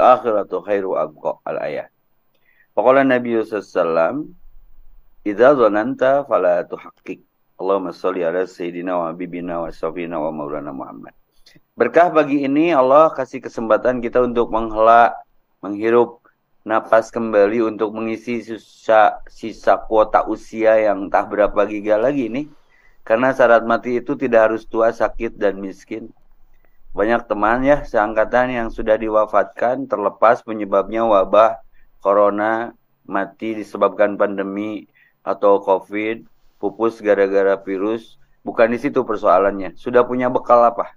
akhiratu khairu abqa al-ayat. Faqala Nabi sallallahu idza dhananta fala tuhaqqiq. Allahumma sholli ala sayyidina wa habibina wa syafina wa maulana Muhammad. Berkah pagi ini Allah kasih kesempatan kita untuk menghela, menghirup napas kembali untuk mengisi sisa kuota usia yang entah berapa giga lagi nih. Karena syarat mati itu tidak harus tua, sakit, dan miskin. Banyak teman ya seangkatan yang sudah diwafatkan terlepas penyebabnya wabah, corona, mati disebabkan pandemi atau COVID, pupus gara-gara virus. Bukan di situ persoalannya. Sudah punya bekal apa?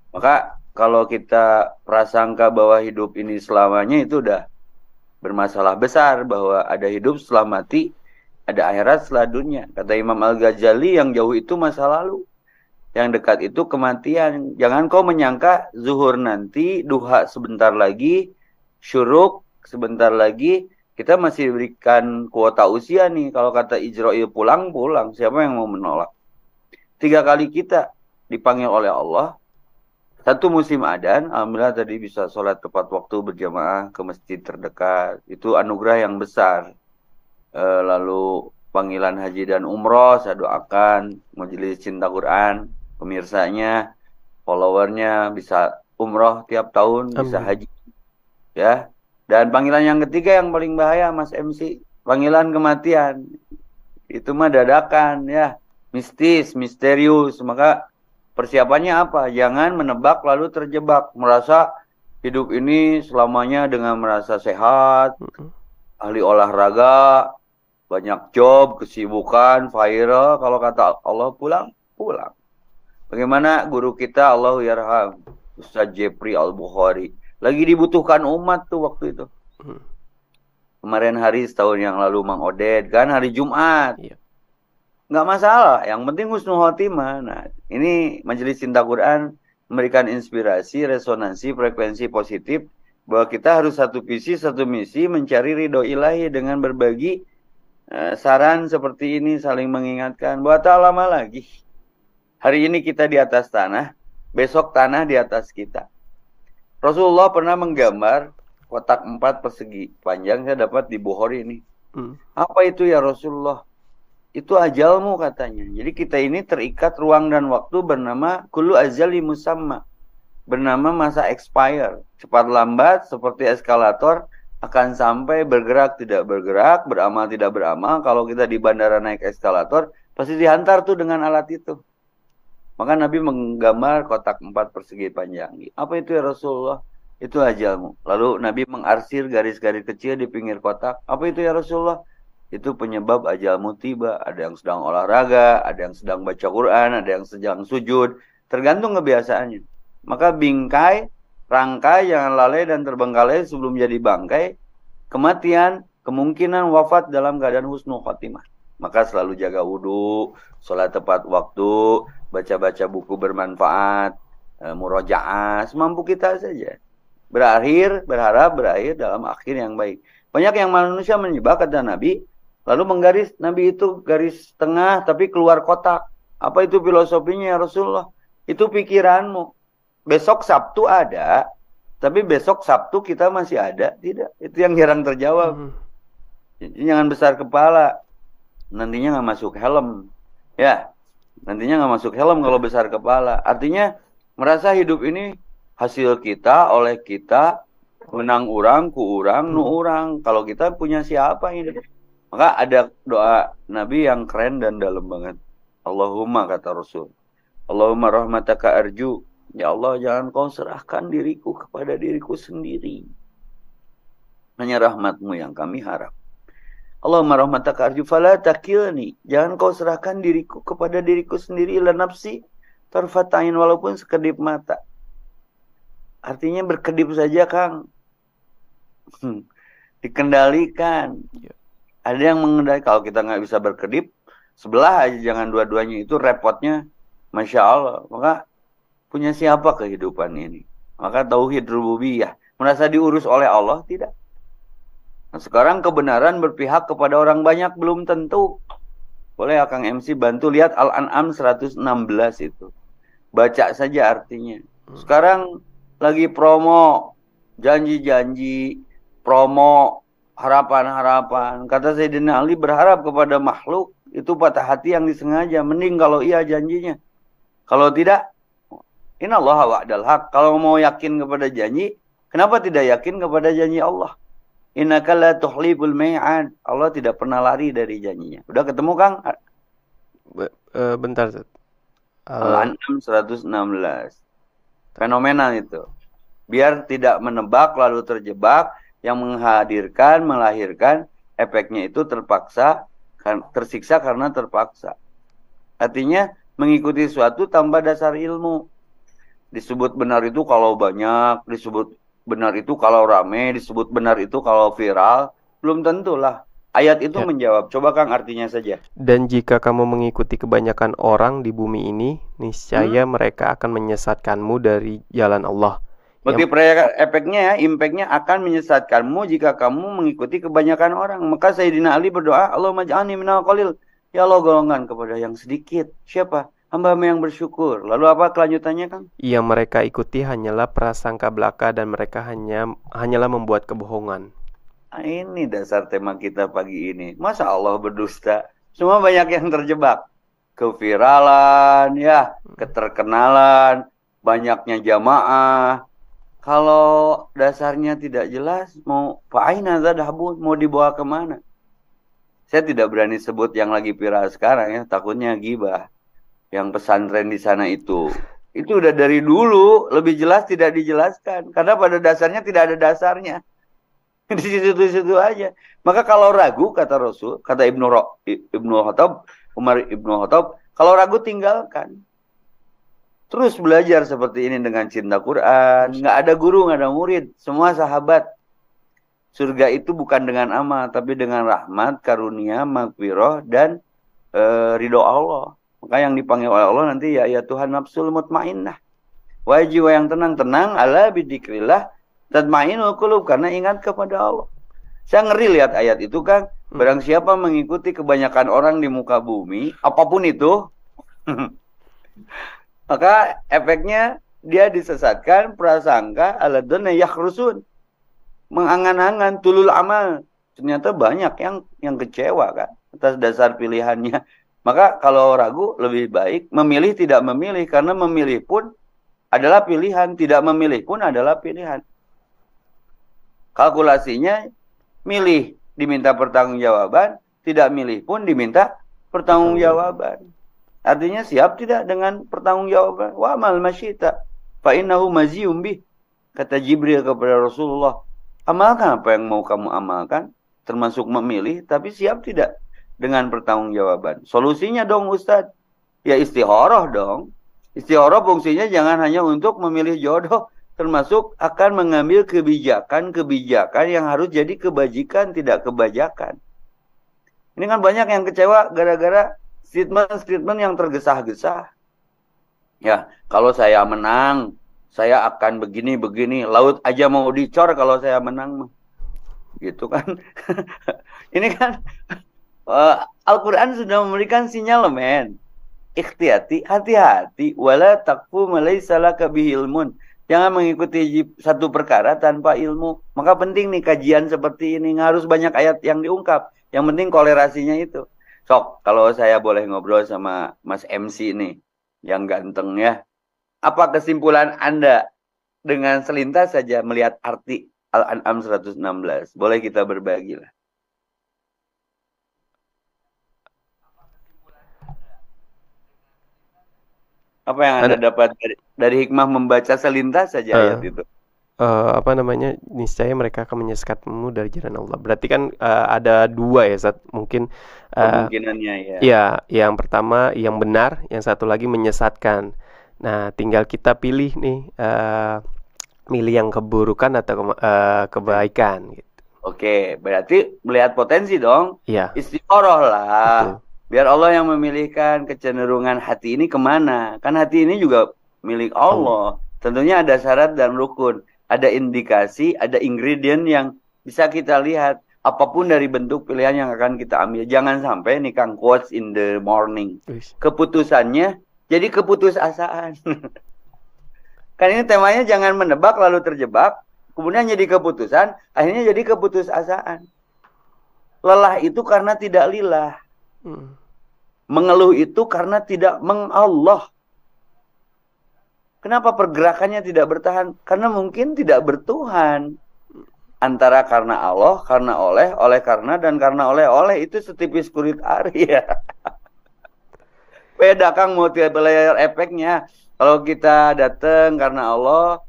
Maka kalau kita prasangka bahwa hidup ini selamanya itu udah bermasalah besar, bahwa ada hidup setelah mati, ada akhirat setelah dunia. Kata Imam Al-Ghazali, yang jauh itu masa lalu, yang dekat itu kematian. Jangan kau menyangka zuhur nanti, duha sebentar lagi, syuruk sebentar lagi, kita masih diberikan kuota usia nih. Kalau kata Ijra'il pulang, siapa yang mau menolak? 3 kali kita dipanggil oleh Allah. 1 musim adzan, alhamdulillah tadi bisa sholat tepat waktu berjamaah ke masjid terdekat. Itu anugerah yang besar. Lalu panggilan haji dan umroh, saya doakan majelis cinta Quran, pemirsanya, followernya bisa umroh tiap tahun, bisa haji. Ya. Dan panggilan yang ketiga yang paling bahaya, Mas MC, panggilan kematian. Itu mah dadakan ya, mistis, misterius. Maka persiapannya apa? Jangan menebak lalu terjebak. Merasa hidup ini selamanya dengan merasa sehat, ahli olahraga, banyak job, kesibukan, viral. Kalau kata Allah pulang. Bagaimana guru kita, Allahu yarham, Ustaz Jepri Al-Bukhari. Lagi dibutuhkan umat tuh waktu itu. Kemarin hari setahun yang lalu Mang Oded, kan hari Jumat. Nggak masalah, yang penting husnul khotimah. Nah, ini Majelis Cinta Quran memberikan inspirasi, resonansi, frekuensi positif bahwa kita harus satu visi, satu misi, mencari ridho ilahi dengan berbagi saran seperti ini, saling mengingatkan bahwa tak lama lagi. Hari ini kita di atas tanah, besok tanah di atas kita. Rasulullah pernah menggambar kotak 4 persegi panjang, saya dapat di Bukhari ini. Apa itu ya Rasulullah? Itu ajalmu katanya. Jadi kita ini terikat ruang dan waktu bernama kullu azali musamma. Bernama masa expire. Cepat lambat seperti eskalator akan sampai, bergerak tidak bergerak, beramal tidak beramal. Kalau kita di bandara naik eskalator, pasti dihantar tuh dengan alat itu. Maka Nabi menggambar kotak 4 persegi panjang. Apa itu ya Rasulullah? Itu ajalmu. Lalu Nabi mengarsir garis-garis kecil di pinggir kotak. Apa itu ya Rasulullah? Itu penyebab ajalmu tiba. Ada yang sedang olahraga, ada yang sedang baca Quran, ada yang sedang sujud. Tergantung kebiasaannya. Maka bingkai, rangkai, jangan lalai dan terbengkalai sebelum jadi bangkai. Kematian, kemungkinan wafat dalam keadaan husnul khotimah. Maka selalu jaga wudhu, sholat tepat waktu, baca-baca buku bermanfaat, murojaah, semampu kita saja. Berharap berakhir dalam akhir yang baik. Banyak yang manusia menyebab, kata Nabi, lalu menggaris, Nabi itu garis tengah tapi keluar kotak. Apa itu filosofinya ya Rasulullah? Itu pikiranmu. Besok Sabtu ada, tapi besok Sabtu kita masih ada? Tidak. Itu yang jarang terjawab. Jadi jangan besar kepala. Nantinya nggak masuk helm. Ya, nantinya nggak masuk helm kalau besar kepala. Artinya merasa hidup ini hasil kita, oleh kita, menang orang, ku orang, nu orang. Kalau kita punya siapa ini? Maka ada doa Nabi yang keren dan dalam banget. Allahumma, kata Rasul, Allahumma rahmataka arju. Ya Allah, jangan kau serahkan diriku kepada diriku sendiri. Hanya rahmatmu yang kami harap. Allahumma rahmataka arju fala takilni. Jangan kau serahkan diriku kepada diriku sendiri, ila nafsi tarfatain, walaupun sekedip mata. Artinya berkedip saja, Kang. Dikendalikan. Ada yang mengendalikan. Kalau kita nggak bisa berkedip, sebelah aja, jangan dua-duanya. Itu repotnya, Masya Allah. Maka punya siapa kehidupan ini? Maka tauhid rububiyah. Merasa diurus oleh Allah? Tidak. Nah, sekarang kebenaran berpihak kepada orang banyak belum tentu. Boleh Kang MC bantu lihat Al-An'am 116 itu. Baca saja artinya. Sekarang lagi promo janji-janji, promo, harapan-harapan. Kata Sayyidina Ali, berharap kepada makhluk itu patah hati yang disengaja. Mending kalau iya janjinya. Kalau tidak, innallaha wa'dal haq. Kalau mau yakin kepada janji, kenapa tidak yakin kepada janji Allah? Innaka la tuhliful mi'ad. Allah tidak pernah lari dari janjinya. Udah ketemu, Kang? Bentar. Al-An'am 116. Fenomenal itu. Biar tidak menebak lalu terjebak, yang menghadirkan, melahirkan, efeknya itu tersiksa karena terpaksa. Artinya mengikuti sesuatu tanpa dasar ilmu. Disebut benar itu kalau banyak, disebut benar itu kalau rame, disebut benar itu kalau viral. Belum tentulah. Ayat itu menjawab. Coba Kang artinya saja. Dan jika kamu mengikuti kebanyakan orang di bumi ini, niscaya mereka akan menyesatkanmu dari jalan Allah. Berarti efeknya ya, impactnya akan menyesatkanmu jika kamu mengikuti kebanyakan orang. Maka Sayyidina Ali berdoa, Allahumma ja'alni minal qalil. Ya Allah, golongan kepada yang sedikit. Siapa? Hamba-Mu yang bersyukur. Lalu apa kelanjutannya, Kang? Yang mereka ikuti hanyalah prasangka belaka dan mereka hanyalah membuat kebohongan. Nah, ini dasar tema kita pagi ini. Masa Allah berdusta? Semua banyak yang terjebak. Keviralan, ya, keterkenalan, banyaknya jamaah. Kalau dasarnya tidak jelas, mau dibawa kemana? Saya tidak berani sebut yang lagi viral sekarang ya, takutnya gibah. Yang pesantren di sana itu udah dari dulu, lebih jelas tidak dijelaskan. Karena pada dasarnya tidak ada dasarnya. Di situ-situ aja. Maka kalau ragu, kata Rasul, kata Ibnu Khattab, Umar Ibnu Khattab, kalau ragu tinggalkan. Terus belajar seperti ini dengan cinta Quran. Nggak ada guru, nggak ada murid. Semua sahabat. Surga itu bukan dengan amal, tapi dengan rahmat, karunia, maghfirah, dan ridho Allah. Maka yang dipanggil oleh Allah nanti ya Tuhan nafsul mutmainnah. Wahai jiwa yang tenang, ala bidzikrillah tatmainul qulub, karena ingat kepada Allah. Saya ngeri lihat ayat itu, Kang. Barang siapa mengikuti kebanyakan orang di muka bumi, apapun itu, maka efeknya dia disesatkan, prasangka aladun yakhrusun, mengangan-angan tulul amal. Ternyata banyak yang kecewa kan atas dasar pilihannya. Maka kalau ragu lebih baik memilih tidak memilih, karena memilih pun adalah pilihan, tidak memilih pun adalah pilihan. Kalkulasinya milih diminta pertanggungjawaban, tidak milih pun diminta pertanggungjawaban. Artinya siap tidak dengan pertanggungjawaban? Wa amal masyita fa innahu maziyum bih. Kata Jibril kepada Rasulullah, amalkan apa yang mau kamu amalkan, termasuk memilih, tapi siap tidak dengan pertanggungjawaban. Solusinya dong Ustadz, ya istikharah dong. Istikharah fungsinya jangan hanya untuk memilih jodoh, termasuk akan mengambil kebijakan yang harus jadi kebajikan, tidak kebajakan. Ini kan banyak yang kecewa gara-gara statement-statement yang tergesa-gesa. Ya, kalau saya menang, saya akan begini-begini. Laut aja mau dicor kalau saya menang. Gitu kan. Ini kan Al-Quran sudah memberikan sinyal, men. Ikhtiyati, hati-hati. Wala taqfu malaysa laka bihi ilmun. Jangan mengikuti satu perkara tanpa ilmu. Maka penting nih kajian seperti ini. Harus banyak ayat yang diungkap. Yang penting kolerasinya itu. Sok, kalau saya boleh ngobrol sama Mas MC nih, yang ganteng ya. Apa kesimpulan Anda dengan selintas saja melihat arti Al-An'am 116? Boleh kita berbagi lah. Apa yang Anda dapat dari hikmah membaca selintas saja ayat itu? Niscaya mereka akan menyesatkanmu dari jalan Allah. Berarti kan ada dua ya, Zat. Mungkin kemungkinannya ya. Ya, yang pertama yang benar, yang satu lagi menyesatkan. Nah, tinggal kita pilih nih, milih yang keburukan atau kebaikan gitu. Oke, berarti melihat potensi dong. Iya. Istikharah lah. Betul. Biar Allah yang memilihkan kecenderungan hati ini kemana. Kan hati ini juga milik Allah. Tentunya ada syarat dan rukun. Ada indikasi, ada ingredient yang bisa kita lihat. Apapun dari bentuk pilihan yang akan kita ambil. Jangan sampai nih Kang, quotes in the morning. Keputusannya jadi keputusasaan. Kan ini temanya jangan menebak lalu terjebak. kemudian jadi keputusan, akhirnya jadi keputusasaan. Lelah itu karena tidak lillah. Mengeluh itu karena tidak mengallah. Kenapa pergerakannya tidak bertahan? Karena mungkin tidak bertuhan. Antara karena Allah, karena oleh karena, dan karena oleh itu setipis kulit ari ya. Beda Kang multiplier efeknya. Kalau kita datang karena Allah,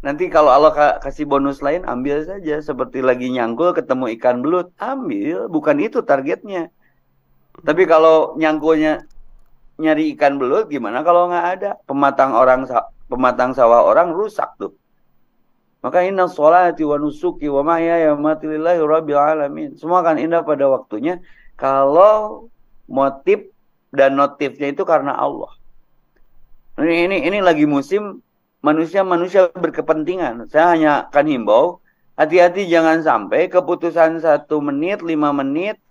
nanti kalau Allah kasih bonus lain, ambil saja. Seperti lagi nyangkul ketemu ikan belut, ambil. Bukan itu targetnya. Tapi kalau nyangkulnya nyari ikan belut, gimana kalau nggak ada? Pematang sawah orang rusak tuh. Maka inna sholati wa nusuki wa mahyaya wa mamati lillahi rabbil alamin. Semua akan indah pada waktunya kalau motif dan notifnya itu karena Allah. Ini lagi musim manusia berkepentingan. Saya hanya akan himbau, hati-hati jangan sampai keputusan 1 menit, 5 menit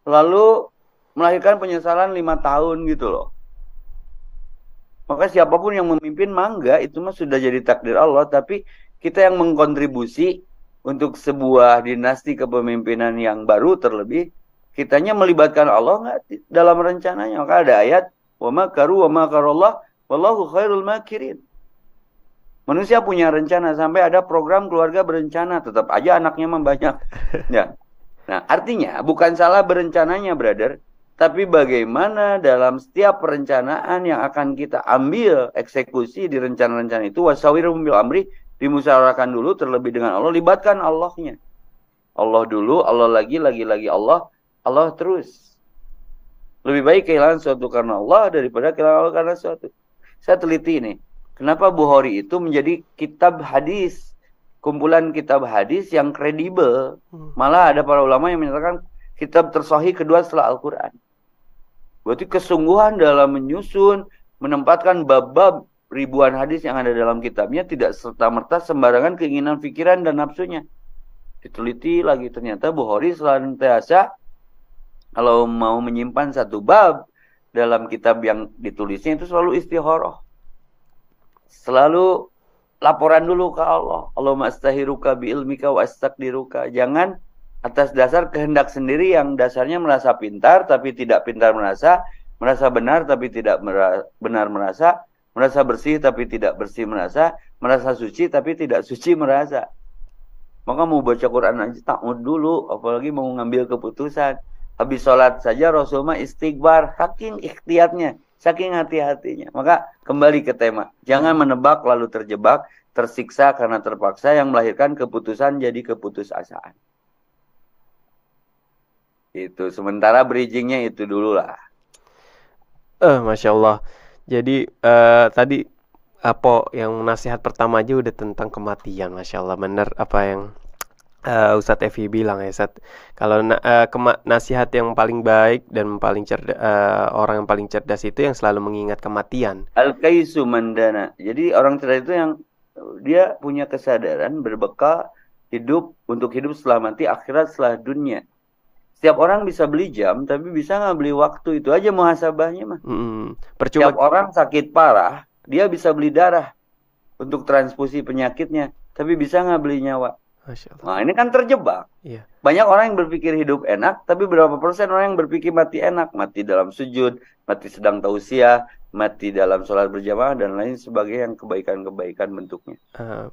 lalu melahirkan penyesalan 5 tahun gitu loh. Maka siapapun yang memimpin mangga itu mah sudah jadi takdir Allah, tapi kita yang mengkontribusi untuk sebuah dinasti kepemimpinan yang baru, terlebih kitanya melibatkan Allah nggak dalam rencananya. Maka ada ayat wa makaru wa makarallah wallahu khairul makirin. Manusia punya rencana, sampai ada program keluarga berencana, tetap aja anaknya mah banyak. Ya. Nah, artinya bukan salah berencananya, brother, tapi bagaimana dalam setiap perencanaan yang akan kita ambil eksekusi di rencana-rencana itu, wasawirum bil amri, dimusyawarahkan dulu, terlebih dengan Allah, libatkan Allahnya. Allah dulu, Allah lagi Allah, Allah terus. Lebih baik kehilangan sesuatu karena Allah daripada kehilangan Allah karena sesuatu. Saya teliti ini. Kenapa Bukhari itu menjadi kitab hadis, kumpulan kitab hadis yang kredibel. Malah ada para ulama yang menyatakan kitab tersahih kedua setelah Al-Quran. Berarti kesungguhan dalam menyusun, menempatkan bab-bab ribuan hadis yang ada dalam kitabnya tidak serta-merta sembarangan keinginan pikiran dan nafsunya. Diteliti lagi, ternyata Bukhari senantiasa kalau mau menyimpan satu bab dalam kitab yang ditulisnya itu selalu istikharah. Selalu laporan dulu ke Allah. Allahumma astahiruka bi ilmika wa astaqdiruka. Jangan atas dasar kehendak sendiri yang dasarnya merasa pintar tapi tidak pintar merasa benar tapi tidak benar merasa bersih tapi tidak bersih merasa suci tapi tidak suci merasa. Maka mau baca Quran aja ta'ud dulu, apalagi mau ngambil keputusan. Habis sholat saja Rasulullah istighfar, saking ikhtiatnya, saking hati-hatinya. Maka kembali ke tema, jangan menebak lalu terjebak, tersiksa karena terpaksa, yang melahirkan keputusan jadi keputusasaan. Itu sementara bridgingnya itu dulu lah. Masya Allah. Jadi tadi apa yang nasihat pertama aja udah tentang kematian, Masya Allah. Bener apa yang Ustadz Evi bilang ya, Ustadz. Kalau nasihat yang paling baik dan paling orang yang paling cerdas itu yang selalu mengingat kematian. Al-kaisu mandana. Jadi orang cerdas itu yang dia punya kesadaran berbekal untuk hidup setelah mati, akhirat setelah dunia. Setiap orang bisa beli jam, tapi bisa nggak beli waktu. Itu aja muhasabahnya mah. Percuma. Setiap orang sakit parah, dia bisa beli darah untuk transfusi penyakitnya, tapi bisa nggak beli nyawa. Nah, ini kan terjebak. Iya. Banyak orang yang berpikir hidup enak, tapi berapa persen orang yang berpikir mati enak? Mati dalam sujud, mati sedang tausiah, mati dalam sholat berjamaah, dan lain sebagainya yang kebaikan-kebaikan bentuknya.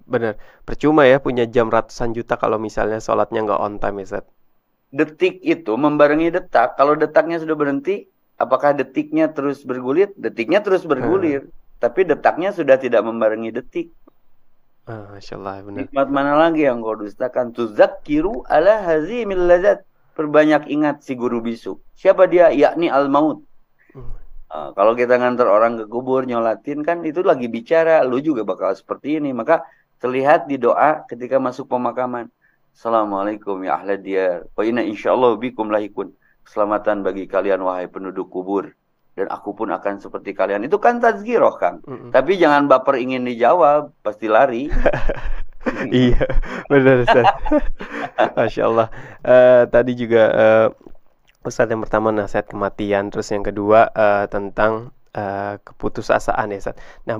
Benar. Percuma ya punya jam ratusan juta kalau misalnya sholatnya nggak on time, ya, Ustaz. Detik itu membarengi detak. Kalau detaknya sudah berhenti, apakah detiknya terus bergulir? Detiknya terus bergulir. Tapi detaknya sudah tidak membarengi detik. Masya Allah, benar. Nikmat mana lagi yang kau dustakan? Tuzakkiru ala hazimil lazat. Perbanyak ingat si guru bisu. Siapa dia? Yakni al-maut. Kalau kita ngantar orang ke kubur, nyolatin, kan itu lagi bicara. Lu juga bakal seperti ini. Maka terlihat di doa ketika masuk pemakaman. Assalamualaikum ya ahla diyar. Wa inna insyaallah bikum lahikun. Keselamatan bagi kalian wahai penduduk kubur. Dan aku pun akan seperti kalian. Itu kan tazkirah, Kang. Tapi jangan baper ingin dijawab, pasti lari. Iya, benar, Ustaz. Masya Allah. Tadi juga Ustaz yang pertama nasihat kematian, terus yang kedua tentang keputusasaan ya, Ustaz. Nah,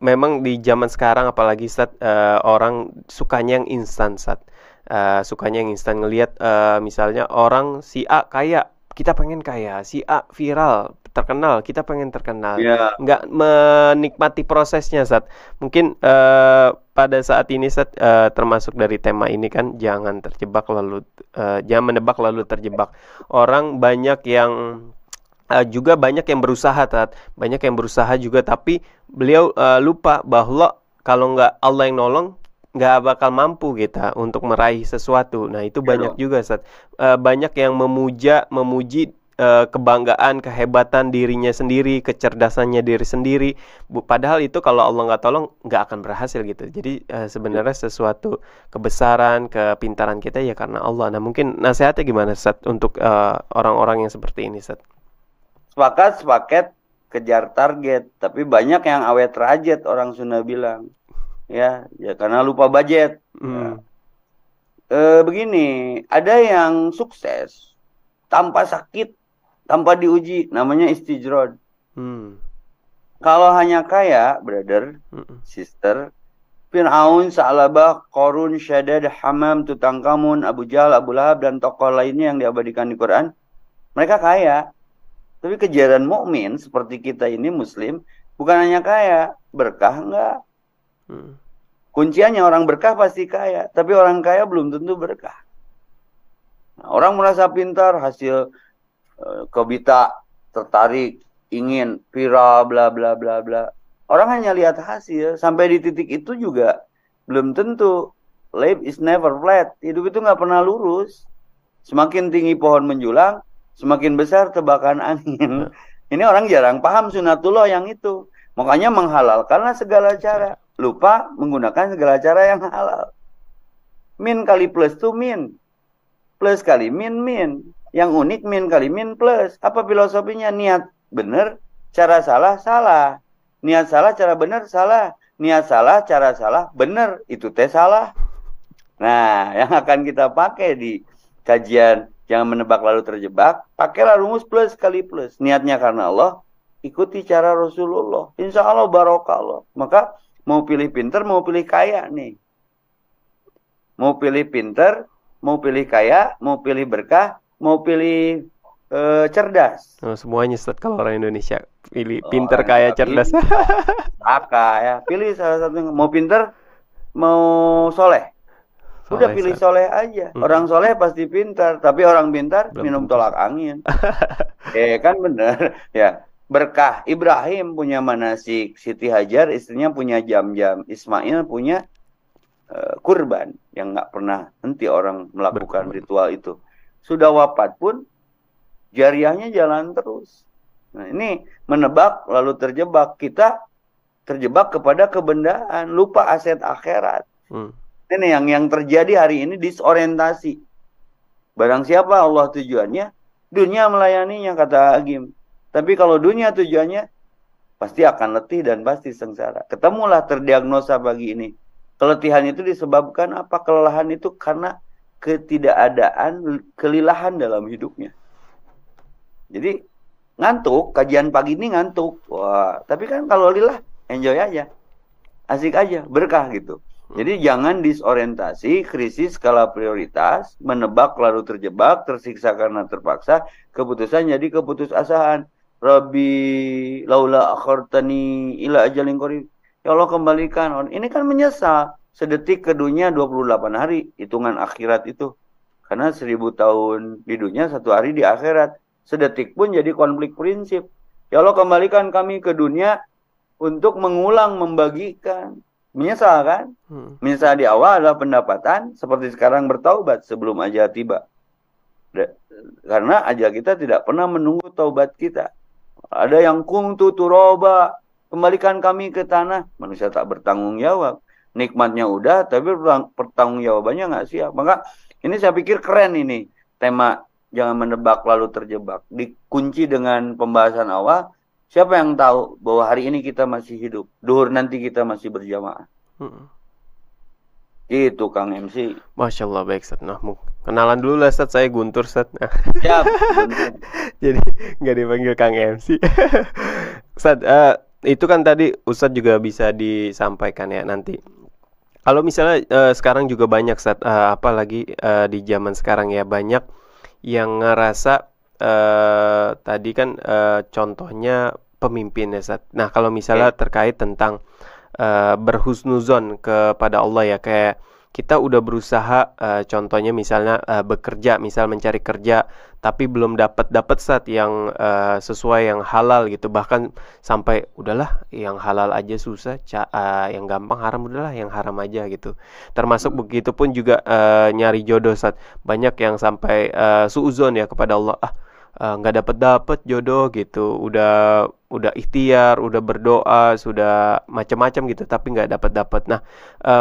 memang di zaman sekarang apalagi Ustaz, orang sukanya yang instan Ustaz. Sukanya yang instan ngelihat misalnya orang si A kaya, kita pengen kaya, si A viral, terkenal, kita pengen terkenal. Ya, Nggak menikmati prosesnya Ustaz. Mungkin pada saat ini Ustaz, termasuk dari tema ini kan jangan terjebak lalu jangan menebak lalu terjebak. Orang banyak yang juga banyak yang berusaha banyak yang berusaha juga, tapi beliau lupa bahwa kalau nggak Allah yang nolong, nggak bakal mampu kita untuk meraih sesuatu. Nah itu ya banyak dong. juga Ustaz. Banyak yang memuji kebanggaan, kehebatan dirinya sendiri, kecerdasannya diri sendiri. Padahal itu kalau Allah nggak tolong nggak akan berhasil gitu. Jadi sebenarnya sesuatu kebesaran, kepintaran kita ya karena Allah. Nah mungkin nasihatnya gimana Ustaz untuk orang-orang yang seperti ini Ustaz? Sepaket, kejar target. Tapi banyak yang awet rajet, orang Sunda bilang. Ya karena lupa budget. Ya. Hmm. Begini, ada yang sukses tanpa sakit, tanpa diuji, namanya istijrod. Hmm. Kalau hanya kaya, brother, Mm-mm. sister, Fir'aun, Sa'labah, Qarun, Syadad, Hamam, Tutankhamun, Abu Jahal, Abu Lahab, dan tokoh lainnya yang diabadikan di Quran, mereka kaya. Tapi kejaran mukmin seperti kita ini Muslim, bukan hanya kaya, berkah enggak. Hmm. Kunciannya orang berkah pasti kaya, tapi orang kaya belum tentu berkah. Nah, orang merasa pintar, hasil kebita, tertarik, ingin viral, bla bla bla bla. Orang hanya lihat hasil, sampai di titik itu juga belum tentu. Life is never flat, hidup itu nggak pernah lurus. Semakin tinggi pohon menjulang, semakin besar tebakan angin. Ini orang jarang paham sunatullah yang itu. Makanya menghalalkanlah segala cara. Lupa menggunakan segala cara yang halal. Min kali plus itu min. Plus kali min, min. Yang unik min kali min plus. Apa filosofinya? Niat benar, cara salah, salah. Niat salah, cara benar, salah. Niat salah, cara salah, benar. Itu teh salah. Nah, yang akan kita pakai di kajian jangan menebak lalu terjebak, pakailah rumus plus kali plus. Niatnya karena Allah, ikuti cara Rasulullah. Insya Allah barokah. Maka mau pilih pinter, mau pilih kaya nih. Mau pilih pinter, mau pilih kaya, mau pilih berkah, mau pilih cerdas. Oh, semuanya Ustaz kalau orang Indonesia pilih pinter, kaya, cerdas. Ya. Pilih salah satu. Mau pinter, mau soleh. Udah Soleh, pilih Ustaz. soleh aja. Orang soleh pasti pintar, tapi orang pintar Belum minum tentu. tolak angin. Kan bener. Ya, berkah. Ibrahim punya manasik, Siti Hajar istrinya punya jam-jam, Ismail punya kurban yang nggak pernah henti orang melakukan Berkurban. ritual itu. Sudah wafat pun jariahnya jalan terus. Nah, ini menebak lalu terjebak. Kita terjebak kepada kebendaan, lupa aset akhirat. Hmm. Ini yang terjadi hari ini, disorientasi. Barang siapa Allah tujuannya, dunia melayaninya, kata Agim. Tapi kalau dunia tujuannya, pasti akan letih dan pasti sengsara. Ketemulah terdiagnosa pagi ini. Keletihan itu disebabkan apa? Kelelahan itu karena ketidakadaan, kelilahan dalam hidupnya. Jadi ngantuk, kajian pagi ini ngantuk. Wah, tapi kan kalau lillah, enjoy aja. Asik aja, berkah gitu. Jadi jangan disorientasi, krisis skala prioritas, menebak lalu terjebak, tersiksa karena terpaksa, keputusan jadi keputusasaan. Rabbi laula akhartani ila ajalin qarib. Ya Allah kembalikan. Ini kan menyesal. Sedetik ke dunia 28 hari, hitungan akhirat itu. Karena 1000 tahun di dunia, 1 hari di akhirat. Sedetik pun jadi konflik prinsip. Ya Allah kembalikan kami ke dunia untuk mengulang, membagikan. Menyesal kan? Menyesal di awal adalah pendapatan, seperti sekarang bertaubat sebelum ajal tiba. Karena ajal kita tidak pernah menunggu taubat kita. Ada yang kuntu turoba, kembalikan kami ke tanah. Manusia tak bertanggung jawab. Nikmatnya udah, tapi pertanggung jawabannya nggak siap. Maka ini saya pikir keren ini tema jangan menebak lalu terjebak. Dikunci dengan pembahasan awal. Siapa yang tahu bahwa hari ini kita masih hidup, duhur nanti kita masih berjamaah. Itu Kang MC. Masya Allah, baik Ustaz. Nah, kenalan dulu lah Ustaz, saya Guntur Ustaz. Siap. Jadi nggak dipanggil Kang MC. Ustaz, itu kan tadi Ustadz juga bisa disampaikan ya nanti. Kalau misalnya sekarang juga banyak apalagi di zaman sekarang ya banyak yang ngerasa tadi kan contohnya pemimpin ya Sat. Nah kalau misalnya terkait tentang berhusnuzon kepada Allah ya, kayak kita udah berusaha contohnya misalnya bekerja, misal mencari kerja tapi belum dapat saat yang sesuai yang halal gitu, bahkan sampai udahlah yang halal aja susah, yang gampang haram udahlah yang haram aja gitu. Termasuk begitu pun juga nyari jodoh saat banyak yang sampai suuzon ya kepada Allah, nggak dapat jodoh gitu, udah ikhtiar, udah berdoa, sudah macam-macam gitu tapi nggak dapat. Nah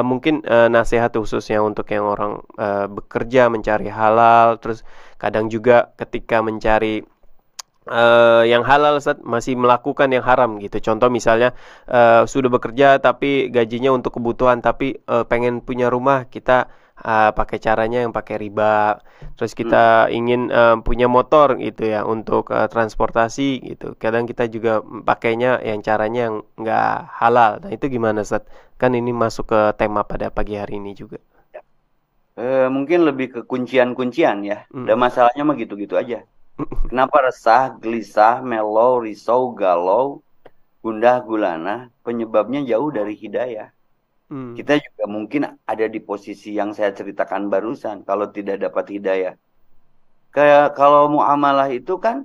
mungkin nasihat khususnya untuk yang orang bekerja mencari halal, terus kadang juga ketika mencari yang halal masih melakukan yang haram gitu. Contoh misalnya sudah bekerja tapi gajinya untuk kebutuhan, tapi pengen punya rumah, kita pakai caranya yang pakai riba. Terus kita ingin punya motor gitu ya untuk transportasi gitu. Kadang kita juga pakainya yang caranya yang nggak halal. Nah itu gimana Ustaz? Kan ini masuk ke tema pada pagi hari ini juga. Mungkin lebih ke kuncian-kuncian ya. Dan masalahnya mah gitu-gitu aja. Kenapa resah, gelisah, melo, risau, galau, gundah gulana? Penyebabnya jauh dari hidayah. Kita juga mungkin ada di posisi yang saya ceritakan barusan kalau tidak dapat hidayah. Kayak kalau muamalah itu kan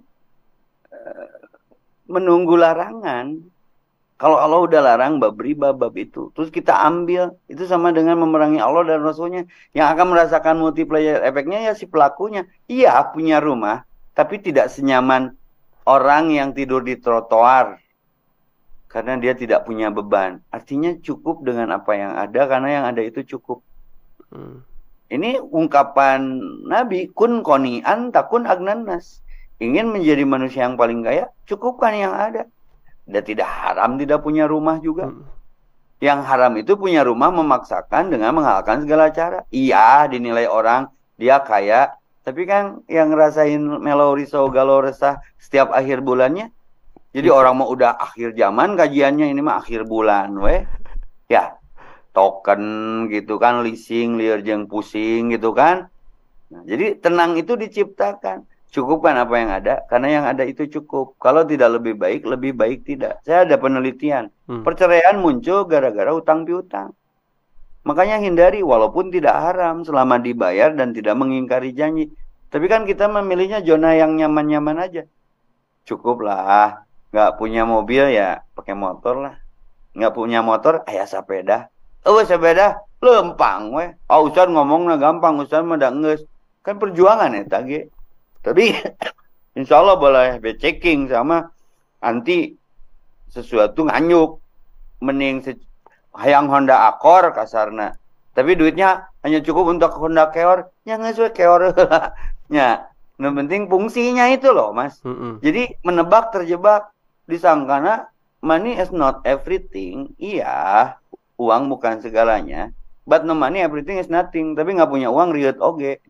menunggu larangan. Kalau Allah udah larang bab riba, bab itu, terus kita ambil, itu sama dengan memerangi Allah dan Rasulnya. Yang akan merasakan multiplier efeknya ya si pelakunya. Iya punya rumah, tapi tidak senyaman orang yang tidur di trotoar. Karena dia tidak punya beban. Artinya cukup dengan apa yang ada, karena yang ada itu cukup. Ini ungkapan Nabi, kun qani'an takun agnanas. Ingin menjadi manusia yang paling kaya, cukupkan yang ada. Dan tidak haram tidak punya rumah juga. Yang haram itu punya rumah memaksakan dengan menghalalkan segala cara. Iya, dinilai orang, dia kaya. Tapi kan yang ngerasain melo, risau, galau, resah setiap akhir bulannya, jadi orang mau udah akhir zaman kajiannya, ini mah akhir bulan weh. Ya, token gitu kan, leasing, liar jeung pusing gitu kan. Nah, jadi tenang itu diciptakan. Cukupkan apa yang ada, karena yang ada itu cukup. Kalau tidak lebih baik tidak. Saya ada penelitian. Perceraian muncul gara-gara utang piutang. Makanya hindari, walaupun tidak haram, selama dibayar dan tidak mengingkari janji. Tapi kan kita memilihnya zona yang nyaman-nyaman aja. Cukuplah. Nggak punya mobil ya pakai motor lah. Nggak punya motor ayah sepeda. Sepeda lempang weh. Ustaz ngomongnya gampang, Ustaz mah da geus. Kan perjuangan ya tage. Tapi insya Allah boleh checking sama anti sesuatu nganyuk. Mending hayang Honda Accord kasarna. Tapi duitnya hanya cukup untuk Honda Keor. Ya geus we Keor nya. Yang penting fungsinya itu loh, Mas. Jadi menebak terjebak. Disangkana money is not everything. Iya, uang bukan segalanya. But no money everything is nothing. Tapi nggak punya uang riut oge.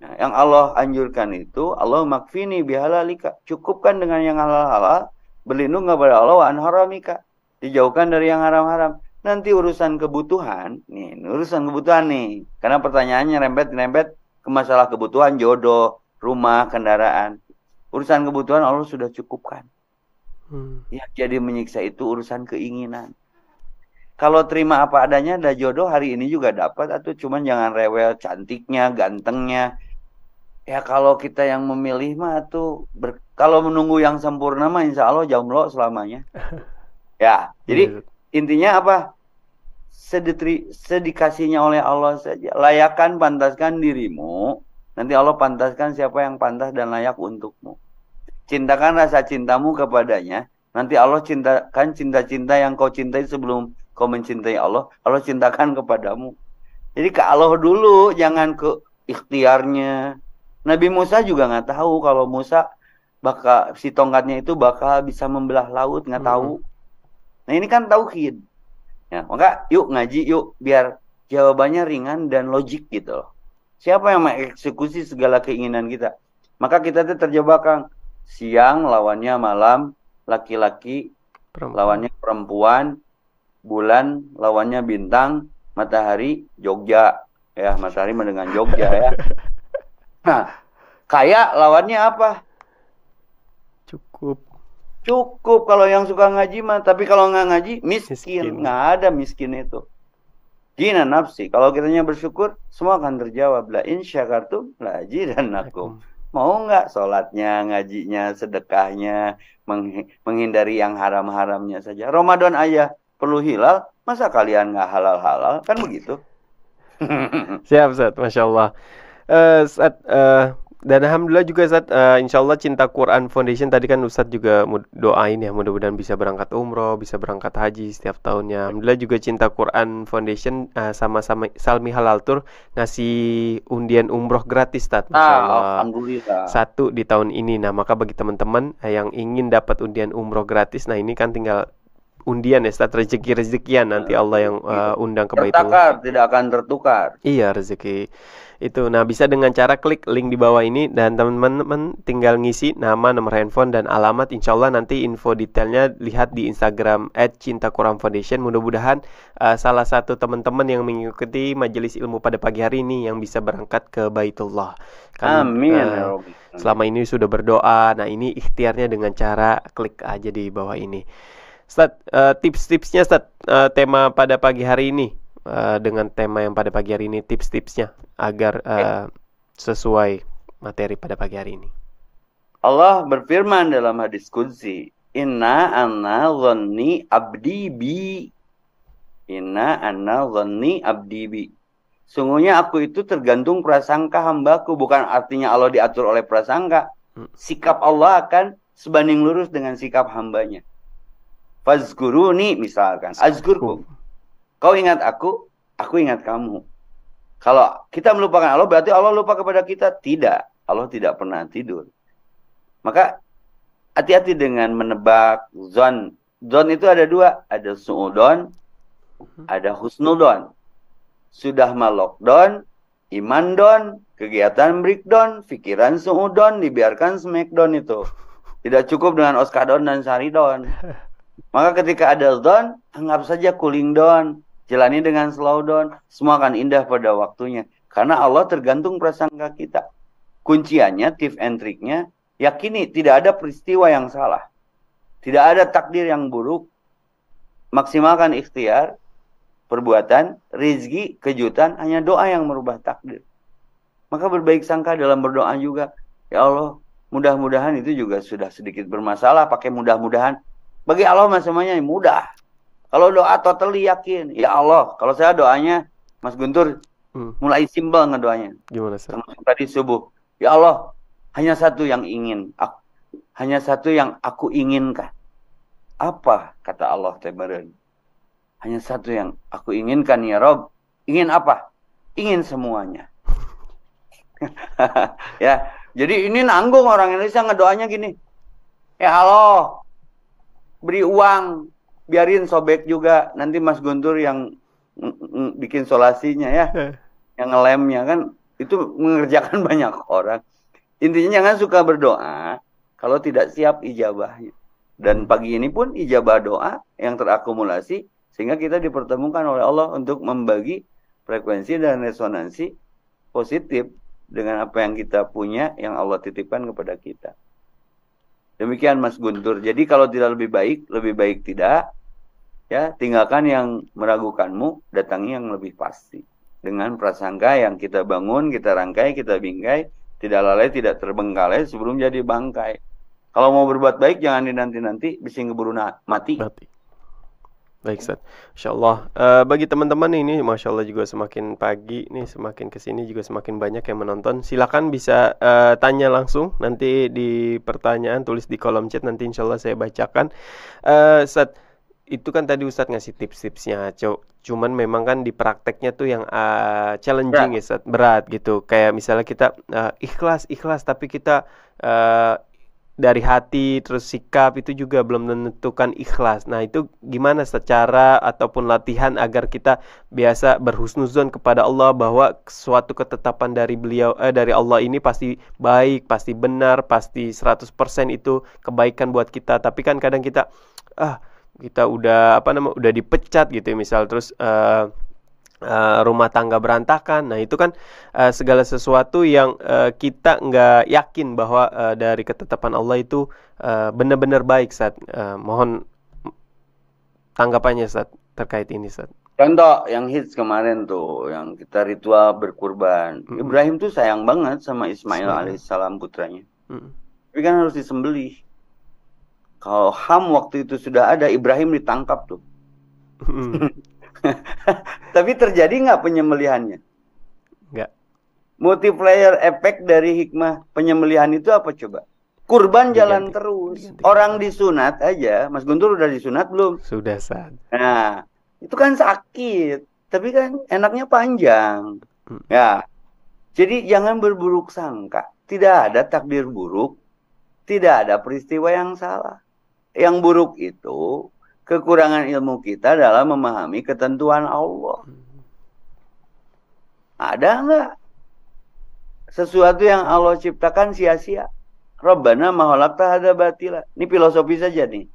Nah, yang Allah anjurkan itu Allah makfini bihalalika. Cukupkan dengan yang halal-halal. Berlindung kepada Allah wa an haramika. Dijauhkan dari yang haram-haram. Nanti urusan kebutuhan. Nih, urusan kebutuhan nih. Karena pertanyaannya rempet-rempet ke masalah kebutuhan, jodoh, rumah, kendaraan. Urusan kebutuhan Allah sudah cukupkan. Yang jadi menyiksa itu urusan keinginan. Kalau terima apa adanya, ada jodoh hari ini juga dapat, atau cuman jangan rewel cantiknya, gantengnya. Ya kalau kita yang memilih mah tuh kalau menunggu yang sempurna mah insya Allah jomblo selamanya. Ya, jadi intinya apa? Sedikasihnya oleh Allah saja. Layakan, pantaskan dirimu. Nanti Allah pantaskan siapa yang pantas dan layak untukmu. Cintakan rasa cintamu kepadanya. Nanti Allah cintakan cinta-cinta yang kau cintai sebelum kau mencintai Allah. Allah cintakan kepadamu. Jadi ke Allah dulu, jangan ke ikhtiarnya. Nabi Musa juga nggak tahu kalau Musa si tongkatnya itu bakal bisa membelah laut, nggak tahu. Nah ini kan tauhid. Ya, maka yuk ngaji yuk biar jawabannya ringan dan logik gitu loh. Siapa yang mengeksekusi segala keinginan kita? Maka kita tuh terjebak Kang. Siang lawannya malam, laki-laki Perempuan. lawannya perempuan, bulan lawannya bintang, matahari Jogja. Ya, matahari dengan Jogja ya. Nah, kaya lawannya apa? Cukup. Cukup kalau yang suka ngaji mah. Tapi kalau nggak ngaji, miskin. Miskin. Nggak ada miskin itu. Gina nafsi. Kalau kitanya bersyukur, semua akan terjawab. La in syakartum la azidannakum. Mau nggak sholatnya, ngajinya, sedekahnya, menghindari yang haram-haramnya saja. Ramadan aja perlu hilal, masa kalian nggak halal-halal? Kan begitu. Siap, Ustaz. Masya Allah. Ustaz, dan alhamdulillah juga Ustaz, insya Allah Cinta Quran Foundation tadi kan Ustaz juga doain ya, mudah-mudahan bisa berangkat umroh, bisa berangkat haji setiap tahunnya. Alhamdulillah juga Cinta Quran Foundation sama-sama Salmi Halal Tour ngasih undian umroh gratis Ustaz. Masya Allah. Alhamdulillah. 1 di tahun ini. Nah, maka bagi teman-teman yang ingin dapat undian umroh gratis, nah ini kan tinggal undian ya Ustaz, rezeki-rezekian nanti Allah yang undang ke Baitullah. Tidak akan tertukar. Iya, rezeki itu. Nah, bisa dengan cara klik link di bawah ini dan teman-teman tinggal ngisi nama, nomor handphone dan alamat. Insya Allah nanti info detailnya lihat di Instagram @cintaquranfoundation. Mudah-mudahan salah satu teman-teman yang mengikuti majelis ilmu pada pagi hari ini yang bisa berangkat ke Baitullah. Kan, Amin. selama ini sudah berdoa. Nah, ini ikhtiarnya dengan cara klik aja di bawah ini. Ustaz, tips-tipsnya Ustaz, tema pada pagi hari ini, dengan tema yang pada pagi hari ini, tips-tipsnya agar sesuai materi pada pagi hari ini. Allah berfirman dalam hadis qudsi, Inna anna dhanni abdi bi. Inna anna dhanni abdi bi. Sungguhnya aku itu tergantung prasangka hambaku. Bukan artinya Allah diatur oleh prasangka. Sikap Allah akan sebanding lurus dengan sikap hambanya. Fazkuruni misalkan. Azkurku. Kau ingat aku ingat kamu. Kalau kita melupakan Allah, berarti Allah lupa kepada kita? Tidak. Allah tidak pernah tidur. Maka hati-hati dengan menebak zon. Zon itu ada 2. Ada su'udon, ada husnudon. Sudah ma-lockdown, iman don, kegiatan breakdown, pikiran su'udon, dibiarkan smackdown itu. Tidak cukup dengan oskadon dan saridon. Maka ketika ada zon, anggap saja cooling down. Jalani dengan slow down. Semua akan indah pada waktunya. Karena Allah tergantung prasangka kita. Kunciannya, tips and triknya, yakini tidak ada peristiwa yang salah. Tidak ada takdir yang buruk. Maksimalkan ikhtiar, perbuatan, rezeki, kejutan, hanya doa yang merubah takdir. Maka berbaik sangka dalam berdoa juga. Ya Allah, mudah-mudahan itu juga sudah sedikit bermasalah. Pakai mudah-mudahan. Bagi Allah semuanya mudah. Kalau doa totally yakin. Ya Allah, kalau saya doanya, Mas Guntur, mulai simpel ngedoanya. Gimana sih? Termasuk tadi subuh. Ya Allah, hanya satu yang aku inginkan. Apa? Kata Allah Tebaran. Hanya satu yang aku inginkan ya Rob. Ingin apa? Ingin semuanya. Ya, jadi ini nanggung orang Indonesia ngedoanya gini. Ya Allah, beri uang, biarin sobek juga. Nanti Mas Guntur yang bikin solasinya ya. Yang ngelemnya kan. Itu mengerjakan banyak orang. Intinya jangan suka berdoa kalau tidak siap ijabahnya. Dan pagi ini pun ijabah doa yang terakumulasi. Sehingga kita dipertemukan oleh Allah untuk membagi frekuensi dan resonansi positif dengan apa yang kita punya, yang Allah titipkan kepada kita. Demikian Mas Guntur. Jadi kalau tidak lebih baik tidak. Ya, tinggalkan yang meragukanmu, datangi yang lebih pasti. Dengan prasangka yang kita bangun, kita rangkai, kita bingkai, tidak lalai, tidak terbengkalai sebelum jadi bangkai. Kalau mau berbuat baik, jangan dinanti-nanti, bising keburu mati. Baik, Ustaz. Masya Allah. Bagi teman-teman ini, Masya Allah juga semakin pagi nih, semakin kesini juga semakin banyak yang menonton. Silakan bisa tanya langsung nanti di pertanyaan, tulis di kolom chat, nanti insya Allah saya bacakan. Ustaz, itu kan tadi Ustadz ngasih tips-tipsnya, cuman memang kan di prakteknya tuh yang challenging ya Ustadz, berat gitu. Kayak misalnya kita ikhlas, tapi kita dari hati terus sikap itu juga belum menentukan ikhlas. Nah itu gimana secara ataupun latihan agar kita biasa berhusnuzon kepada Allah bahwa suatu ketetapan dari beliau dari Allah ini pasti baik, pasti benar, pasti 100% itu kebaikan buat kita. Tapi kan kadang kita kita udah udah dipecat gitu ya, misal terus rumah tangga berantakan. Nah, itu kan segala sesuatu yang kita nggak yakin bahwa dari ketetapan Allah itu benar-benar baik, Ustaz. Mohon tanggapannya, Ustaz, terkait ini, Ustaz. Contoh yang hits kemarin tuh, yang kita ritual berkurban. Ibrahim tuh sayang banget sama Ismail alaihissalam putranya. Tapi kan harus disembelih. Kalau HAM waktu itu sudah ada, Ibrahim ditangkap tuh. Tapi terjadi nggak penyembelihannya? Nggak. Multiplier efek dari hikmah penyembelihan itu apa coba? Kurban jalan terus. Orang disunat aja, Mas Guntur udah disunat belum? Sudah, Ustaz. Nah, itu kan sakit, tapi kan enaknya panjang. Ya, jadi jangan berburuk sangka. Tidak ada takdir buruk, tidak ada peristiwa yang salah. Yang buruk itu kekurangan ilmu kita dalam memahami ketentuan Allah. Ada nggak sesuatu yang Allah ciptakan sia-sia? Rabbana ma khalaqta hadza batila. Ini filosofi saja nih.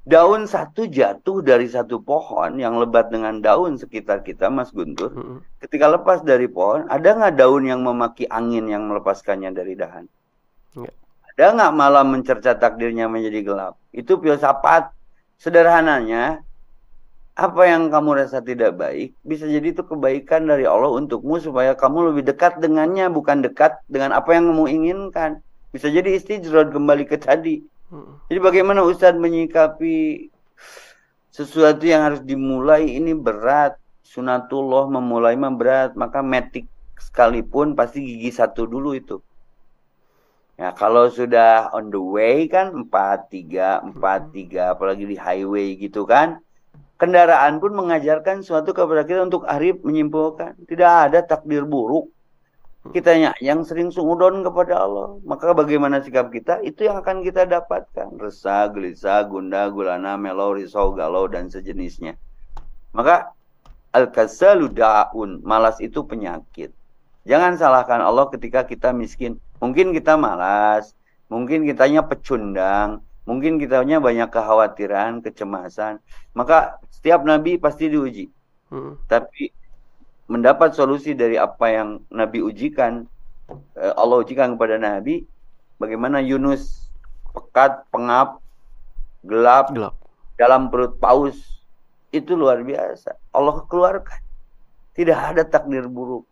Daun satu jatuh dari satu pohon yang lebat dengan daun sekitar kita, Mas Guntur. Ketika lepas dari pohon, ada nggak daun yang memaki angin yang melepaskannya dari dahan? Ada nggak malam mencerca takdirnya menjadi gelap? Itu filsafat. Sederhananya, apa yang kamu rasa tidak baik, bisa jadi itu kebaikan dari Allah untukmu supaya kamu lebih dekat dengannya, bukan dekat dengan apa yang kamu inginkan. Bisa jadi istijrad kembali ke tadi. Jadi bagaimana Ustadz menyikapi sesuatu yang harus dimulai ini berat. Sunatullah memulai berat, maka metik sekalipun pasti gigi satu dulu itu. Ya, kalau sudah on the way kan 4-3, apalagi di highway gitu kan. Kendaraan pun mengajarkan suatu kepada kita untuk arif menyimpulkan. Tidak ada takdir buruk. Kitanya yang sering suudon kepada Allah. Maka bagaimana sikap kita, itu yang akan kita dapatkan. Resah, gelisah, gundah, gulana, melo, risau, galau, dan sejenisnya. Maka al-kasalu da'un. Malas itu penyakit. Jangan salahkan Allah ketika kita miskin. Mungkin kita malas, mungkin kitanya pecundang, mungkin kitanya banyak kekhawatiran, kecemasan. Maka setiap nabi pasti diuji. Tapi mendapat solusi dari apa yang Nabi ujikan, Allah ujikan kepada Nabi, bagaimana Yunus pekat, pengap, gelap. Dalam perut paus, itu luar biasa. Allah keluarkan. Tidak ada takdir buruk.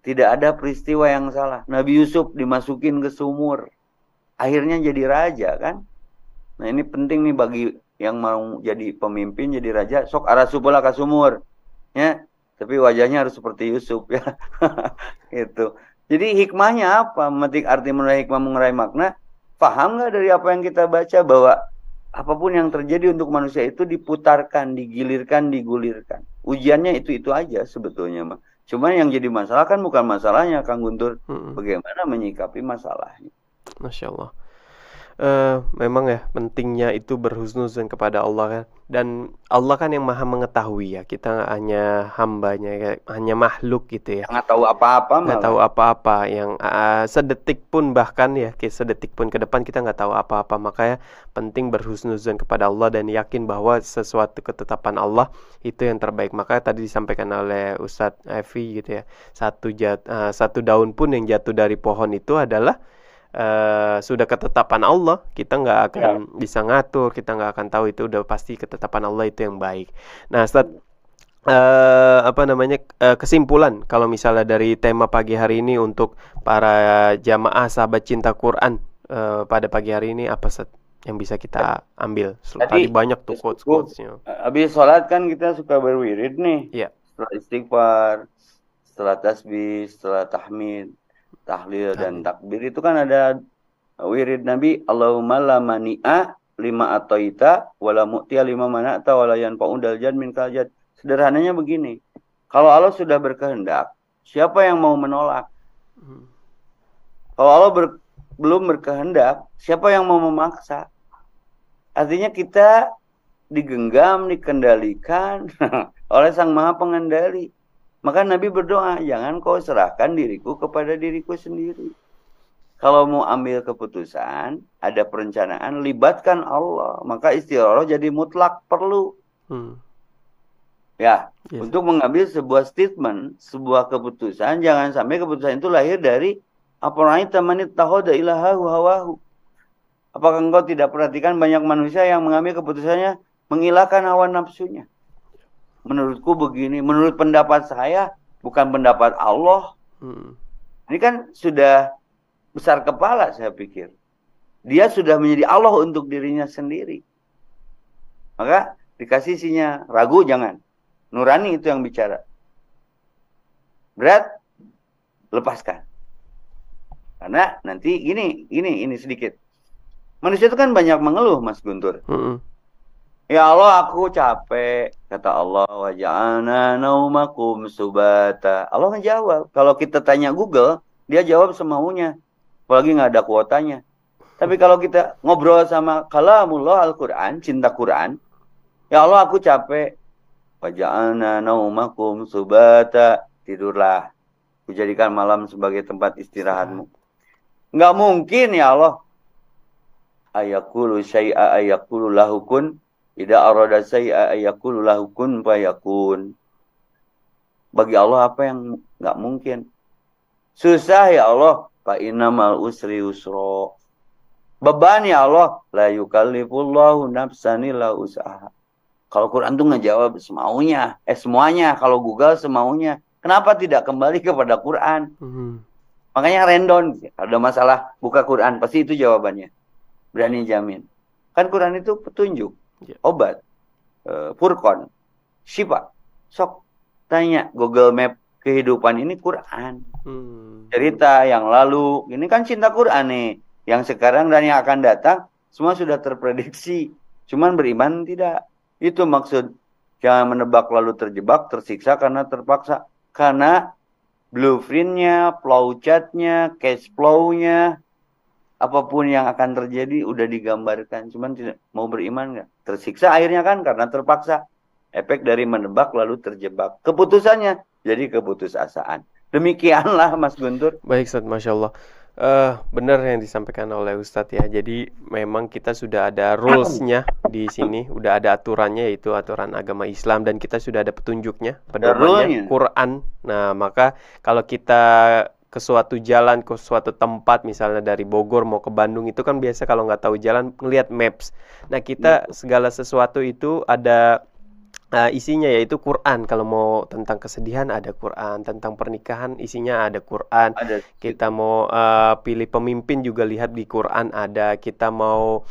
Tidak ada peristiwa yang salah. Nabi Yusuf dimasukin ke sumur. Akhirnya jadi raja kan. Nah ini penting nih bagi yang mau jadi pemimpin, jadi raja. Sok arasupula ke sumur. Ya. Tapi wajahnya harus seperti Yusuf ya. Itu. Jadi hikmahnya apa? Memetik arti mengurai hikmah, mengurai makna. Paham nggak dari apa yang kita baca bahwa apapun yang terjadi untuk manusia itu diputarkan, digilirkan, digulirkan. Ujiannya itu aja sebetulnya, Bang. Cuma yang jadi masalah kan bukan masalahnya, Kang Guntur. Bagaimana menyikapi masalahnya. Masya Allah. Memang ya pentingnya itu berhusnuzan kepada Allah kan. Dan Allah kan yang maha mengetahui ya. Kita hanya hambanya, hanya makhluk gitu ya. Nggak tahu apa-apa. Nggak tahu apa-apa. Yang sedetik pun bahkan ya, sedetik pun ke depan kita nggak tahu apa-apa. Makanya penting berhusnuzan kepada Allah dan yakin bahwa sesuatu ketetapan Allah itu yang terbaik. Makanya tadi disampaikan oleh Ustadz Evi gitu ya. Satu daun pun yang jatuh dari pohon itu adalah sudah ketetapan Allah. Kita nggak akan bisa ngatur, kita nggak akan tahu, itu udah pasti ketetapan Allah itu yang baik. Nah, Ustaz, kesimpulan kalau misalnya dari tema pagi hari ini untuk para jamaah sahabat cinta Quran pada pagi hari ini, apa Ustaz yang bisa kita ambil? Tadi banyak tuh quotes-quotesnya. Habis sholat kan kita suka berwirid nih. Iya. Setelah istighfar, setelah tasbih, setelah tahmid, tahlil dan takbir itu kan ada wirid Nabi, Allahumma la mani'a lima ataita wala mu'tiya lima mana'ta wala yanfa'u dal jad min kaljad. Sederhananya begini, kalau Allah sudah berkehendak, siapa yang mau menolak? Kalau Allah belum berkehendak, siapa yang mau memaksa? Artinya kita digenggam, dikendalikan oleh Sang Maha Pengendali. Maka Nabi berdoa, jangan kau serahkan diriku kepada diriku sendiri. Kalau mau ambil keputusan, ada perencanaan, libatkan Allah. Maka istikharah jadi mutlak perlu. Ya, Yes. untuk mengambil sebuah statement, sebuah keputusan, jangan sampai keputusan itu lahir dari aparaita manit tahoda ilahahu hawahu. Apakah engkau tidak perhatikan banyak manusia yang mengambil keputusannya menghilangkan hawa nafsunya? Menurutku begini, menurut pendapat saya, bukan pendapat Allah. Ini kan sudah besar kepala, saya pikir. Dia sudah menjadi Allah untuk dirinya sendiri. Maka dikasih isinya, ragu jangan. Nurani itu yang bicara. Berat, lepaskan. Karena nanti ini sedikit. Manusia itu kan banyak mengeluh, Mas Guntur. Ya Allah, aku capek. Kata Allah, wa ja'alna naumakum subata. Allah ngejawab. Kalau kita tanya Google, dia jawab semaunya. Apalagi nggak ada kuotanya. Tapi kalau kita ngobrol sama kalamullah Al-Quran, cinta Quran. Ya Allah, aku capek. Wa ja'alna naumakum subata. Tidurlah. Kujadikan malam sebagai tempat istirahatmu. Nggak mungkin ya Allah. Ayakulu syai'a ayakulu lahukun. Ida arada syai'a ayakulu lahukun fayakun. Bagi Allah apa yang nggak mungkin? Susah ya Allah. Fa innamal usri usra. Beban ya Allah. La yukallifullahu nafsan illa usaha. Kalau Quran tuh ngejawab semaunya. Semuanya. Kalau Google semaunya. Kenapa tidak kembali kepada Quran? Makanya random. Ada masalah buka Quran. Pasti itu jawabannya. Berani jamin. Kan Quran itu petunjuk. Obat. Furqan. Syifa. Sok. Tanya Google Map kehidupan ini Quran. Cerita yang lalu. Ini kan cinta Quran nih. Yang sekarang dan yang akan datang. Semua sudah terprediksi. Cuman beriman tidak. Itu maksud. Jangan menebak lalu terjebak, tersiksa karena terpaksa. Karena blueprintnya, flowchartnya, cash flow-nya, apapun yang akan terjadi udah digambarkan. Cuman tidak mau beriman nggak? Tersiksa akhirnya kan karena terpaksa. Efek dari menebak lalu terjebak. Keputusannya jadi keputusasaan. Demikianlah Mas Guntur. Baik Ustaz, Masya Allah. Benar yang disampaikan oleh Ustadz ya. Jadi memang kita sudah ada rules-nya di sini, udah ada aturannya, yaitu aturan agama Islam, dan kita sudah ada petunjuknya, pedomannya, Quran. Nah, maka kalau kita ke suatu jalan, ke suatu tempat, misalnya dari Bogor mau ke Bandung, itu kan biasa kalau nggak tahu jalan ngelihat maps. Nah, kita segala sesuatu itu ada isinya, yaitu Quran. Kalau mau tentang kesedihan ada Quran, tentang pernikahan isinya ada Quran. Kita mau pilih pemimpin juga lihat di Quran ada. Kita mau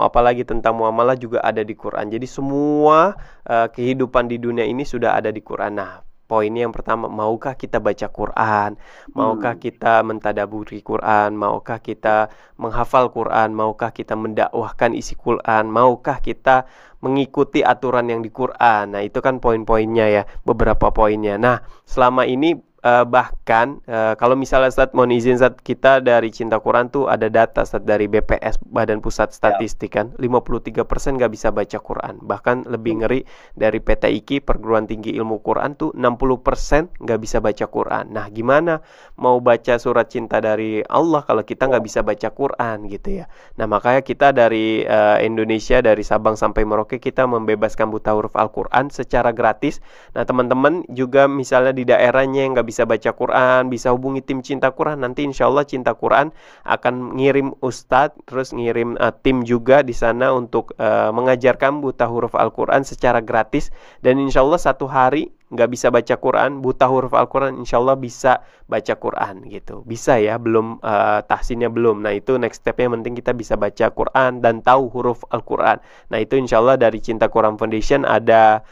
apa lagi tentang muamalah juga ada di Quran. Jadi semua kehidupan di dunia ini sudah ada di Quran. Nah, poinnya yang pertama, maukah kita baca Quran? Maukah kita mentadaburi Quran? Maukah kita menghafal Quran? Maukah kita mendakwahkan isi Quran? Maukah kita mengikuti aturan yang di Quran? Nah, itu kan poin-poinnya ya, beberapa poinnya. Nah, selama ini bahkan kalau misalnya Ustaz mohon izin, Ustaz, kita dari Cinta Quran tuh ada data, Ustaz, dari BPS, Badan Pusat Statistik kan, 53% nggak bisa baca Quran. Bahkan lebih ngeri dari PTIQ, Perguruan Tinggi Ilmu Quran tuh 60% nggak bisa baca Quran. Nah, gimana mau baca surat cinta dari Allah kalau kita nggak bisa baca Quran gitu ya. Nah, makanya kita dari Indonesia, dari Sabang sampai Merauke, kita membebaskan buta huruf Al-Quran secara gratis. Nah, teman-teman juga misalnya di daerahnya yang nggak bisa baca Quran, bisa hubungi tim Cinta Quran. Nanti insya Allah Cinta Quran akan ngirim ustadz, terus ngirim tim juga di sana untuk mengajarkan buta huruf Al-Quran secara gratis. Dan insya Allah satu hari nggak bisa baca Quran, buta huruf Al-Quran, insya Allah bisa baca Quran gitu. Bisa ya, belum tahsinnya belum. Nah, itu next stepnya, yang penting kita bisa baca Quran dan tahu huruf Al-Quran. Nah, itu insya Allah dari Cinta Quran Foundation ada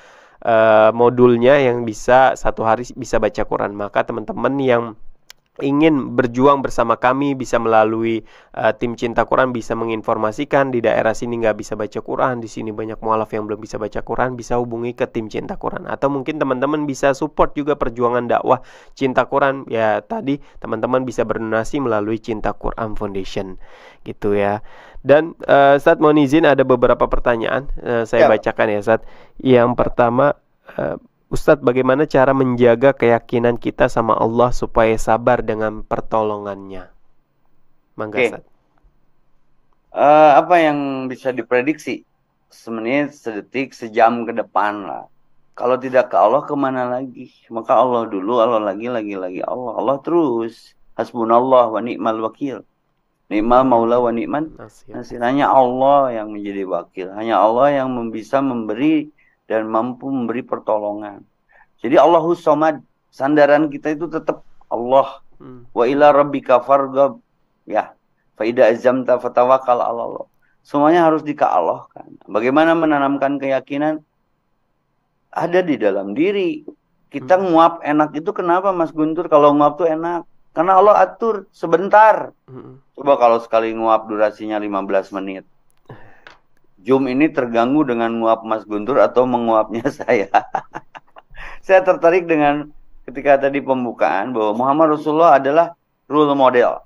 modulnya yang bisa satu hari bisa baca Quran. Maka teman-teman yang ingin berjuang bersama kami bisa melalui tim Cinta Quran, bisa menginformasikan di daerah sini nggak bisa baca Quran, di sini banyak mualaf yang belum bisa baca Quran, bisa hubungi ke tim Cinta Quran. Atau mungkin teman-teman bisa support juga perjuangan dakwah Cinta Quran ya, tadi teman-teman bisa berdonasi melalui Cinta Quran Foundation gitu ya. Dan Ustaz mohon izin ada beberapa pertanyaan, saya bacakan ya Ustaz. Yang pertama, Ustadz, bagaimana cara menjaga keyakinan kita sama Allah supaya sabar dengan pertolongannya? Mangga Oke. Ustaz. Apa yang bisa diprediksi? Semenit, sedetik, sejam ke depan lah. Kalau tidak ke Allah, kemana lagi? Maka Allah dulu, Allah lagi Allah. Allah terus. Hasbunallah wa ni'mal wakil. Ni'mal maula wa ni'man Nasir. nasir. Hanya Allah yang menjadi wakil. Hanya Allah yang bisa memberi dan mampu memberi pertolongan. Jadi Allahus Somad. Sandaran kita itu tetap Allah. Wa ila rabbika farghab. Ya. Faida azamta fatawakal ala Allah. Semuanya harus dika-Allah-kan. Bagaimana menanamkan keyakinan? Ada di dalam diri. Kita nguap enak itu kenapa Mas Guntur? Kalau nguap tuh enak. Karena Allah atur sebentar. Coba kalau sekali nguap durasinya 15 menit. Zoom ini terganggu dengan nguap Mas Guntur atau menguapnya saya. Saya tertarik dengan ketika tadi pembukaan bahwa Muhammad Rasulullah adalah role model.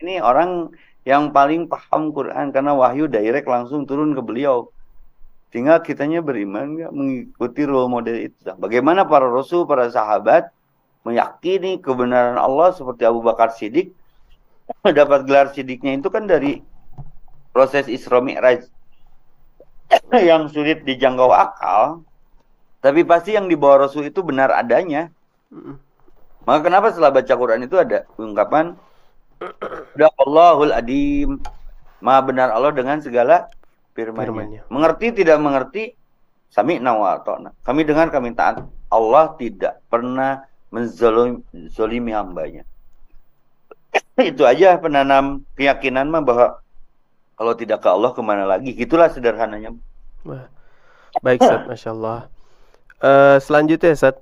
Ini orang yang paling paham Quran karena wahyu direct langsung turun ke beliau. Tinggal kitanya beriman nggak mengikuti role model itu. Bagaimana para rasul, para sahabat meyakini kebenaran Allah seperti Abu Bakar Siddiq. Dapat gelar Siddiqnya itu kan dari proses Isra Mi'raj yang sulit dijangkau akal. Tapi pasti yang dibawa Rasul itu benar adanya. Maka kenapa setelah baca Quran itu ada ungkapan Allahul Adim, Maha benar Allah dengan segala firman-Nya. Mengerti tidak mengerti, sami'na wa ata'na. Kami dengar, kami taat. Allah tidak pernah menzalimi hambanya. Itu aja penanam keyakinan mah bahwa kalau tidak ke Allah kemana lagi. Itulah sederhananya. Baik Ustaz, Masya Allah. Selanjutnya Ustaz,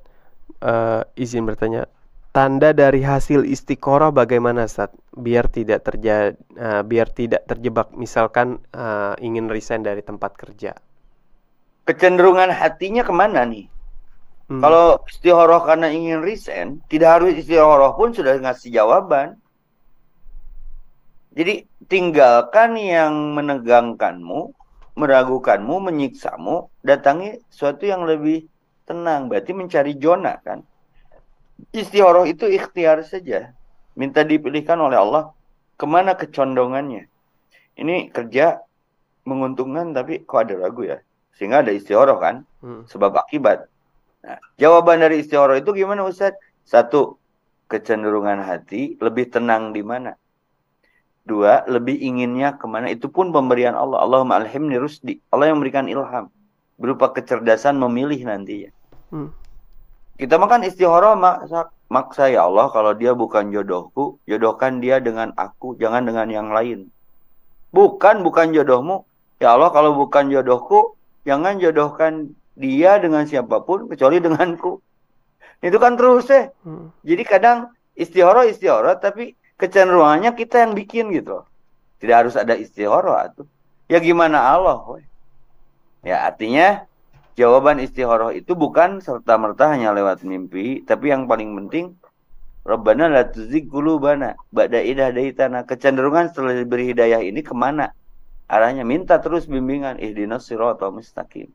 izin bertanya. Tanda dari hasil istiqoroh bagaimana Ustaz? Biar tidak terjebak misalkan ingin resign dari tempat kerja. Kecenderungan hatinya kemana nih? Kalau istiqoroh karena ingin resign, tidak harus istiqoroh pun sudah ngasih jawaban. Jadi tinggalkan yang menegangkanmu, meragukanmu, menyiksamu, datangi sesuatu yang lebih tenang. Berarti mencari zona kan. Istikharah itu ikhtiar saja. Minta dipilihkan oleh Allah kemana kecondongannya. Ini kerja menguntungkan tapi kok ada ragu ya. Sehingga ada istikharah kan. Sebab akibat. Nah, jawaban dari istikharah itu gimana Ustaz? Satu, kecenderungan hati lebih tenang di mana? Dua, lebih inginnya kemana? Itu pun pemberian Allah. Allahumma alhimni rusdi. Allah yang memberikan ilham. Berupa kecerdasan memilih nantinya. Kita makan istikharah maksa ya Allah kalau dia bukan jodohku, jodohkan dia dengan aku, jangan dengan yang lain. Bukan jodohmu. Ya Allah kalau bukan jodohku, jangan jodohkan dia dengan siapapun kecuali denganku. Itu kan terus ya. Jadi kadang istikharah tapi kecenderungannya kita yang bikin gitu. Tidak harus ada istikharah tuh. Ya gimana Allah? Ya artinya jawaban istikharah itu bukan serta-merta hanya lewat mimpi, tapi yang paling penting Rabbana la tuzigh qulubana ba'da idh hadaitana. Kecenderungan setelah diberi hidayah ini kemana? Arahnya minta terus bimbingan, ihdinas siratal mustaqim.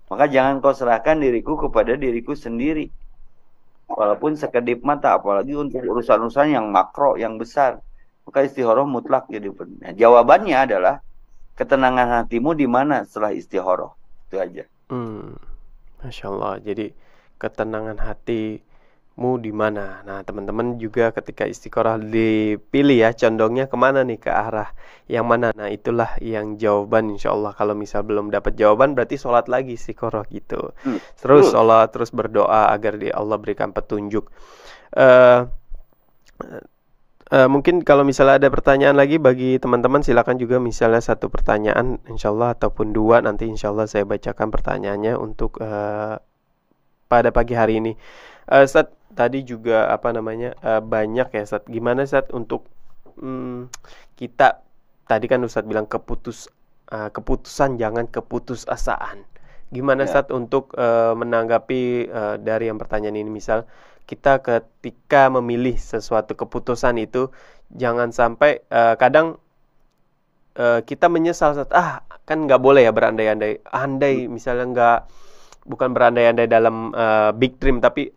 Maka jangan kau serahkan diriku kepada diriku sendiri. Walaupun sekedip mata, apalagi untuk urusan-urusan yang makro, yang besar. Maka istikharah mutlak jadi benar. Jawabannya adalah ketenangan hatimu di mana setelah istikharah. Itu aja. Masya Allah. Jadi ketenangan hatimu di mana? Nah teman-teman juga ketika istikharah dipilih ya, condongnya kemana nih, ke arah yang mana? Nah itulah yang jawaban insya Allah. Kalau misal belum dapat jawaban berarti sholat lagi istikharah gitu. Terus sholat, terus berdoa agar Allah berikan petunjuk. Mungkin kalau misalnya ada pertanyaan lagi bagi teman-teman, silakan juga misalnya satu pertanyaan insyaallah ataupun dua, nanti insyaallah saya bacakan pertanyaannya untuk pada pagi hari ini. Ustaz, tadi juga banyak ya Ustaz. Gimana Ustaz untuk kita tadi kan Ustaz bilang keputusan jangan keputusasaan. Gimana Ustaz untuk menanggapi dari yang pertanyaan ini, misal kita ketika memilih sesuatu keputusan itu jangan sampai kadang kita menyesal saat kan nggak boleh ya berandai-andai, misalnya bukan berandai-andai dalam big dream, tapi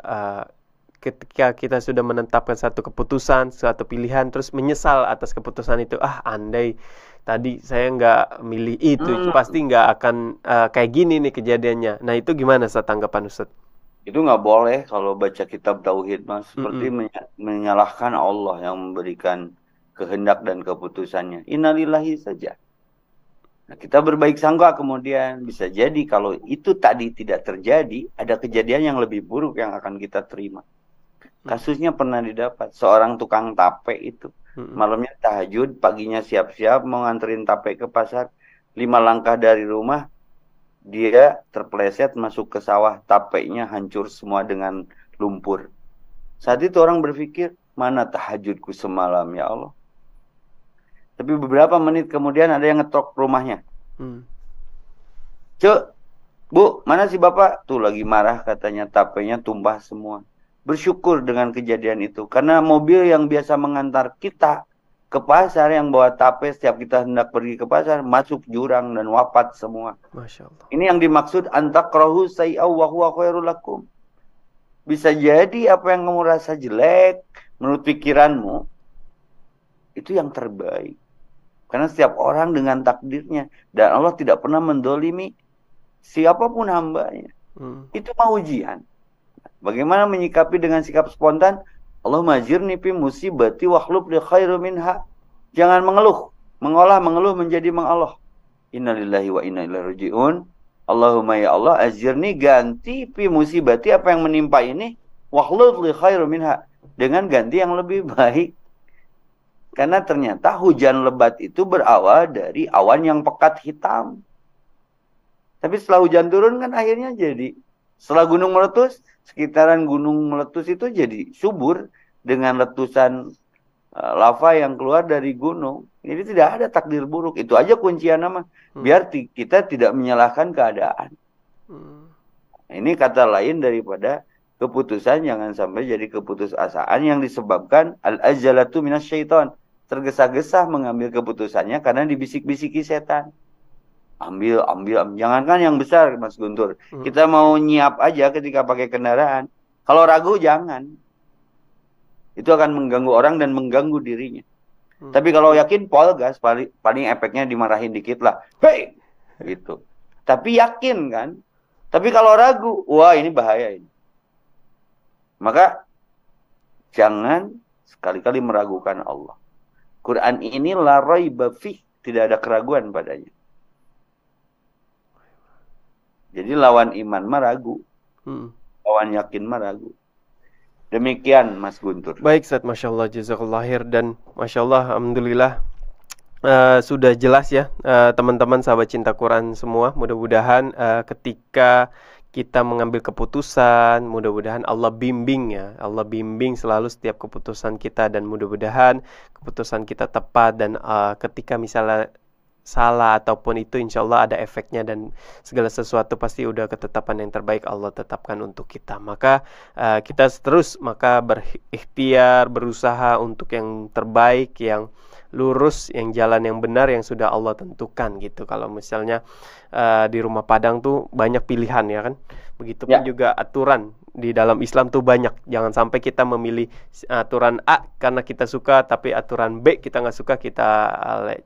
ketika kita sudah menetapkan satu keputusan, suatu pilihan, terus menyesal atas keputusan itu. Andai tadi saya nggak milih itu pasti nggak akan kayak gini nih kejadiannya. Nah, itu gimana tanggapan Ustaz? Itu nggak boleh kalau baca kitab tauhid, Mas. Seperti menyalahkan Allah yang memberikan kehendak dan keputusannya. Innalillahi saja. Nah, kita berbaik sangka kemudian bisa jadi kalau itu tadi tidak terjadi, ada kejadian yang lebih buruk yang akan kita terima. Kasusnya pernah didapat, seorang tukang tape itu. Malamnya tahajud, paginya siap-siap mau nganterin tape ke pasar. 5 langkah dari rumah, dia terpeleset masuk ke sawah, tapenya hancur semua dengan lumpur. Saat itu orang berpikir, mana tahajudku semalam ya Allah. Tapi beberapa menit kemudian ada yang ngetok rumahnya. Cuk, Bu, mana si Bapak? Tuh lagi marah katanya, tapenya tumpah semua. Bersyukur dengan kejadian itu. Karena mobil yang biasa mengantar kita ke pasar, yang bawa tape setiap kita hendak pergi ke pasar, masuk jurang dan wafat semua. Masya Allah. Ini yang dimaksud antakrahu sayyaw wa huwa khairul lakum. Bisa jadi apa yang kamu rasa jelek menurut pikiranmu, itu yang terbaik. Karena setiap orang dengan takdirnya. Dan Allah tidak pernah mendolimi siapapun hambanya. Itu mah ujian. Bagaimana menyikapi dengan sikap spontan? Allahumma ajirni fi musibati wa akhlif li khairu minha. Jangan mengeluh. Mengolah menjadi mengolah. Innalillahi wa inna ilaihi raji'un. Allahumma ya Allah ajirni, ganti fi musibati, apa yang menimpa ini, wa akhlif li khairu minha. Dengan ganti yang lebih baik. Karena ternyata hujan lebat itu berawal dari awan yang pekat hitam. Tapi setelah hujan turun kan akhirnya jadi. Setelah gunung meletus, sekitaran gunung meletus itu jadi subur dengan letusan lava yang keluar dari gunung. Jadi tidak ada takdir buruk. Itu aja kuncian nama. Biar kita tidak menyalahkan keadaan. Ini kata lain daripada keputusan jangan sampai jadi keputusasaan yang disebabkan al-ajalatu minasyaiton. Tergesa-gesa mengambil keputusannya karena dibisik-bisiki setan. Ambil. Jangankan yang besar, Mas Guntur. Kita mau nyiap aja ketika pakai kendaraan. Kalau ragu, jangan. Itu akan mengganggu orang dan mengganggu dirinya. Tapi kalau yakin, pol gas. Paling efeknya dimarahin dikit lah. Hei! Gitu. Tapi yakin kan. Tapi kalau ragu, wah ini bahaya ini. Maka, jangan sekali-kali meragukan Allah. Quran ini la raiba fih, tidak ada keraguan padanya. Jadi lawan iman meragu, lawan yakin meragu. Demikian Mas Guntur. Baik Ustaz, Masya Allah, jazakallah khair. Dan Masya Allah, Alhamdulillah sudah jelas ya teman-teman sahabat cinta Quran semua. Mudah-mudahan ketika kita mengambil keputusan, mudah-mudahan Allah bimbing ya. Allah bimbing selalu setiap keputusan kita, dan mudah-mudahan keputusan kita tepat. Dan ketika misalnya salah ataupun itu, insya Allah ada efeknya, dan segala sesuatu pasti udah ketetapan yang terbaik Allah tetapkan untuk kita. Maka kita terus berikhtiar, berusaha untuk yang terbaik, yang lurus, yang jalan yang benar yang sudah Allah tentukan gitu. Kalau misalnya di Rumah Padang tuh banyak pilihan ya kan. Begitupun juga aturan di dalam Islam tuh banyak. Jangan sampai kita memilih aturan A karena kita suka, tapi aturan B kita nggak suka, kita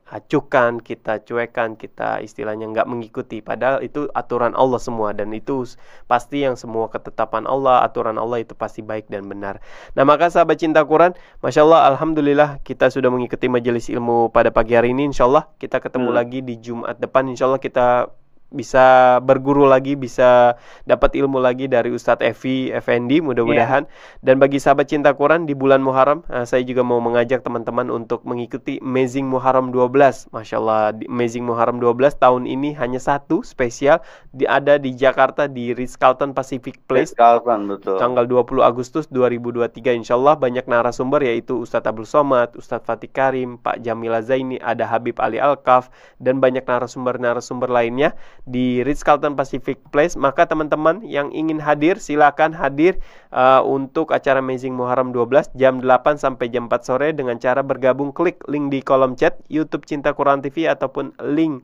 acuhkan, kita cuekan, kita istilahnya nggak mengikuti. Padahal itu aturan Allah semua, dan itu pasti yang semua ketetapan Allah, aturan Allah itu pasti baik dan benar. Nah maka sahabat cinta Quran, Masya Allah, Alhamdulillah kita sudah mengikuti majelis ilmu pada pagi hari ini. Insya Allah kita ketemu lagi di Jumat depan. Insya Allah kita bisa berguru lagi, bisa dapat ilmu lagi dari Ustadz Effendi mudah-mudahan. Dan bagi sahabat cinta Quran di bulan Muharram, saya juga mau mengajak teman-teman untuk mengikuti Amazing Muharram 12. Masya Allah, Amazing Muharram 12 tahun ini hanya satu spesial, ada di Jakarta di Ritz-Carlton Pacific Place. Betul. Tanggal 20 Agustus 2023 insya Allah. Banyak narasumber yaitu Ustadz Abdul Somad, Ustadz Fatih Karim, Pak Jamila Zaini, ada Habib Ali Alkaf, dan banyak narasumber-narasumber lainnya di Ritz-Carlton Pacific Place. Maka teman-teman yang ingin hadir, silakan hadir untuk acara Amazing Muharram 12 jam 8 sampai jam 4 sore dengan cara bergabung, klik link di kolom chat YouTube Cinta Quran TV ataupun link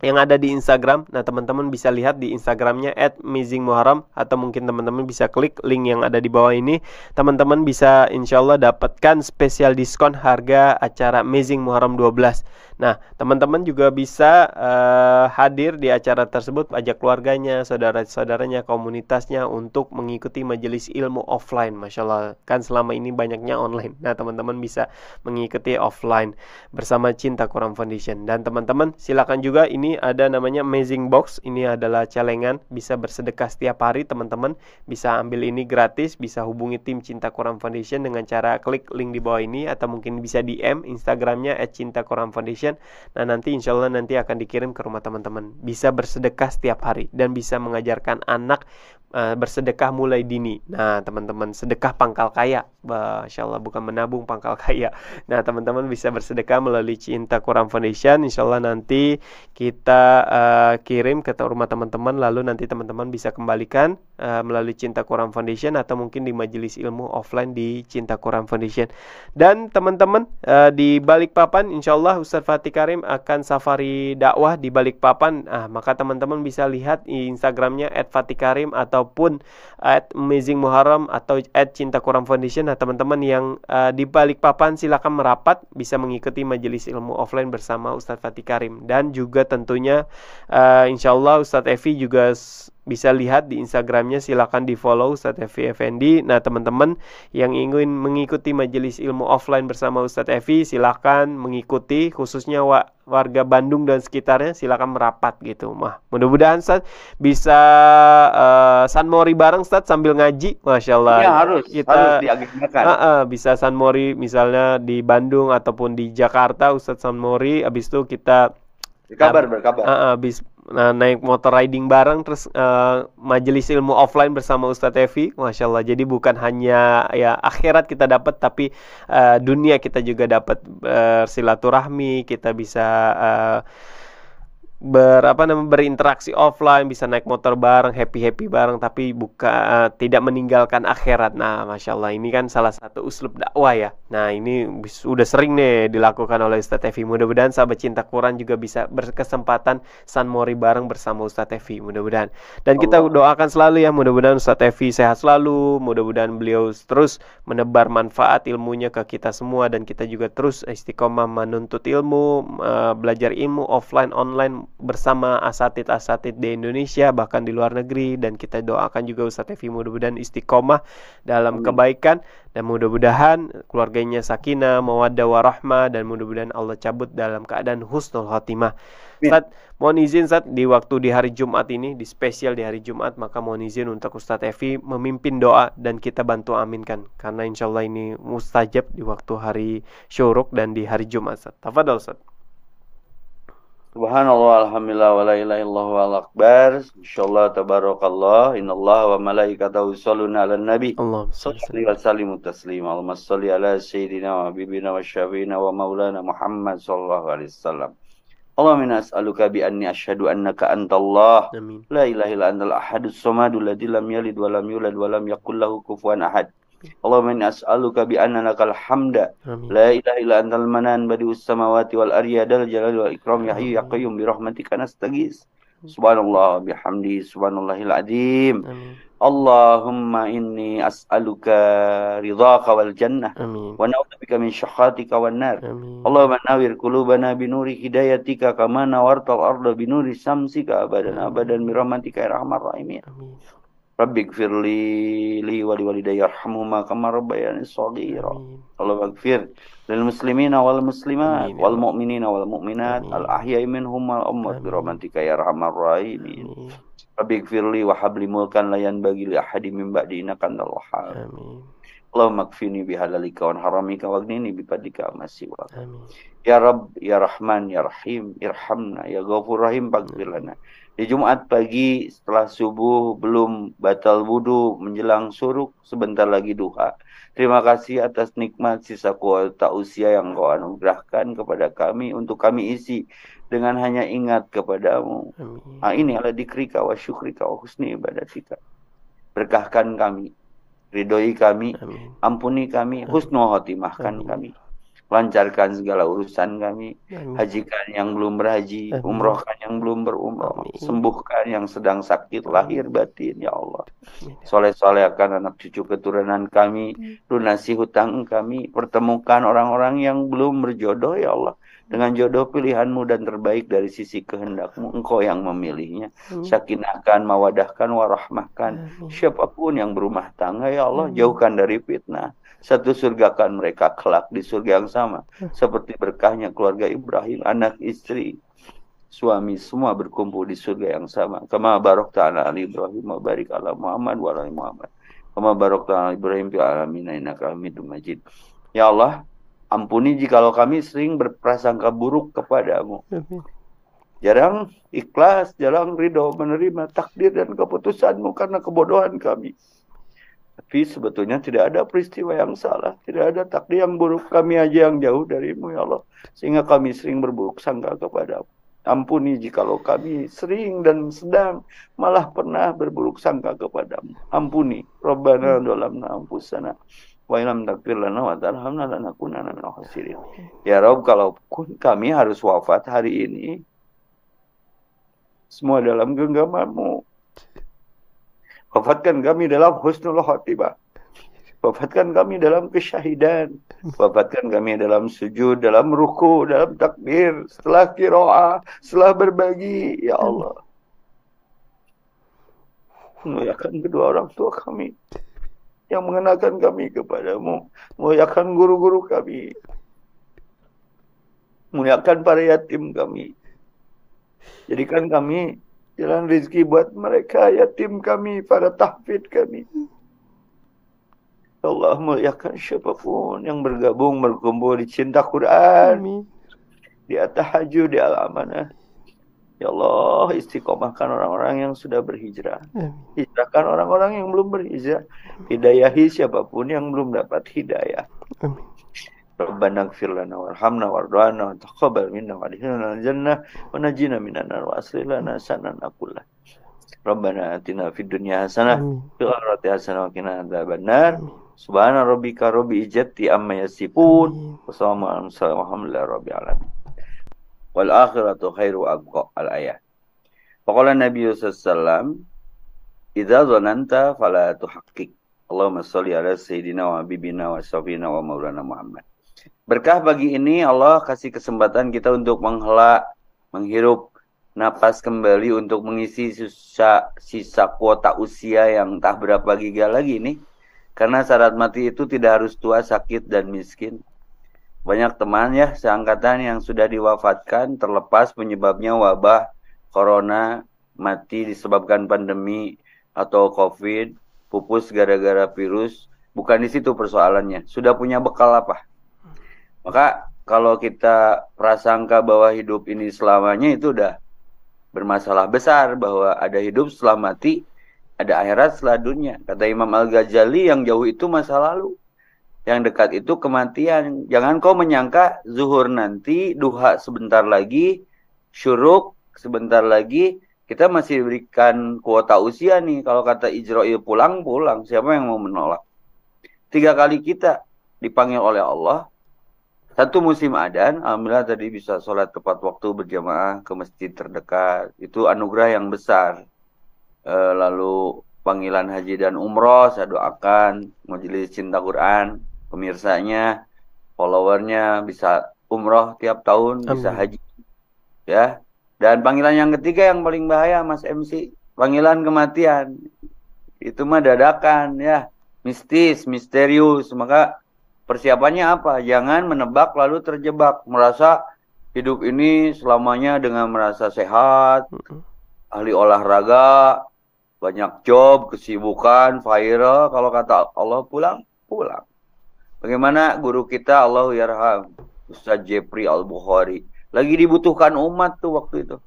yang ada di Instagram. Nah, teman-teman bisa lihat di Instagramnya @amazingmuharram, atau mungkin teman-teman bisa klik link yang ada di bawah ini. Teman-teman bisa insya Allah dapatkan spesial diskon harga acara Amazing Muharram 12. Nah, teman-teman juga bisa hadir di acara tersebut, ajak keluarganya, saudara-saudaranya, komunitasnya untuk mengikuti majelis ilmu offline. Masya Allah, kan selama ini banyaknya online. Nah, teman-teman bisa mengikuti offline bersama Cinta Quran Foundation. Dan teman-teman silakan juga, ini ada namanya Amazing Box. Ini adalah celengan, bisa bersedekah setiap hari. Teman-teman bisa ambil ini gratis, bisa hubungi tim Cinta Quran Foundation dengan cara klik link di bawah ini, atau mungkin bisa DM Instagramnya @cintaquranfoundation. Nah, nanti insya Allah nanti akan dikirim ke rumah teman-teman. Bisa bersedekah setiap hari dan bisa mengajarkan anak bersedekah mulai dini. Nah, teman-teman, sedekah pangkal kaya. Masya Allah, bukan menabung, pangkal kaya. Nah, teman-teman bisa bersedekah melalui Cinta Quran Foundation. Insya Allah nanti kita kirim ke rumah teman-teman, lalu nanti teman-teman bisa kembalikan melalui Cinta Quran Foundation, atau mungkin di majelis ilmu offline di Cinta Quran Foundation. Dan teman-teman di Balikpapan, insya Allah Ustadz Fatih Karim akan safari dakwah di Balikpapan. Maka teman-teman bisa lihat di Instagramnya @fatihkarim ataupun @amazingmuharram atau @cinta Quran Foundation. Nah, teman-teman yang di Balikpapan silakan merapat, bisa mengikuti majelis ilmu offline bersama Ustadz Fatih Karim. Dan juga tentunya insya Allah Ustadz Evi juga bisa lihat di Instagramnya, silakan di follow Ustadz Evi Effendi. Nah, teman-teman yang ingin mengikuti majelis ilmu offline bersama Ustadz Evi, silakan mengikuti, khususnya warga Bandung dan sekitarnya, silakan merapat gitu. Mudah-mudahan Ustadz bisa San Mori bareng Ustadz sambil ngaji. Masya Allah Ya, harus diagendakan. Bisa San Mori misalnya di Bandung ataupun di Jakarta, Ustadz San Mori. Habis itu kita berkabar. Habis naik motor riding bareng, terus majelis ilmu offline bersama Ustadz Evi. Masya Allah, jadi bukan hanya ya akhirat kita dapat, tapi dunia kita juga dapat bersilaturahmi. Kita bisa berinteraksi offline, bisa naik motor bareng, happy bareng, tapi tidak meninggalkan akhirat. Nah, Masya Allah, ini kan salah satu uslub dakwah ya. Nah, ini sudah sering nih dilakukan oleh Ustadz Evi. Mudah-mudahan sahabat cinta Quran juga bisa berkesempatan San Mori bareng bersama Ustadz Evi, mudah-mudahan. Dan kita doakan selalu ya, mudah-mudahan Ustadz Evi sehat selalu, mudah-mudahan beliau terus menebar manfaat ilmunya ke kita semua, dan kita juga terus istiqomah menuntut ilmu, belajar ilmu offline, online bersama asatid di Indonesia, bahkan di luar negeri. Dan kita doakan juga Ustadz Evi mudah-mudahan istiqomah dalam kebaikan, dan mudah-mudahan keluarganya sakinah, mawaddah warahmah, dan mudah-mudahan Allah cabut dalam keadaan husnul khotimah. Ustadz, mohon izin Ustadz, di hari Jumat ini, di spesial di hari Jumat, maka mohon izin untuk Ustadz Evi memimpin doa dan kita bantu aminkan, karena insya Allah ini mustajab di waktu hari syuruk dan di hari Jumat. Tafadhol Ustadz. Subhanallah, alhamdulillah, wa la ilaha illallah wal akbar. Insyaallah, tabarakallah, innallaha wa malaikatahu yusholluna 'alan nabi. Shalli wa sallimu taslima. Allahumma shalli ala sayyidina wa habibina wa syafiina wa maulana Muhammad sallallahu alaihi wasallam. Allahumma inna as'aluka bi anni asyhadu annaka antallah. La ilaha illa antal ahadus samadu alladzi lam yalid wa lam yulad wa lam yakul lahu kufuwan ahad. Allahumma inni as'aluka bi anna lakal hamda la ilaha illa antal manan badi'us samawati wal ardi dal jalali wal ikram ya hayyu ya qayyum bi rahmatika nastaghis. Subhanallah bihamdi subhanallahil azim. Allahumma inni as'aluka ridhaka wal jannah wa na'udzubika min syakhatika wan nar. Allahumma nawwir qulubana bi nuri hidayatika kama nawartal arda bi nuri samsika abadan abadan bi rahmatika ya arhamar rahimin. Rabbi gfirli li wa liwalidayya yarhamhuma kama rabbayani shaghira. Allahumma gfir lil muslimina wal muslimat wal mu'minina wal mu'minat al ahya'i minhum wal amwat bi rahmatika ya arhamar rahimin. Rabbi gfirli wa habli mulkan la yanbaghi li ahadin min ba'di innaka antal wahhab. Allahumma kfini bihalalika wa haramika waghnini bifadlika amasiwa. Ya Rabb, ya Rahman, ya Rahim, irhamna, ya Ghafur Rahim, faghfir lana. Di Jumat pagi setelah subuh belum batal wudu, menjelang syuruk, sebentar lagi duha. Terima kasih atas nikmat sisa kuota usia yang Kau anugerahkan kepada kami untuk kami isi dengan hanya ingat kepadamu. Ini ala dikrika wa syukrika wa husni ibadatika. Berkahkan kami, ridhoi kami, ampuni kami, husnul khotimahkan kami. lancarkan segala urusan kami, Amin. hajikan yang belum berhaji, Amin. umrohkan yang belum berumroh, Amin. sembuhkan yang sedang sakit lahir batin, ya Allah. Amin. Soleh-solehkan anak cucu keturunan kami, lunasi hutang kami, pertemukan orang-orang yang belum berjodoh, ya Allah, dengan jodoh pilihanmu dan terbaik dari sisi kehendakmu, engkau yang memilihnya. Sakinahkan, mawadahkan, warahmahkan, Amin. siapapun yang berumah tangga, ya Allah, jauhkan dari fitnah. Satu surgakan mereka kelak di surga yang sama, seperti berkahnya keluarga Ibrahim, anak istri, suami semua berkumpul di surga yang sama. Kama barakta ala ali Ibrahim wa barik ala Muhammad wa ala Muhammad. Kama barakta ala Ibrahim fil alamin innaka Hamidum Majid. Ya Allah, ampuni jikalau kami sering berprasangka buruk kepadamu. Amin. Jarang ikhlas, jarang ridho menerima takdir dan keputusanmu karena kebodohan kami. Tapi sebetulnya tidak ada peristiwa yang salah, tidak ada takdir yang buruk, kami aja yang jauh darimu, ya Allah, sehingga kami sering berburuk sangka kepadamu. Ampuni jikalau kami sering dan sedang malah pernah berburuk sangka kepadamu. Ampuni. Rabbana dhalamna anfusana wa illam taghfir lana wa tarhamna lanakunanna minal khasirin. Ya Rabb, kalau kami harus wafat hari ini, semua dalam genggamanmu. Wafatkan kami dalam husnul khotimah. Wafatkan kami dalam kesyahidan. Wafatkan kami dalam sujud, dalam ruku, dalam takbir, setelah qiraah, setelah berbagi. Ya Allah, muliakan kedua orang tua kami yang mengenalkan kami kepadamu. Muliakan guru-guru kami. Muliakan para yatim kami. Jadikan kami jalan rezeki buat mereka, yatim kami, para tahfidz kami. Allah, muliakan siapapun yang bergabung, berkumpul di cinta Quran, di at-tahajud, di al-amanah. Ya Allah, istiqomahkan orang-orang yang sudah berhijrah. Hijrahkan orang-orang yang belum berhijrah. Hidayahi siapapun yang belum dapat hidayah. Rabbana ighfir lana warhamna warḍana wa taqabbal minna wa adkhilna al-jannah wa najina minan nar wa aslih lana sanana kullah. Rabbana atina fid dunya hasanah fil akhirati hasanah wa qina adzabannar. Subhana rabbika rabbil izzati amma yasifun wa salamun alhamdulillahi rabbil alamin. Wal akhiratu khairu abqa al-ayah. Faqala Nabi sallallahu alaihi wasallam, "Idza dhananta fala tuhaqqiq." Allahumma shalli ala sayyidina wa habibina wa syafina wa maulana Muhammad. Berkah bagi ini Allah kasih kesempatan kita untuk menghela, menghirup napas kembali untuk mengisi sisa kuota usia yang tak berapa giga lagi nih. Karena syarat mati itu tidak harus tua, sakit, dan miskin. Banyak teman ya seangkatan yang sudah diwafatkan terlepas penyebabnya wabah, corona, mati disebabkan pandemi atau COVID, pupus gara-gara virus. Bukan di situ persoalannya. Sudah punya bekal apa? Maka kalau kita prasangka bahwa hidup ini selamanya, itu udah bermasalah besar, bahwa ada hidup setelah mati, ada akhirat setelah dunia. Kata Imam Al-Ghazali, yang jauh itu masa lalu, yang dekat itu kematian. Jangan kau menyangka zuhur nanti, duha sebentar lagi, syuruk sebentar lagi, kita masih diberikan kuota usia nih. Kalau kata Ijra'il pulang, siapa yang mau menolak? 3 kali kita dipanggil oleh Allah. 1 musim adzan, alhamdulillah tadi bisa sholat tepat waktu berjamaah ke masjid terdekat. Itu anugerah yang besar. Lalu panggilan haji dan umroh, saya doakan majelis cinta Quran, pemirsanya, followernya bisa umroh tiap tahun, bisa haji. Ya. Dan panggilan yang ketiga yang paling bahaya, Mas MC, panggilan kematian. Itu mah dadakan ya, mistis, misterius. Maka persiapannya apa? Jangan menebak lalu terjebak, merasa hidup ini selamanya dengan merasa sehat, ahli olahraga, banyak job, kesibukan, viral. Kalau kata Allah pulang. Bagaimana guru kita, Allahu yarham, Ustaz Jepri Al-Bukhari, lagi dibutuhkan umat tuh waktu itu.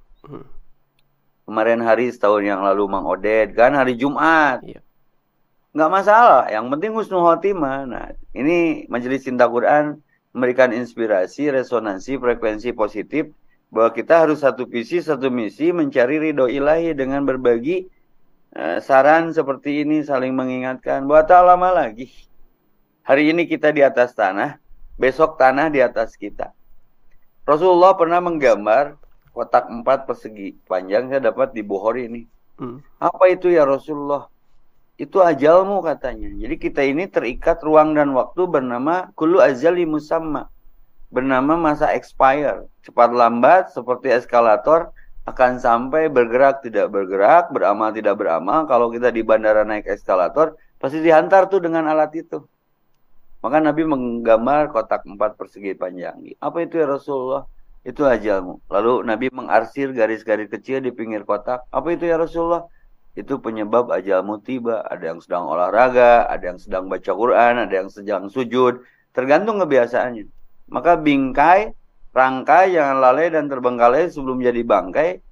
Kemarin hari setahun yang lalu Mang Oded, kan hari Jumat. Nggak masalah, yang penting husnul khotimah. Nah, ini Majelis Cinta Quran memberikan inspirasi, resonansi, frekuensi positif bahwa kita harus satu visi, satu misi, mencari ridho ilahi dengan berbagi saran seperti ini, saling mengingatkan. Bahwa tak lama lagi, hari ini kita di atas tanah, besok tanah di atas kita. Rasulullah pernah menggambar kotak 4 persegi panjang, saya dapat di Bukhari ini. Apa itu ya Rasulullah? Itu ajalmu katanya. Jadi kita ini terikat ruang dan waktu bernama kullu azali musamma. Bernama masa expire. Cepat lambat seperti eskalator akan sampai bergerak tidak bergerak, beramal tidak beramal. Kalau kita di bandara naik eskalator, pasti dihantar tuh dengan alat itu. Maka Nabi menggambar kotak 4 persegi panjang. Apa itu ya Rasulullah? Itu ajalmu. Lalu Nabi mengarsir garis-garis kecil di pinggir kotak. Apa itu ya Rasulullah? Itu penyebab ajalmu tiba. Ada yang sedang olahraga, ada yang sedang baca Quran, ada yang sedang sujud. Tergantung kebiasaannya. Maka bingkai, rangkai, jangan lalai dan terbengkalai sebelum jadi bangkai.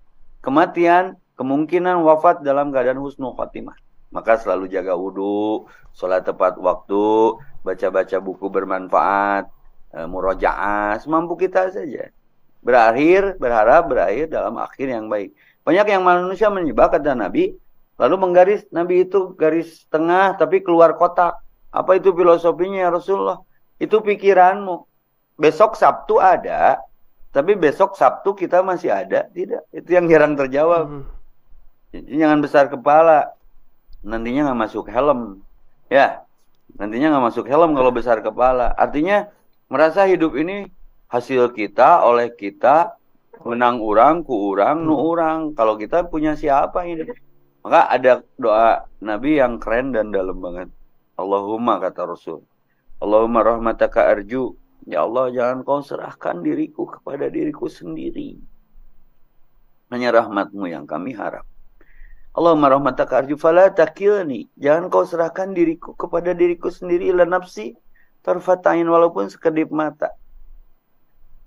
Kematian, kemungkinan wafat dalam keadaan husnul khotimah. Maka selalu jaga wudhu, sholat tepat waktu, baca-baca buku bermanfaat, murojaah, semampu kita saja. Berharap berakhir dalam akhir yang baik. Banyak yang manusia menyebab kata Nabi, lalu menggaris, Nabi itu garis tengah tapi keluar kotak. Apa itu filosofinya ya Rasulullah? Itu pikiranmu. Besok Sabtu ada, tapi besok Sabtu kita masih ada, tidak. Itu yang jarang terjawab. Jadi jangan besar kepala. Nantinya nggak masuk helm. Ya, nantinya nggak masuk helm kalau besar kepala. Artinya merasa hidup ini hasil kita, oleh kita, menang orang, ku orang, nu orang. Kalau kita punya siapa ini? Maka ada doa Nabi yang keren dan dalam banget. Allahumma kata Rasul. Allahumma rahmataka arju. Ya Allah, jangan kau serahkan diriku kepada diriku sendiri. Hanya rahmatmu yang kami harap. Allahumma rahmataka arju fala takilni. Jangan kau serahkan diriku kepada diriku sendiri ila nafsi tarfatain walaupun sekedip mata.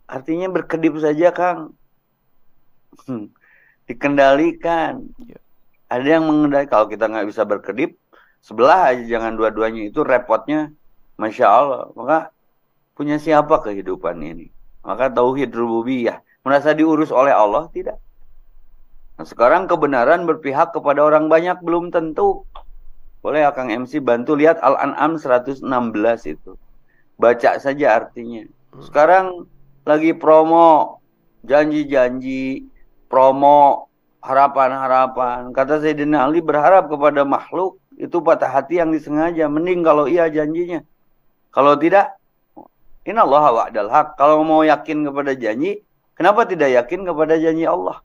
Artinya berkedip saja, Kang. Dikendalikan. Ada yang mengendalikan. Kalau kita nggak bisa berkedip, sebelah aja, jangan dua-duanya. Itu repotnya, Masya Allah. Maka punya siapa kehidupan ini? Maka tauhid rububiyah. Merasa diurus oleh Allah? Tidak. Nah, sekarang kebenaran berpihak kepada orang banyak belum tentu. Boleh Kang MC bantu lihat Al-An'am 116 itu. Baca saja artinya. Sekarang lagi promo, janji-janji, promo, harapan-harapan. Kata Sayyidina Ali berharap kepada makhluk, itu patah hati yang disengaja. Mending kalau iya janjinya. Kalau tidak, innallaha wa'dal haq. Kalau mau yakin kepada janji, kenapa tidak yakin kepada janji Allah?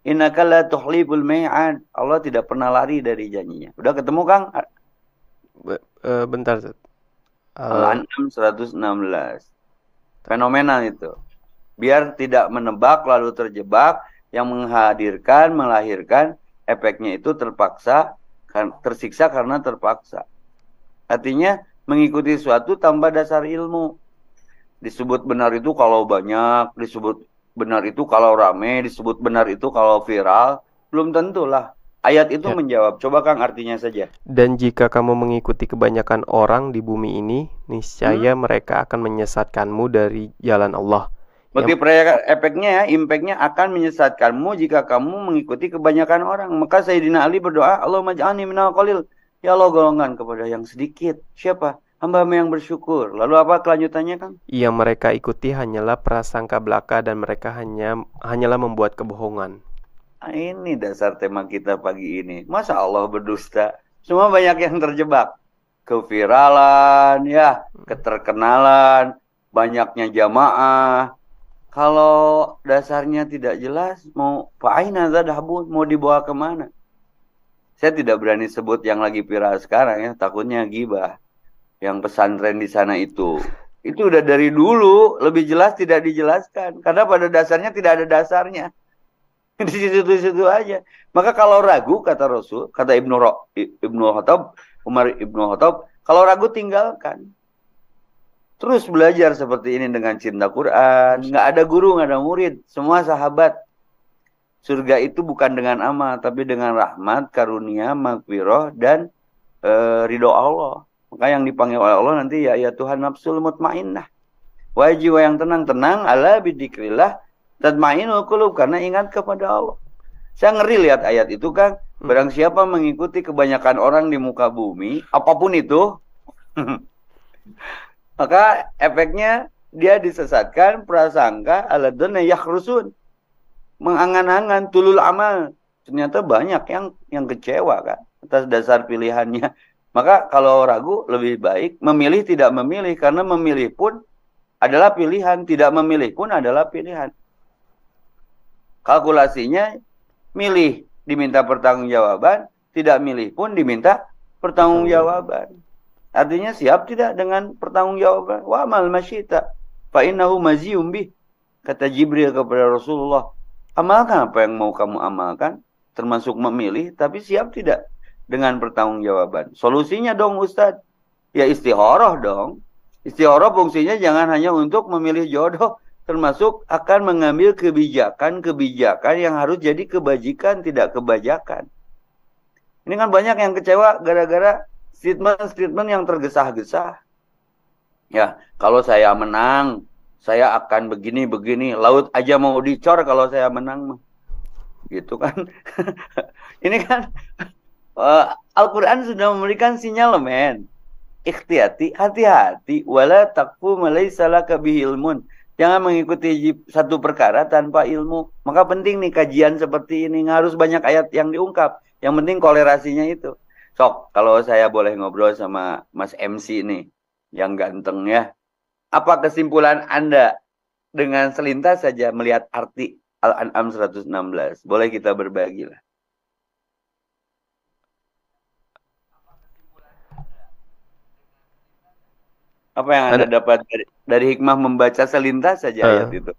Innaka la tuhlibul mi'ad. Allah tidak pernah lari dari janjinya. Udah ketemu, Kang? Bentar, Zat. Al-An'am 116. Fenomenal itu. Biar tidak menebak lalu terjebak, yang menghadirkan, melahirkan, efeknya itu terpaksa, tersiksa karena terpaksa. Artinya mengikuti suatu tanpa dasar ilmu. Disebut benar itu kalau banyak, disebut benar itu kalau rame, disebut benar itu kalau viral. Belum tentulah. Ayat itu menjawab. Coba Kang artinya saja. Dan jika kamu mengikuti kebanyakan orang di bumi ini, niscaya mereka akan menyesatkanmu dari jalan Allah. Berarti efeknya ya, impactnya akan menyesatkanmu jika kamu mengikuti kebanyakan orang. Maka Sayyidina Ali berdoa, Allahumma ja'alni minal qalil. Ya Allah, golongan kepada yang sedikit. Siapa? Hamba-Mu yang bersyukur. Lalu apa kelanjutannya, Kang? Yang mereka ikuti hanyalah prasangka belaka dan mereka hanyalah membuat kebohongan. Nah, ini dasar tema kita pagi ini. Masa Allah berdusta? Semua banyak yang terjebak. Keviralan, ya, keterkenalan, banyaknya jamaah. Kalau dasarnya tidak jelas, mau fa'aina dzahbun, mau dibawa kemana? Saya tidak berani sebut yang lagi viral sekarang ya, takutnya ghibah. Yang pesantren di sana itu udah dari dulu, lebih jelas tidak dijelaskan. Karena pada dasarnya tidak ada dasarnya. Di situ-situ aja. Maka kalau ragu, kata Rasul, kata Ibnu Khattab, Umar Ibnu Khattab, kalau ragu tinggalkan. Terus belajar seperti ini dengan cinta Quran. Nggak ada guru, nggak ada murid. Semua sahabat. Surga itu bukan dengan amal, tapi dengan rahmat, karunia, maghfirah, dan ridho Allah. Maka yang dipanggil oleh Allah nanti ya Tuhan nafsul mutmainnah. Wahai jiwa yang tenang ala bidzikrillah tatmainul qulub, karena ingat kepada Allah. Saya ngeri lihat ayat itu, Kang. Barang siapa mengikuti kebanyakan orang di muka bumi, apapun itu, Maka efeknya dia disesatkan, prasangka aladun yakhrusun, mengangan-angan tulul amal. Ternyata banyak yang kecewa kan atas dasar pilihannya. Maka kalau ragu lebih baik memilih tidak memilih, karena memilih pun adalah pilihan, tidak memilih pun adalah pilihan. Kalkulasinya milih diminta pertanggungjawaban, tidak milih pun diminta pertanggungjawaban. Artinya siap tidak dengan pertanggungjawaban? Wa amal masyita fa innahu maziyum bih. Kata Jibril kepada Rasulullah, amalkan apa yang mau kamu amalkan, termasuk memilih, tapi siap tidak dengan pertanggungjawaban. Solusinya dong Ustadz, ya istikharah dong. Istikharah fungsinya jangan hanya untuk memilih jodoh, termasuk akan mengambil kebijakan-kebijakan yang harus jadi kebajikan, tidak kebajakan. Ini kan banyak yang kecewa gara-gara statement-statement yang tergesa-gesa. Ya, kalau saya menang, saya akan begini-begini. Laut aja mau dicor kalau saya menang. Gitu kan. Ini kan Al-Quran sudah memberikan sinyal, men. Ikhtiyati, hati-hati. Wala taqfu malaysa laka bihi ilmun. Jangan mengikuti satu perkara tanpa ilmu. Maka penting nih kajian seperti ini. Harus banyak ayat yang diungkap. Yang penting kolerasinya itu. Sok, kalau saya boleh ngobrol sama Mas MC nih, yang ganteng ya. Apa kesimpulan Anda dengan selintas saja melihat arti Al-An'am 116? Boleh kita berbagi lah. Apa yang Anda dapat dari hikmah membaca selintas saja ayat itu?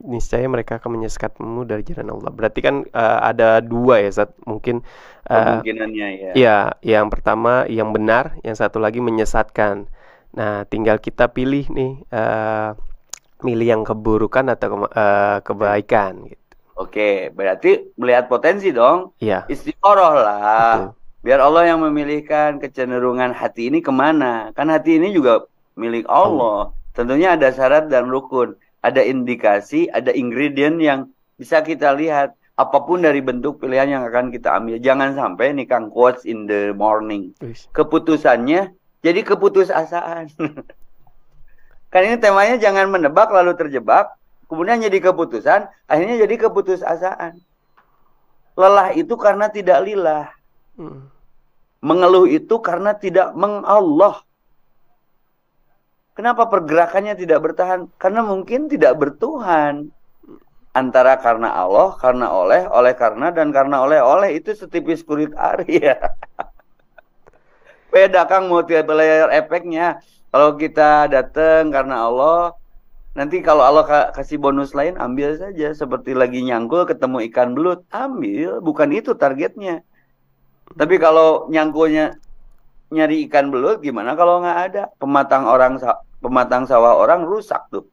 Niscaya mereka akan menyesatkanmu dari jalan Allah. Berarti kan ada dua ya, Zat. Mungkin kemungkinannya ya. Ya, yang pertama yang benar, yang satu lagi menyesatkan. Nah, tinggal kita pilih nih, milih yang keburukan atau kebaikan gitu. Oke, berarti melihat potensi dong. Iya. Istikharah lah. Betul. Biar Allah yang memilihkan kecenderungan hati ini kemana. Kan hati ini juga milik Allah. Tentunya ada syarat dan rukun. Ada indikasi, ada ingredient yang bisa kita lihat. Apapun dari bentuk pilihan yang akan kita ambil. Jangan sampai nih Kang, quotes in the morning. Keputusannya jadi keputusasaan. Kan ini temanya jangan menebak lalu terjebak. Kemudian jadi keputusan, akhirnya jadi keputusasaan. Lelah itu karena tidak lillah. Mengeluh itu karena tidak mengallah. Kenapa pergerakannya tidak bertahan? Karena mungkin tidak bertuhan. Antara karena Allah, karena oleh karena, dan karena oleh itu setipis kulit ari ya. Beda Kang multiplier efeknya. Kalau kita datang karena Allah, nanti kalau Allah kasih bonus lain, ambil saja. Seperti lagi nyangkul ketemu ikan belut, ambil. Bukan itu targetnya. Tapi kalau nyangkulnya nyari ikan belut, gimana kalau nggak ada? Pematang sawah orang rusak tuh.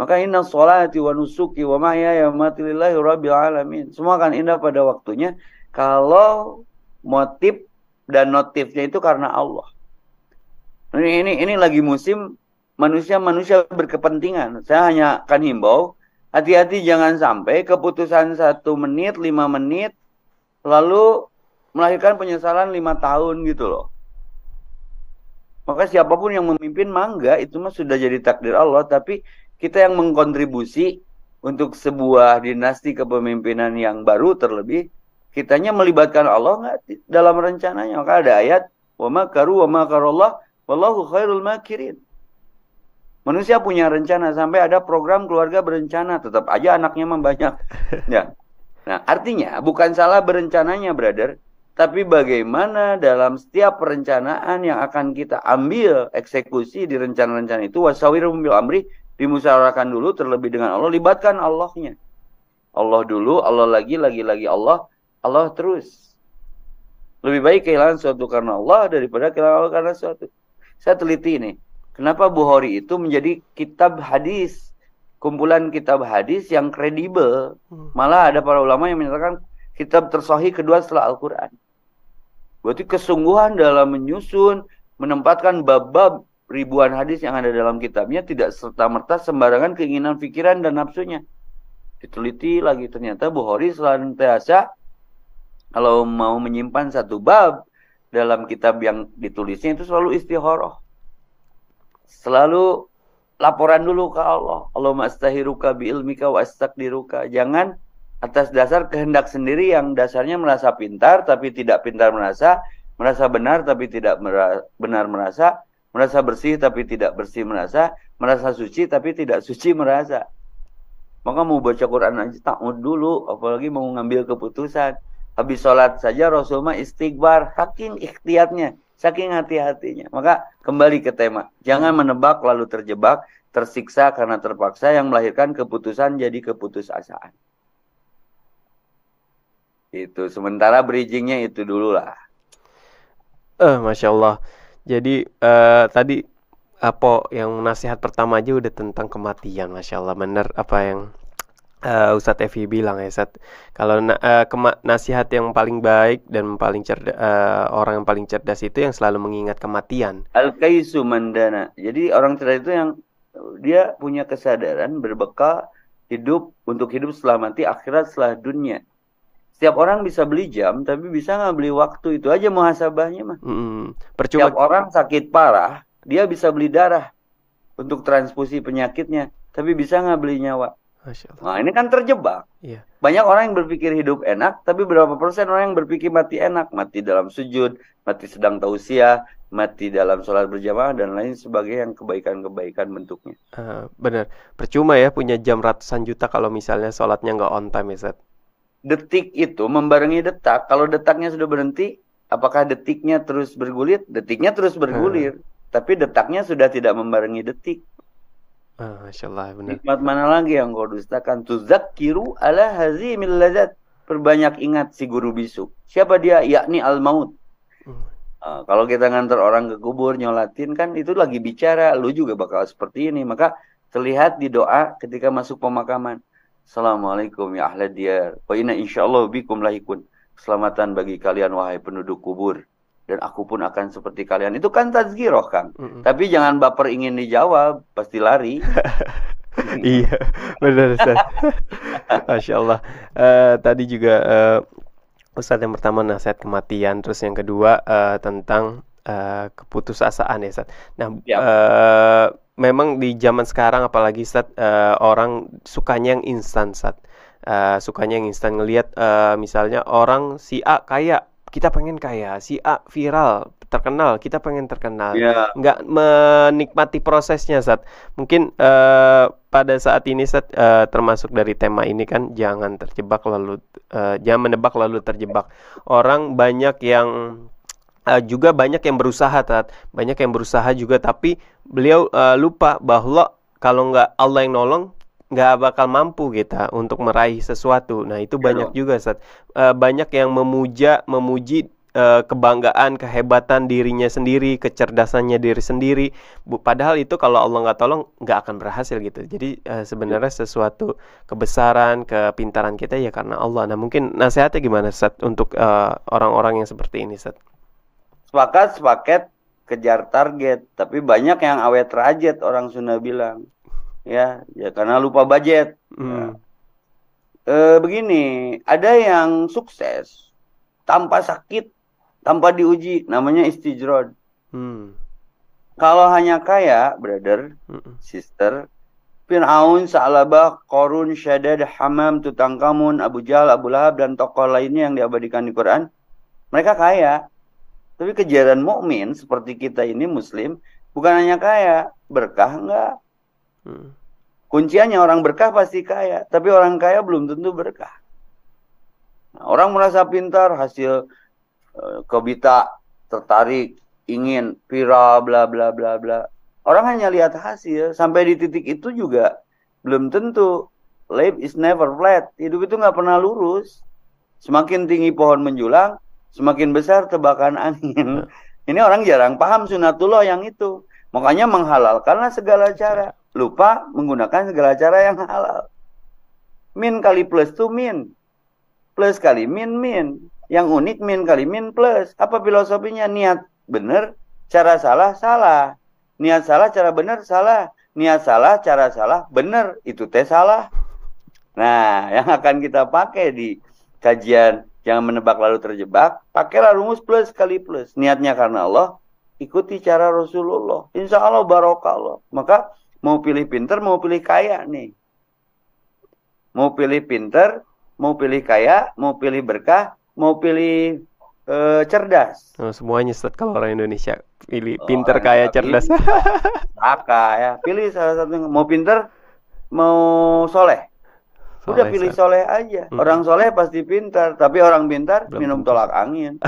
Maka inna sholati wa nusuki wa mahyaya wa mamati lillahi rabbil alamin. Semua akan indah pada waktunya kalau motif dan notifnya itu karena Allah. Ini lagi musim manusia berkepentingan. Saya hanya akan himbau, hati-hati jangan sampai keputusan 1 menit, 5 menit lalu melahirkan penyesalan 5 tahun gitu loh. Maka siapapun yang memimpin mangga itu mah sudah jadi takdir Allah, tapi kita yang mengkontribusi untuk sebuah dinasti kepemimpinan yang baru, terlebih kitanya melibatkan Allah nggak dalam rencananya. Maka ada ayat wa makaru wa makarallah wallahu khairul makirin. Manusia punya rencana, sampai ada program keluarga berencana, tetap aja anaknya banyak. Ya. Nah, artinya bukan salah berencananya, brother. Tapi bagaimana dalam setiap perencanaan yang akan kita ambil eksekusi di rencana-rencana itu, wasawirhum bil amri, dimusyawarahkan dulu, terlebih dengan Allah, libatkan Allahnya. Allah dulu, Allah lagi Allah, Allah terus. Lebih baik kehilangan sesuatu karena Allah daripada kehilangan Allah karena sesuatu. Saya teliti ini. Kenapa Bukhari itu menjadi kitab hadis, kumpulan kitab hadis yang kredibel. Malah ada para ulama yang menyatakan kitab tersahih kedua setelah Al-Quran. Berarti kesungguhan dalam menyusun, menempatkan bab-bab ribuan hadis yang ada dalam kitabnya tidak serta-merta sembarangan keinginan pikiran dan nafsunya. Diteliti lagi, ternyata Bukhari senantiasa kalau mau menyimpan satu bab dalam kitab yang ditulisnya itu selalu istikharah. selalu laporan dulu ke Allah. Allahumma astahiruka bi ilmika wa astaqdiruka. Jangan atas dasar kehendak sendiri yang dasarnya merasa pintar tapi tidak pintar merasa benar tapi tidak benar merasa bersih tapi tidak bersih merasa suci tapi tidak suci merasa. Maka mau baca Quran aja ta'ud dulu, apalagi mau ngambil keputusan. Habis sholat saja Rasul mah istighfar, saking ikhtiyatnya, saking hati-hatinya. Maka kembali ke tema, jangan menebak lalu terjebak, tersiksa karena terpaksa yang melahirkan keputusan jadi keputusasaan. Itu sementara bridgingnya itu dulu lah. Masya Allah. Jadi tadi apa yang nasihat pertama aja udah tentang kematian, Masya Allah. Bener apa yang Ustadz Evi bilang ya, Ustadz. Kalau nasihat yang paling baik dan paling cerdas, orang yang paling cerdas itu yang selalu mengingat kematian. Al-kaisu mandana. Jadi orang cerdas itu yang dia punya kesadaran berbekal untuk hidup setelah mati, akhirat setelah dunia. Setiap orang bisa beli jam, tapi bisa nggak beli waktu. Itu aja muhasabahnya mah. Percuma. Setiap orang sakit parah, dia bisa beli darah untuk transfusi penyakitnya, tapi bisa nggak beli nyawa? Nah, ini kan terjebak. Iya. Banyak orang yang berpikir hidup enak, tapi berapa persen orang yang berpikir mati enak? Mati dalam sujud, mati sedang tausiah, mati dalam sholat berjamaah, dan lain sebagainya yang kebaikan-kebaikan bentuknya. Benar. Percuma ya punya jam ratusan juta kalau misalnya sholatnya nggak on time ya, Ustadz. Detik itu membarengi detak. Kalau detaknya sudah berhenti, apakah detiknya terus bergulir? Detiknya terus bergulir. Tapi detaknya sudah tidak membarengi detik. Masya Allah, benar. Nikmat mana lagi yang kau dustakan? Tuzakkiru ala hazimil lazat. Perbanyak ingat si guru bisu. Siapa dia? Yakni al-maut. Kalau kita ngantar orang ke kubur, nyolatin kan itu lagi bicara. Lu juga bakal seperti ini. Maka terlihat di doa ketika masuk pemakaman. Assalamualaikum ya ahlad diyar. Wa inna insyaallah bikum lahikun. Keselamatan bagi kalian wahai penduduk kubur. Dan aku pun akan seperti kalian. Itu kan tazkiroh, Kang. Tapi jangan baper ingin dijawab. Pasti lari. Iya, benar, Ustaz. Masya Allah. Tadi juga Ustaz yang pertama nasihat kematian. Terus yang kedua tentang keputusasaan ya, Ustaz. Nah, memang di zaman sekarang apalagi, Ustaz, orang sukanya yang instan, Ustaz. Sukanya yang instan. Ngelihat misalnya orang si A kaya, kita pengen kaya, si A viral, terkenal, kita pengen terkenal. Nggak menikmati prosesnya, Sat. Mungkin pada saat ini, Sat, termasuk dari tema ini kan, jangan menebak lalu terjebak. Orang banyak yang juga banyak yang berusaha, Sat. Banyak yang berusaha juga, tapi beliau lupa bahwa kalau nggak Allah yang nolong, nggak bakal mampu kita untuk meraih sesuatu. Nah, itu banyak juga, Ustaz. Banyak yang memuji kebanggaan, kehebatan dirinya sendiri, kecerdasannya diri sendiri. Padahal itu kalau Allah nggak tolong, nggak akan berhasil gitu. Jadi sebenarnya sesuatu kebesaran, kepintaran kita ya karena Allah. Nah, mungkin nasihatnya gimana, Ustaz, untuk orang-orang yang seperti ini, Ustaz? Sepaket, kejar target. Tapi banyak yang awet rajet, orang Sunda bilang. Ya karena lupa budget. Begini, ada yang sukses tanpa sakit, tanpa diuji, namanya istijrod. Kalau hanya kaya, brother, sister, Fir'aun, Sa'labah, Qarun, Syadad, Hamam, Tutankhamun, Abu Jahal, Abu Lahab, dan tokoh lainnya yang diabadikan di Quran, mereka kaya. Tapi kejaran mukmin seperti kita ini Muslim, bukan hanya kaya, berkah enggak. Kunciannya orang berkah pasti kaya, tapi orang kaya belum tentu berkah. Nah, orang merasa pintar, hasil kebita, tertarik, ingin viral, bla bla bla bla. Orang hanya lihat hasil, sampai di titik itu juga belum tentu. Life is never flat, hidup itu nggak pernah lurus. Semakin tinggi pohon menjulang, semakin besar tebakan angin. Ini orang jarang paham sunatullah yang itu. Makanya menghalalkanlah segala cara. Lupa menggunakan segala cara yang halal. Min kali plus itu min. Plus kali min, min. Yang unik min kali min plus. Apa filosofinya? Niat benar, cara salah, salah. Niat salah, cara benar, salah. Niat salah, cara salah, benar. Itu teh salah. Nah, yang akan kita pakai di kajian jangan menebak lalu terjebak, pakailah rumus plus kali plus. Niatnya karena Allah, ikuti cara Rasulullah. Insya Allah barokah. Maka mau pilih pinter, mau pilih kaya nih. Mau pilih pinter, mau pilih kaya, mau pilih berkah, mau pilih cerdas. Oh, semuanya Ustaz kalau orang Indonesia pilih pinter, kaya, cerdas. Ya. Pilih salah satu. Mau pinter, mau soleh. Udah pilih soleh aja. Orang soleh pasti pintar, tapi orang pintar minum tolak angin.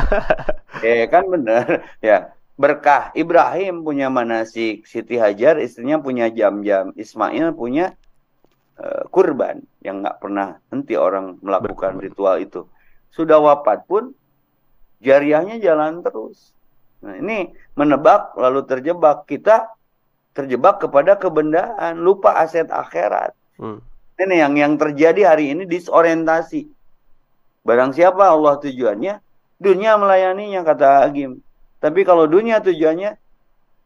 Kan bener. Ya, berkah. Ibrahim punya manasik, Siti Hajar istrinya punya jam-jam, Ismail punya kurban yang nggak pernah henti orang melakukan ritual itu. Sudah wafat pun jariahnya jalan terus. Nah, ini menebak lalu terjebak. Kita terjebak kepada kebendaan, lupa aset akhirat. Ini yang terjadi hari ini, disorientasi. Barang siapa Allah tujuannya, dunia melayaninya, kata Agim. Tapi kalau dunia tujuannya,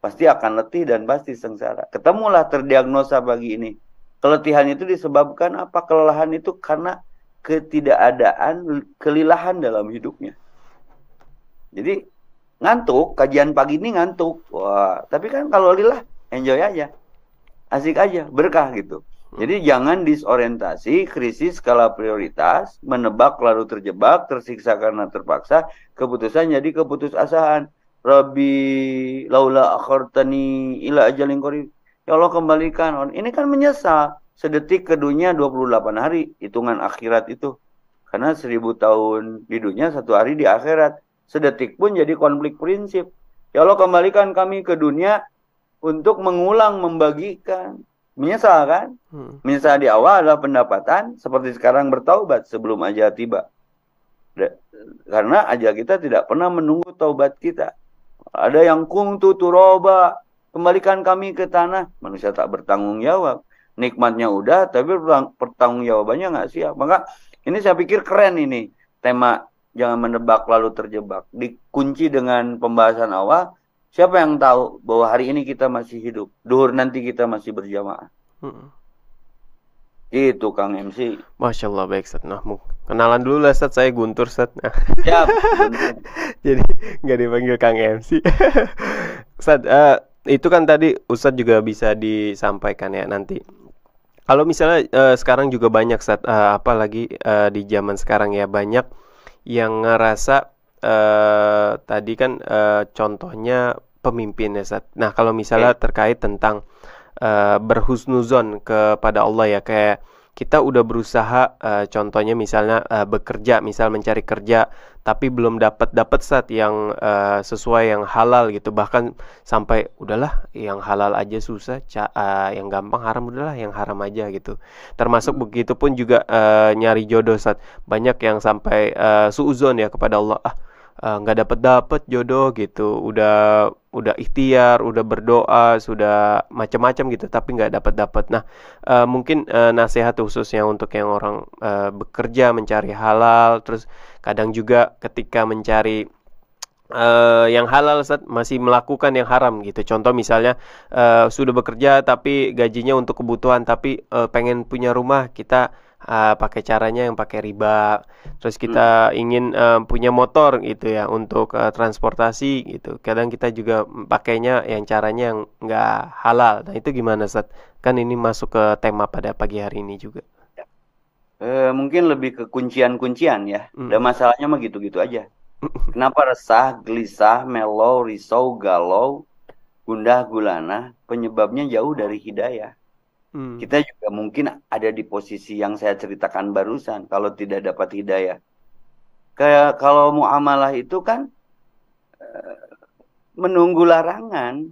pasti akan letih dan pasti sengsara. Ketemulah terdiagnosa pagi ini. Keletihan itu disebabkan apa? Kelelahan itu karena ketidakadaan, kelilahan dalam hidupnya. Jadi ngantuk, kajian pagi ini ngantuk. Wah, tapi kan kalau lillah, enjoy aja. Asik aja, berkah gitu. Jadi jangan disorientasi, krisis skala prioritas, menebak lalu terjebak, tersiksa karena terpaksa, keputusan jadi keputusasaan. Rabbi laula akhartani ila ajalin qarib. Ya Allah kembalikan. Ini kan menyesal. Sedetik ke dunia 28 hari, hitungan akhirat itu. Karena 1000 tahun di dunia, 1 hari di akhirat. Sedetik pun jadi konflik prinsip. Ya Allah kembalikan kami ke dunia untuk mengulang, membagikan. Menyesal kan? Menyesal di awal adalah pendapatan, seperti sekarang bertaubat sebelum ajal tiba. Karena ajal kita tidak pernah menunggu taubat kita. Ada yang kuntu turoba, kembalikan kami ke tanah. Manusia tak bertanggung jawab. Nikmatnya udah, tapi pertanggung jawabannya nggak siap. Maka ini saya pikir keren ini tema. Jangan menebak lalu terjebak. Dikunci dengan pembahasan awal. Siapa yang tahu bahwa hari ini kita masih hidup. Duhur nanti kita masih berjamaah. Itu Kang MC. Masya Allah, baik Ustaz. Nah, kenalan dulu lah Ustaz. Saya Guntur Ustaz. Siap. Jadi nggak dipanggil Kang MC. Ustaz, itu kan tadi Ustaz juga bisa disampaikan ya nanti. Kalau misalnya sekarang juga banyak Ustaz, apalagi di zaman sekarang ya, banyak yang ngerasa tadi kan contohnya pemimpin ya Ustaz. Nah kalau misalnya terkait tentang berhusnuzon kepada Allah ya, kayak kita udah berusaha contohnya misalnya bekerja, misal mencari kerja tapi belum dapat Ustaz yang sesuai, yang halal gitu, bahkan sampai udahlah yang halal aja susah, yang gampang haram udahlah yang haram aja gitu. Termasuk begitu pun juga nyari jodoh Ustaz, banyak yang sampai suuzon ya kepada Allah, nggak dapat jodoh gitu, udah ikhtiar, udah berdoa, sudah macam-macam gitu, tapi nggak dapat. Nah, mungkin nasihat khususnya untuk yang orang bekerja mencari halal, terus kadang juga ketika mencari yang halal Ustaz, masih melakukan yang haram gitu. Contoh misalnya sudah bekerja tapi gajinya untuk kebutuhan, tapi pengen punya rumah, kita pakai caranya yang pakai riba. Terus kita ingin punya motor gitu ya untuk transportasi gitu. Kadang kita juga pakainya yang caranya yang nggak halal. Nah itu gimana Ustaz? Kan ini masuk ke tema pada pagi hari ini juga. Mungkin lebih ke kuncian-kuncian ya. Dan masalahnya mah gitu-gitu aja. Kenapa resah, gelisah, melau, risau, galau, gundah gulana? Penyebabnya jauh dari hidayah. Kita juga mungkin ada di posisi yang saya ceritakan barusan. Kalau tidak dapat hidayah, kayak kalau muamalah itu kan menunggu larangan.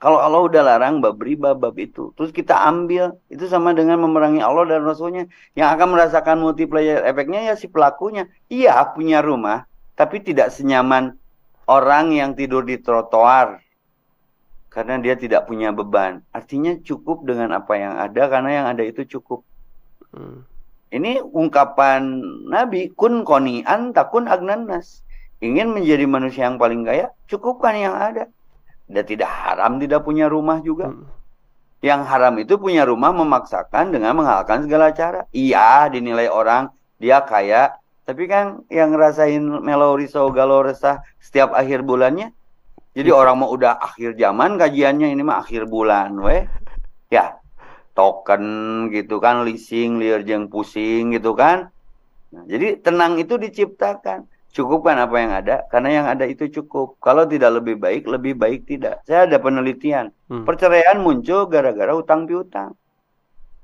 Kalau Allah udah larang bab riba, bab itu, terus kita ambil, itu sama dengan memerangi Allah dan Rasulnya. Yang akan merasakan multiplier efeknya ya si pelakunya. Iya punya rumah, tapi tidak senyaman orang yang tidur di trotoar. Karena dia tidak punya beban. Artinya cukup dengan apa yang ada, karena yang ada itu cukup. Ini ungkapan Nabi, kun qani'an takun agnanas. Ingin menjadi manusia yang paling kaya, cukupkan yang ada. Dia tidak haram tidak punya rumah juga. Yang haram itu punya rumah memaksakan dengan menghalalkan segala cara. Iya, dinilai orang, dia kaya. Tapi kan yang ngerasain melau, risau, galau, resah setiap akhir bulannya, Jadi orang mau udah akhir zaman kajiannya, ini mah akhir bulan weh. Ya, token gitu kan, leasing, liar jeung pusing gitu kan. Nah, jadi tenang itu diciptakan. Cukupkan apa yang ada, karena yang ada itu cukup. Kalau tidak lebih baik tidak. Saya ada penelitian. Perceraian muncul gara-gara utang piutang.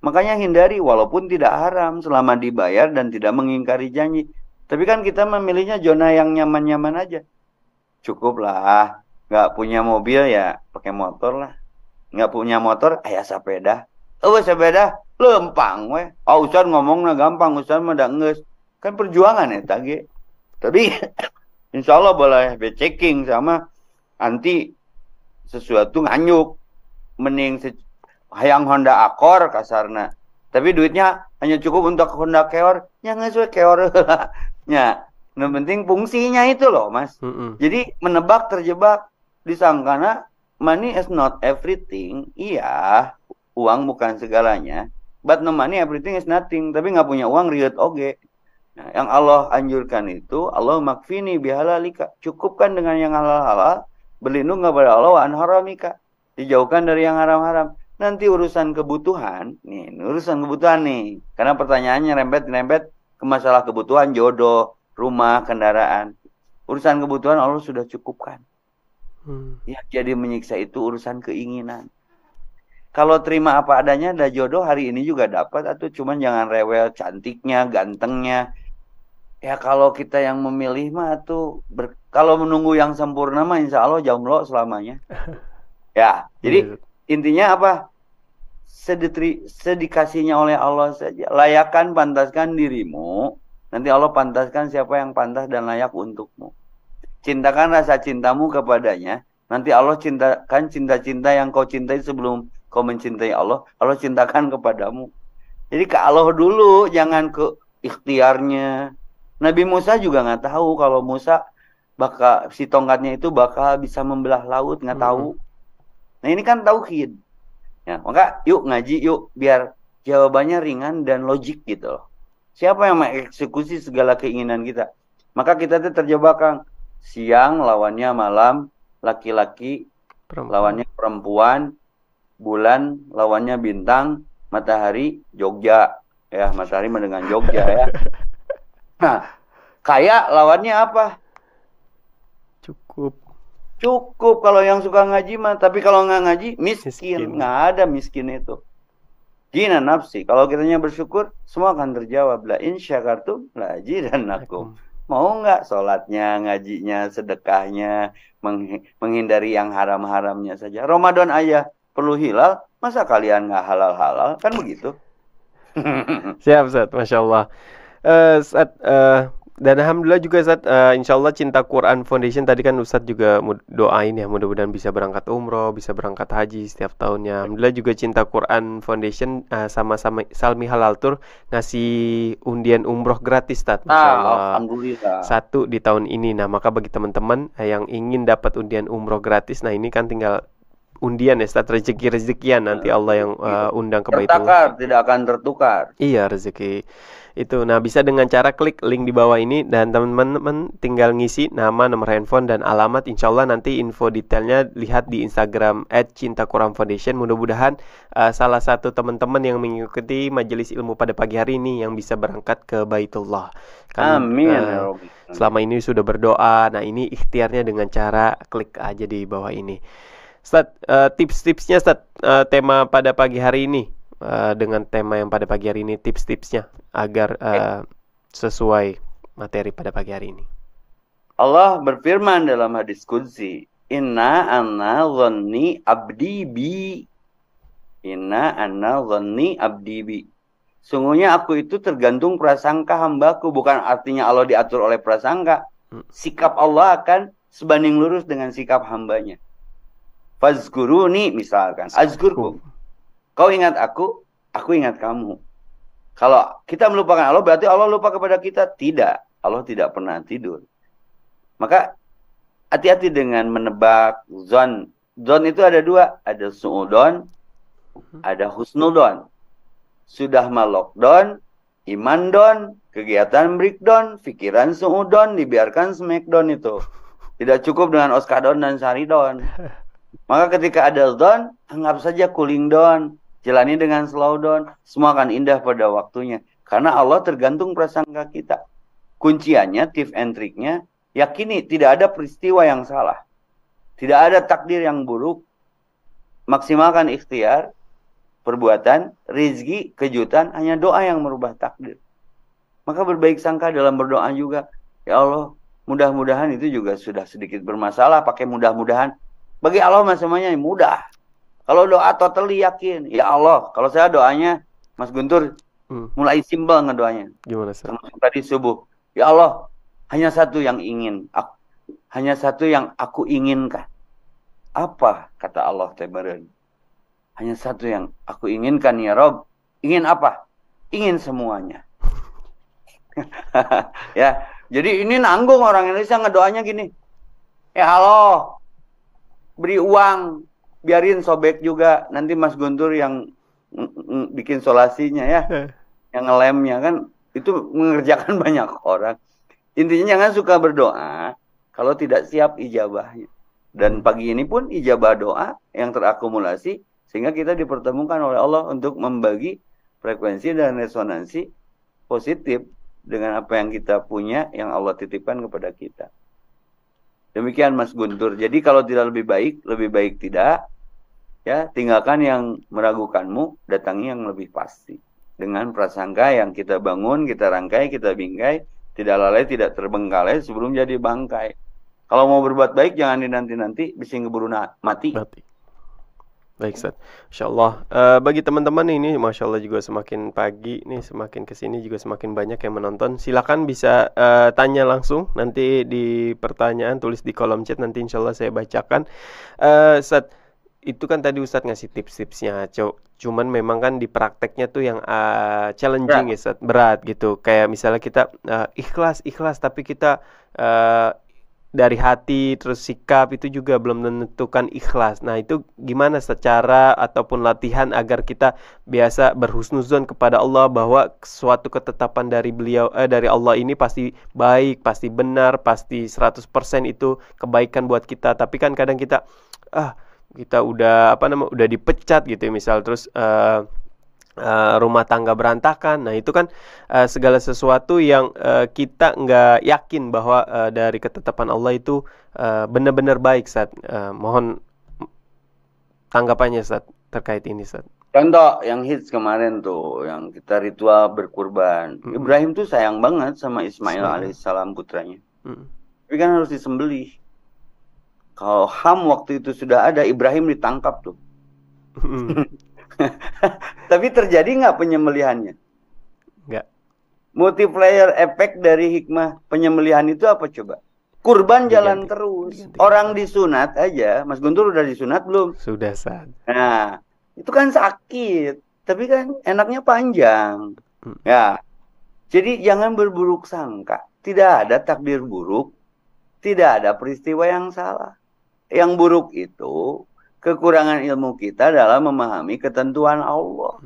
Makanya hindari, walaupun tidak haram, selama dibayar dan tidak mengingkari janji. Tapi kan kita memilihnya zona yang nyaman-nyaman aja. Cukup lah. Nggak punya mobil ya pakai motor lah. Nggak punya motor, ayah sepeda. Oh, sepeda, lempang weh. Oh, Ustaz ngomongnya gampang, Ustaz mah da geus. Kan perjuangan ya tage. Tapi insya Allah boleh be-checking sama anti sesuatu nganyuk. Mending hayang Honda Accord kasarna. Tapi duitnya hanya cukup untuk Honda Keor. Ya geus we Keor heula. Nya, yang penting fungsinya itu loh, Mas. Jadi menebak terjebak disangkana money is not everything. Iya, uang bukan segalanya. But no money everything is nothing. Tapi nggak punya uang riut oge. Nah, yang Allah anjurkan itu, Allah makfini bihalalika. Cukupkan dengan yang halal-halal. Berlindung kepada Allah wa an haramika. Dijauhkan dari yang haram-haram. Nanti urusan kebutuhan, nih. Karena pertanyaannya rempet ke masalah kebutuhan, jodoh, rumah, kendaraan. Urusan kebutuhan Allah sudah cukupkan. Ya, jadi menyiksa itu urusan keinginan. Kalau terima apa adanya, ada jodoh hari ini juga dapat, atau cuman jangan rewel cantiknya, gantengnya. Ya kalau kita yang memilih mah tuh kalau menunggu yang sempurna mah insya Allah jomblo selamanya. Ya, jadi intinya apa? Sedikasihnya oleh Allah saja. Layakan, pantaskan dirimu. Nanti Allah pantaskan siapa yang pantas dan layak untukmu. Cintakan rasa cintamu kepadanya. Nanti Allah cintakan cinta-cinta yang kau cintai sebelum kau mencintai Allah. Allah cintakan kepadamu. Jadi ke Allah dulu, jangan ke ikhtiarnya. Nabi Musa juga nggak tahu kalau Musa si tongkatnya itu bakal bisa membelah laut, nggak tahu. Nah ini kan tauhid. Ya, maka yuk ngaji yuk biar jawabannya ringan dan logik gitu loh. Siapa yang mengeksekusi segala keinginan kita? Maka kita tuh terjebak, Kang. Siang lawannya malam, laki-laki lawannya perempuan, bulan lawannya bintang, matahari Jogja. Ya, matahari dengan Jogja ya. Nah, kaya lawannya apa? Cukup kalau yang suka ngaji mah. Tapi kalau nggak ngaji, miskin. Nggak ada miskin itu. Gina nafsi. Kalau kitanya bersyukur, semua akan terjawab. La in syakartum la azidannakum. Mau nggak sholatnya, ngajinya, sedekahnya, menghindari yang haram-haramnya saja. Ramadan aja perlu hilal, masa kalian nggak halal-halal? Kan begitu. Siap, Ustaz. Masya Allah. Dan alhamdulillah juga Ustaz, insya Allah Cinta Quran Foundation tadi kan Ustaz juga doain ya, mudah-mudahan bisa berangkat umroh, bisa berangkat haji setiap tahunnya. Alhamdulillah juga Cinta Quran Foundation sama-sama Salmi Halal Tour ngasih undian umroh gratis Ustaz. Masya Allah. Alhamdulillah. 1 di tahun ini. Nah maka bagi teman-teman yang ingin dapat undian umroh gratis, nah ini kan tinggal undian ya Ustaz, rezeki-rezekian nanti Allah yang undang ke Baitullah. Tidak akan tertukar. Iya, rezeki itu. Nah, bisa dengan cara klik link di bawah ini dan teman-teman tinggal ngisi nama, nomor handphone dan alamat. Insya Allah nanti info detailnya lihat di Instagram @cintaquranfoundation. Mudah-mudahan salah satu teman-teman yang mengikuti majelis ilmu pada pagi hari ini yang bisa berangkat ke Baitullah. Amin. Selama ini sudah berdoa. Nah, ini ikhtiarnya dengan cara klik aja di bawah ini. Ustaz, tips-tipsnya Ustaz, tema pada pagi hari ini. Dengan tema yang pada pagi hari ini, tips-tipsnya agar sesuai materi pada pagi hari ini. Allah berfirman dalam hadis qudsi, Inna anna dhanni abdi bi. Inna anna dhanni abdi bi. Sungguhnya aku itu tergantung prasangka hambaku. Bukan artinya Allah diatur oleh prasangka. Sikap Allah akan sebanding lurus dengan sikap hambanya. Fazkuruni misalkan, azkurku. Kau ingat aku ingat kamu. Kalau kita melupakan Allah, berarti Allah lupa kepada kita? Tidak. Allah tidak pernah tidur. Maka hati-hati dengan menebak zon. Zon itu ada 2. Ada su'udon, ada husnudon. Sudah lockdown, iman don, kegiatan breakdown, pikiran su'udon, dibiarkan smackdown itu. Tidak cukup dengan oskadon dan saridon. Maka ketika ada don, anggap saja cooling down. Jalani dengan slow down. Semua akan indah pada waktunya. Karena Allah tergantung prasangka kita. Kunciannya, tips and triknya, yakini tidak ada peristiwa yang salah. Tidak ada takdir yang buruk. Maksimalkan ikhtiar, perbuatan, rezeki, kejutan, hanya doa yang merubah takdir. Maka berbaik sangka dalam berdoa juga. Ya Allah, mudah-mudahan itu juga sudah sedikit bermasalah, pakai mudah-mudahan. Bagi Allah semuanya mudah. Kalau doa totally yakin, ya Allah, kalau saya doanya, Mas Guntur, mulai simpel ngedoanya. Gimana, Ustaz? Termasuk tadi subuh. Ya Allah, hanya satu yang aku inginkan. Apa kata Allah Tebaran? Hanya satu yang aku inginkan ya Rob. Ingin apa? Ingin semuanya. Ya, jadi ini nanggung orang Indonesia ngedoanya gini. Ya Allah, beri uang, biarin sobek juga. Nanti Mas Guntur yang bikin solasinya ya, yang ngelemnya kan. Itu mengerjakan banyak orang. Intinya jangan suka berdoa kalau tidak siap ijabahnya. Dan pagi ini pun ijabah doa yang terakumulasi sehingga kita dipertemukan oleh Allah untuk membagi frekuensi dan resonansi positif dengan apa yang kita punya yang Allah titipkan kepada kita. Demikian Mas Guntur. Jadi kalau tidak lebih baik tidak. Ya, tinggalkan yang meragukanmu, datangi yang lebih pasti. Dengan prasangka yang kita bangun, kita rangkai, kita bingkai, tidak lalai, tidak terbengkalai sebelum jadi bangkai. Kalau mau berbuat baik jangan dinanti-nanti, bisa keburu mati. Baik, Ustaz. Insya Allah. Bagi teman-teman ini, Masya Allah juga semakin pagi nih, semakin kesini juga semakin banyak yang menonton. Silakan bisa tanya langsung nanti di pertanyaan, tulis di kolom chat, nanti insya Allah saya bacakan. Ustaz, itu kan tadi Ustadz ngasih tips-tipsnya, cuman memang kan di prakteknya tuh yang challenging ya, Ustadz, berat gitu. Kayak misalnya kita ikhlas, tapi kita dari hati terus sikap itu juga belum menentukan ikhlas. Nah itu gimana secara ataupun latihan agar kita biasa berhusnuzon kepada Allah bahwa suatu ketetapan dari beliau dari Allah ini pasti baik, pasti benar, pasti 100% itu kebaikan buat kita. Tapi kan kadang kita kita udah udah dipecat gitu ya, misal terus rumah tangga berantakan. Nah itu kan segala sesuatu yang kita nggak yakin bahwa dari ketetapan Allah itu benar-benar baik, Ustaz. Mohon tanggapannya, Ustaz, terkait ini, Ustaz. Contoh yang hits kemarin tuh, yang kita ritual berkurban. Ibrahim tuh sayang banget sama Ismail alaihissalam putranya. Tapi kan harus disembelih. Kalau HAM waktu itu sudah ada, Ibrahim ditangkap tuh. Tapi terjadi nggak penyembelihannya? Nggak. Multiplier efek dari hikmah penyembelihan itu apa coba? Kurban jalan terus. Orang disunat aja, Mas Guntur udah disunat belum? Sudah, Ustaz. Nah, itu kan sakit, tapi kan enaknya panjang. Ya, jadi jangan berburuk sangka. Tidak ada takdir buruk, tidak ada peristiwa yang salah. Yang buruk itu kekurangan ilmu kita dalam memahami ketentuan Allah.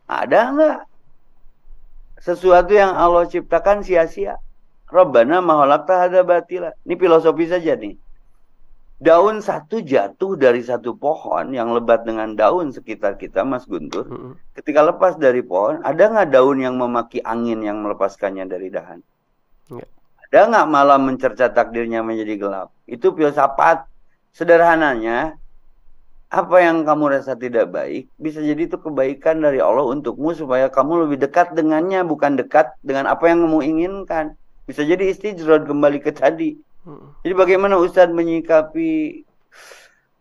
Ada nggak sesuatu yang Allah ciptakan sia-sia? Rabbana ma khalaqta hadza batila. Ini filosofi saja nih. Daun satu jatuh dari satu pohon yang lebat dengan daun sekitar kita, Mas Guntur. Ketika lepas dari pohon, ada nggak daun yang memaki angin yang melepaskannya dari dahan? Nggak. Ada nggak malam mencerca takdirnya menjadi gelap? Itu filsafat. Sederhananya, apa yang kamu rasa tidak baik, bisa jadi itu kebaikan dari Allah untukmu supaya kamu lebih dekat dengannya, bukan dekat dengan apa yang kamu inginkan. Bisa jadi istijrod kembali ke tadi. Jadi bagaimana Ustadz menyikapi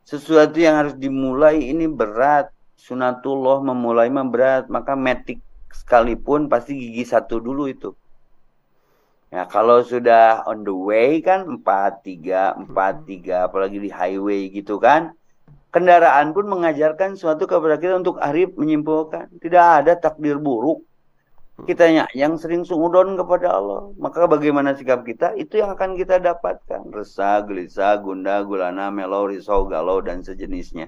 sesuatu yang harus dimulai ini berat. Sunatullah memulai berat, maka metik sekalipun pasti gigi satu dulu itu. Ya, kalau sudah on the way kan 4-3, apalagi di highway gitu kan. Kendaraan pun mengajarkan suatu kepada kita untuk arif menyimpulkan. Tidak ada takdir buruk. Kita yang sering suudon kepada Allah. Maka bagaimana sikap kita, itu yang akan kita dapatkan. Resah, gelisah, gundah, gulana, melau, risau, galau, dan sejenisnya.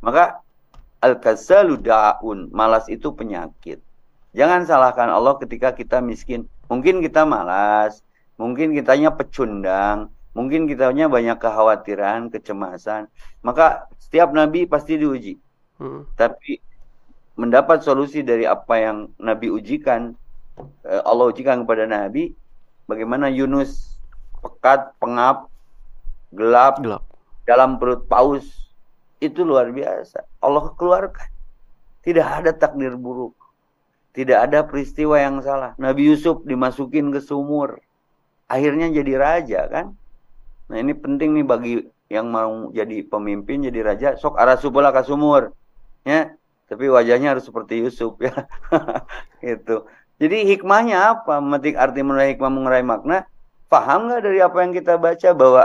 Maka al-kasalu da'un, malas itu penyakit. Jangan salahkan Allah ketika kita miskin. Mungkin kita malas, mungkin kitanya pecundang, mungkin kitanya banyak kekhawatiran, kecemasan. Maka setiap nabi pasti diuji. Tapi mendapat solusi dari apa yang Nabi ujikan, Allah ujikan kepada Nabi, bagaimana Yunus pekat, pengap, gelap. Dalam perut paus, itu luar biasa. Allah keluarkan. Tidak ada takdir buruk. Tidak ada peristiwa yang salah. Nabi Yusuf dimasukin ke sumur. Akhirnya jadi raja kan. Nah ini penting nih bagi yang mau jadi pemimpin, jadi raja. Sok arasupola ke sumur. Ya, tapi wajahnya harus seperti Yusuf ya. Gitu. Jadi hikmahnya apa? Memetik arti mengurai hikmah, mengurai makna. Paham nggak dari apa yang kita baca bahwa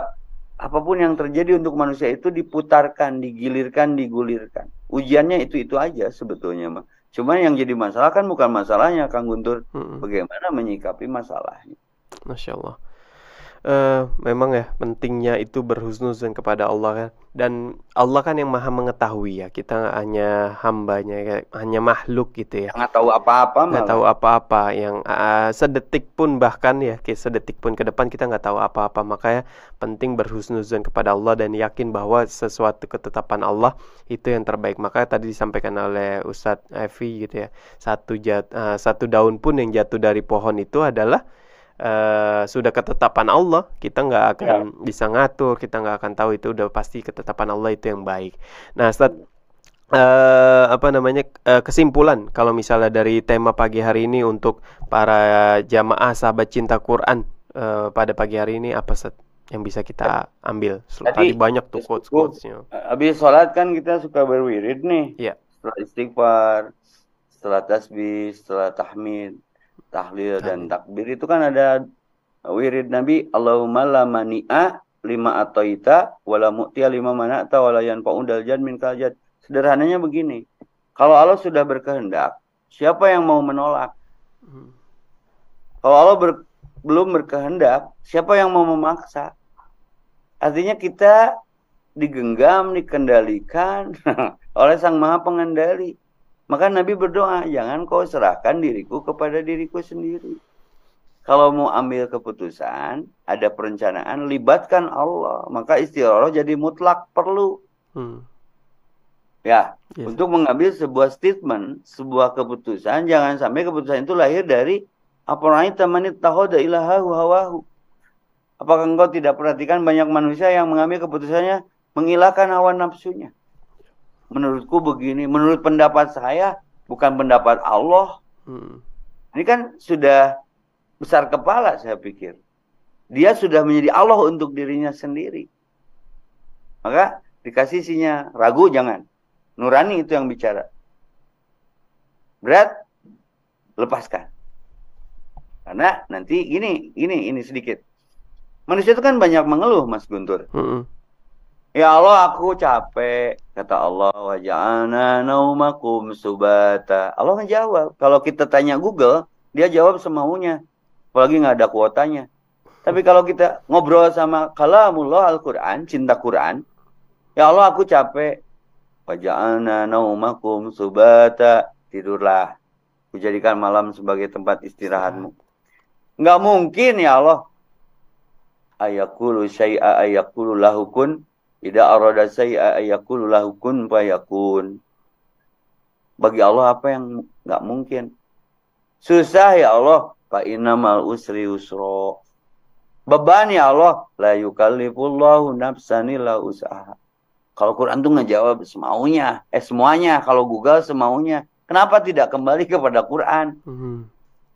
apapun yang terjadi untuk manusia itu diputarkan, digilirkan, digulirkan. Ujiannya itu aja sebetulnya mah. Cuma yang jadi masalah kan bukan masalahnya, Kang Guntur. Bagaimana menyikapi masalahnya. Masya Allah. Memang ya pentingnya itu berhusnuzan kepada Allah kan. Dan Allah kan yang maha mengetahui ya. Kita hanya hambanya, hanya makhluk gitu ya. Nggak tahu apa-apa. Nggak tahu apa-apa. Yang sedetik pun bahkan ya, sedetik pun ke depan kita nggak tahu apa-apa. Makanya penting berhusnuzan kepada Allah dan yakin bahwa sesuatu ketetapan Allah itu yang terbaik. Makanya tadi disampaikan oleh Ustadz Evi gitu ya. Satu daun pun yang jatuh dari pohon itu adalah sudah ketetapan Allah. Kita nggak akan bisa ngatur, kita nggak akan tahu, itu udah pasti ketetapan Allah itu yang baik. Nah, Ustaz, kesimpulan kalau misalnya dari tema pagi hari ini untuk para jamaah sahabat cinta Quran pada pagi hari ini, apa Ustaz yang bisa kita ambil? Tadi banyak tuh quotes-quotesnya. Habis sholat kan kita suka berwirid nih. Iya. Setelah istighfar, setelah tasbih, setelah tahmid, tahlil dan takbir itu kan ada wirid Nabi, Allahumma la mani'a lima ataita wala mu'tiya lima mana'ta wala yanfa'u dal jad min kal jad. Sederhananya begini, kalau Allah sudah berkehendak, siapa yang mau menolak? Kalau Allah belum berkehendak, siapa yang mau memaksa? Artinya kita digenggam, dikendalikan oleh Sang Maha Pengendali. Maka Nabi berdoa, jangan kau serahkan diriku kepada diriku sendiri. Kalau mau ambil keputusan, ada perencanaan, libatkan Allah. Maka istikharah jadi mutlak perlu. Ya, untuk mengambil sebuah statement, sebuah keputusan, jangan sampai keputusan itu lahir dari aparaita manit tahoda ilahahu hawahu. Apakah engkau tidak perhatikan banyak manusia yang mengambil keputusannya menghilangkan hawa nafsunya? Menurutku begini, menurut pendapat saya, bukan pendapat Allah. Ini kan sudah besar kepala saya pikir. Dia sudah menjadi Allah untuk dirinya sendiri. Maka dikasih sinya, ragu jangan. Nurani itu yang bicara. Berat, lepaskan. Karena nanti ini sedikit. Manusia itu kan banyak mengeluh, Mas Guntur. Ya Allah, aku capek. Kata Allah, wa ja'alna naumakum subata. Allah ngejawab. Kalau kita tanya Google, dia jawab semaunya. Apalagi nggak ada kuotanya. Tapi kalau kita ngobrol sama kalamullah Al-Quran, cinta Quran. Ya Allah, aku capek. Wa ja'alna naumakum subata. Tidurlah. Kujadikan malam sebagai tempat istirahatmu. Nggak mungkin ya Allah. Ayakulu syai'a ayakulu lahukun. Ida arada say'a ayakulu lahu kun fayakun. Bagi Allah apa yang nggak mungkin? Susah ya Allah, fa innamal usri usra. Beban ya Allah, la yukallifullahu nafsan illa usaha. Kalau Quran tuh ngejawab semaunya, semuanya. Kalau Google semaunya. Kenapa tidak kembali kepada Quran?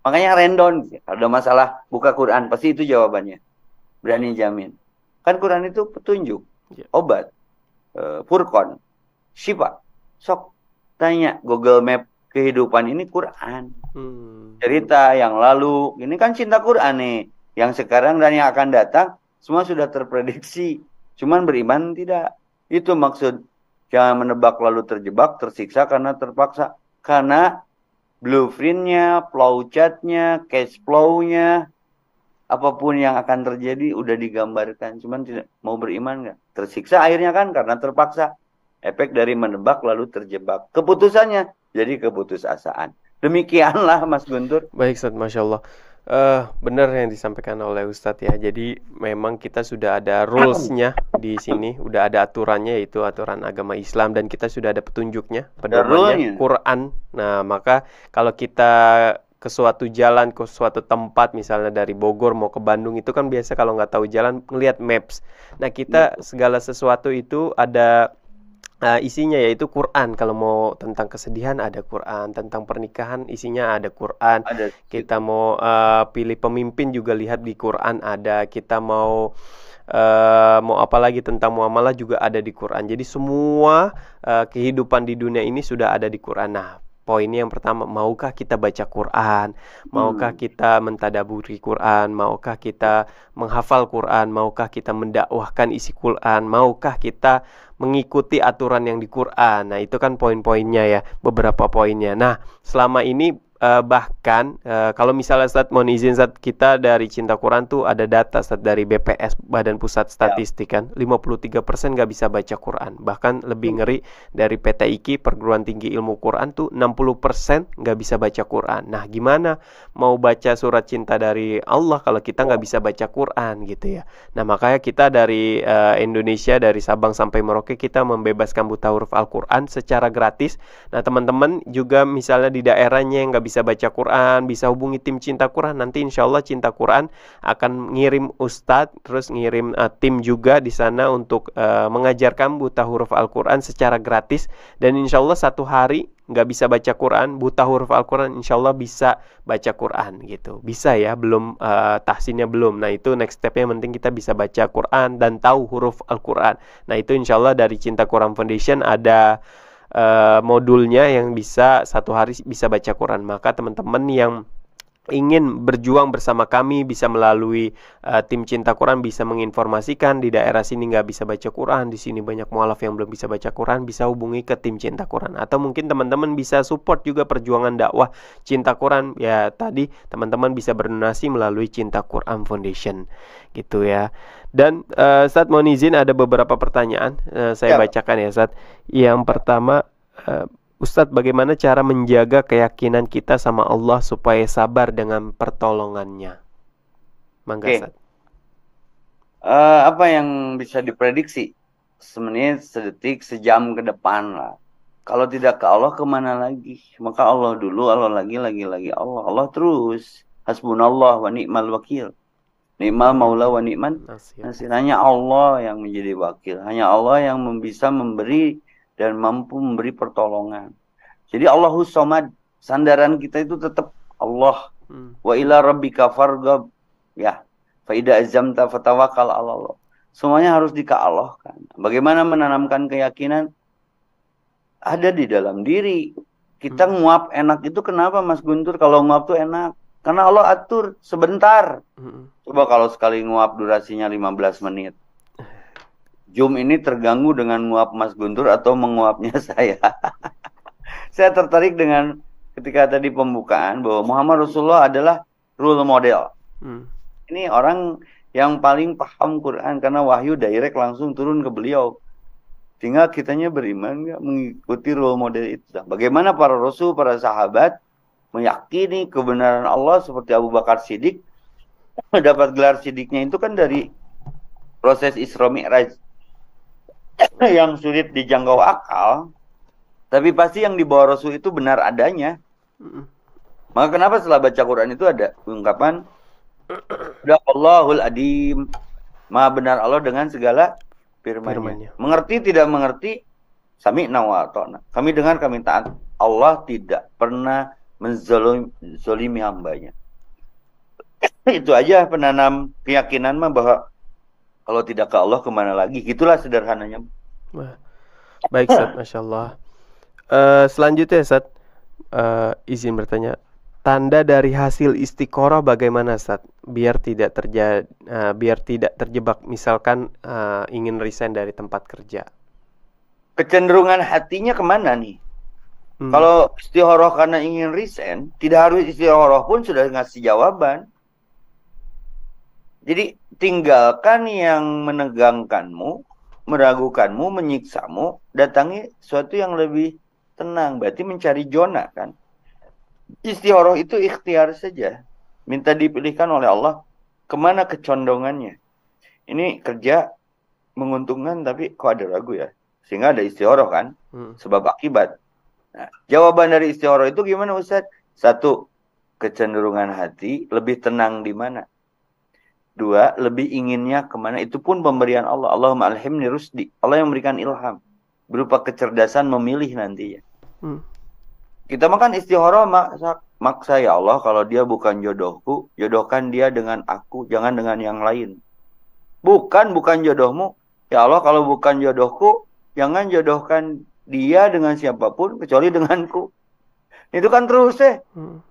Makanya random. Ada masalah buka Quran, pasti itu jawabannya. Berani jamin. Kan Quran itu petunjuk. Obat, Furqan, Syifa. Sok tanya Google Map kehidupan ini Quran. Cerita yang lalu, ini kan cinta Quran nih. Yang sekarang dan yang akan datang semua sudah terprediksi. Cuman beriman tidak. Itu maksud. Jangan menebak lalu terjebak, tersiksa karena terpaksa. Karena blueprintnya, flowchartnya, cash flow-nya, apapun yang akan terjadi udah digambarkan. Cuman tidak mau beriman nggak? Tersiksa akhirnya kan karena terpaksa. Efek dari menebak lalu terjebak. Keputusannya jadi keputusasaan. Demikianlah Mas Guntur. Baik Ustaz, Masya Allah. Benar yang disampaikan oleh Ustadz ya. Jadi memang kita sudah ada rules-nya di sini, udah ada aturannya yaitu aturan agama Islam dan kita sudah ada petunjuknya, pedomannya, Rule-nya. Quran. Nah, maka kalau kita ke suatu jalan, ke suatu tempat, misalnya dari Bogor mau ke Bandung itu kan biasa kalau nggak tahu jalan ngelihat maps. Nah, kita segala sesuatu itu ada isinya yaitu Quran. Kalau mau tentang kesedihan ada Quran, tentang pernikahan isinya ada Quran. Ada Kita mau pilih pemimpin juga lihat di Quran ada. Kita mau mau apa lagi tentang muamalah juga ada di Quran. Jadi semua kehidupan di dunia ini sudah ada di Quran. Nah, poinnya yang pertama, maukah kita baca Quran? Maukah kita mentadaburi Quran? Maukah kita menghafal Quran? Maukah kita mendakwahkan isi Quran? Maukah kita mengikuti aturan yang di Quran? Nah, itu kan poin-poinnya ya, beberapa poinnya. Nah, selama ini bahkan kalau misalnya Ustadz mau izin, Ustadz, kita dari Cinta Quran tuh ada data Ustadz dari BPS, Badan Pusat Statistik kan, 53% nggak bisa baca Quran. Bahkan lebih ngeri dari PTIQ, Perguruan Tinggi Ilmu Quran tuh 60% nggak bisa baca Quran. Nah, gimana mau baca surat cinta dari Allah kalau kita nggak bisa baca Quran gitu ya. Nah, makanya kita dari Indonesia, dari Sabang sampai Merauke, kita membebaskan buta huruf Al-Quran secara gratis. Nah, teman-teman juga misalnya di daerahnya yang nggak bisa baca Quran, bisa hubungi tim Cinta Quran. Nanti insya Allah Cinta Quran akan ngirim ustadz, terus ngirim tim juga di sana untuk mengajarkan buta huruf Al-Quran secara gratis. Dan insya Allah satu hari nggak bisa baca Quran, buta huruf Al-Quran, insya Allah bisa baca Quran gitu. Bisa ya, belum tahsinnya belum. Nah, itu next stepnya yang penting kita bisa baca Quran dan tahu huruf Al-Quran. Nah, itu insya Allah dari Cinta Quran Foundation ada modulnya yang bisa satu hari bisa baca Quran. Maka teman-teman yang ingin berjuang bersama kami bisa melalui tim Cinta Quran, bisa menginformasikan di daerah sini nggak bisa baca Quran, di sini banyak mualaf yang belum bisa baca Quran, bisa hubungi ke tim Cinta Quran. Atau mungkin teman-teman bisa support juga perjuangan dakwah Cinta Quran. Ya, tadi teman-teman bisa berdonasi melalui Cinta Quran Foundation gitu ya. Dan Ustadz mohon izin ada beberapa pertanyaan, saya bacakan ya Ustadz. Yang pertama, Ustadz, bagaimana cara menjaga keyakinan kita sama Allah supaya sabar dengan pertolongannya? Mangga, Ustadz. Apa yang bisa diprediksi? Semenit, sedetik, sejam ke depan lah. Kalau tidak ke Allah, kemana lagi? Maka Allah dulu, Allah lagi Allah. Allah terus. Hasbunallah wa ni'mal wakil. Ni'mal maula wa ni'man nasir. Hanya Allah yang menjadi wakil. Hanya Allah yang bisa memberi dan mampu memberi pertolongan. Jadi Allahus Somad, sandaran kita itu tetap Allah. Wa ila rabbika farghab. Ya, fa idza azamta fatawakkal 'ala Allah. Semuanya harus dika-Allahkan. Bagaimana menanamkan keyakinan? Ada di dalam diri. Kita nguap enak itu kenapa Mas Guntur? Kalau nguap tuh enak. Karena Allah atur sebentar. Coba kalau sekali nguap durasinya 15 menit. Zoom ini terganggu dengan nguap Mas Guntur atau menguapnya saya. Saya tertarik dengan ketika tadi pembukaan bahwa Muhammad Rasulullah adalah role model. Ini orang yang paling paham Quran karena wahyu direct langsung turun ke beliau. Tinggal kitanya beriman nggak mengikuti role model itu. Bagaimana para rasul, para sahabat meyakini kebenaran Allah seperti Abu Bakar Siddiq. Dapat gelar Siddiqnya itu kan dari proses Isra Mi'raj yang sulit dijangkau akal. Tapi pasti yang dibawa Rasul itu benar adanya. Maka kenapa setelah baca Quran itu ada ungkapan Allahul Adim, Maha benar Allah dengan segala firman-Nya. Mengerti tidak mengerti, sami'na wa ata'na. Kami dengar, kami taat. Allah tidak pernah menzalimi hambanya. Itu aja penanam keyakinan mah bahwa kalau tidak ke Allah kemana lagi. Itulah sederhananya. Baik Ustadz, Masya Allah. Selanjutnya Ustadz, izin bertanya, tanda dari hasil istiqoroh bagaimana Ustadz? Biar tidak terjebak misalkan ingin resign dari tempat kerja. Kecenderungan hatinya kemana nih? Kalau istiqoroh karena ingin resign, tidak harus istiqoroh pun sudah ngasih jawaban. Jadi tinggalkan yang menegangkanmu, meragukanmu, menyiksamu, datangi sesuatu yang lebih tenang. Berarti mencari zona kan. Istiqoroh itu ikhtiar saja. minta dipilihkan oleh Allah, kemana kecondongannya. Ini kerja menguntungkan tapi kok ada ragu ya. Sehingga ada istihoroh kan, sebab akibat. Nah, jawaban dari istihoroh itu gimana Ustaz? Satu, kecenderungan hati lebih tenang di mana? Dua, lebih inginnya kemana? Itu pun pemberian Allah. Allahumma alhimni rusdi. Allah yang memberikan ilham. Berupa kecerdasan memilih nantinya. Kita makan istikharah maksa ya Allah, kalau dia bukan jodohku, jodohkan dia dengan aku, jangan dengan yang lain. Bukan jodohmu. Ya Allah, kalau bukan jodohku, jangan jodohkan dia dengan siapapun kecuali denganku. Itu kan terus ya.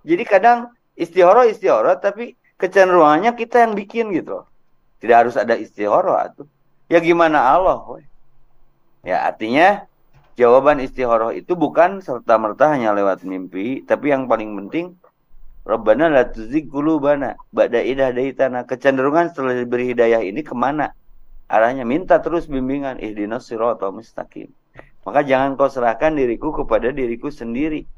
Jadi kadang istikharah tapi kecenderungannya kita yang bikin gitu. Tidak harus ada istikharah tuh. Ya gimana Allah, woy. Ya artinya jawaban istikharah itu bukan serta-merta hanya lewat mimpi, tapi yang paling penting Rabbana la tuzigh qulubana ba'da idh hadaitana. Kecenderungan setelah diberi hidayah ini kemana? Arahnya minta terus bimbingan, ihdinas siratal mustaqim. Maka jangan kau serahkan diriku kepada diriku sendiri.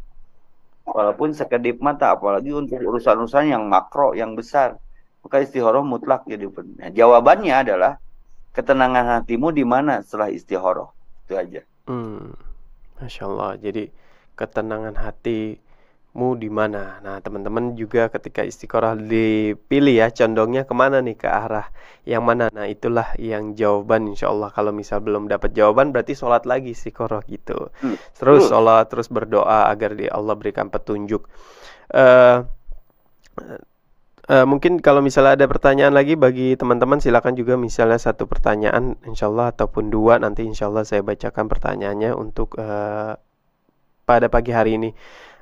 Walaupun sekedip mata, apalagi untuk urusan-urusan yang makro, yang besar. Maka istikharah mutlak jadi benar. Jawabannya adalah ketenangan hatimu di mana setelah istikharah. Itu aja. Masya Allah. Jadi ketenangan hatimu di mana? Nah, teman-teman juga ketika istikharah dipilih ya, condongnya kemana nih, ke arah yang mana? Nah, itulah yang jawaban insya Allah. Kalau misal belum dapat jawaban, berarti sholat lagi istikharah gitu. Terus sholat, terus berdoa agar Allah berikan petunjuk. Mungkin kalau misalnya ada pertanyaan lagi bagi teman-teman, silakan juga misalnya satu pertanyaan insyaallah ataupun dua, nanti insyaallah saya bacakan pertanyaannya untuk pada pagi hari ini.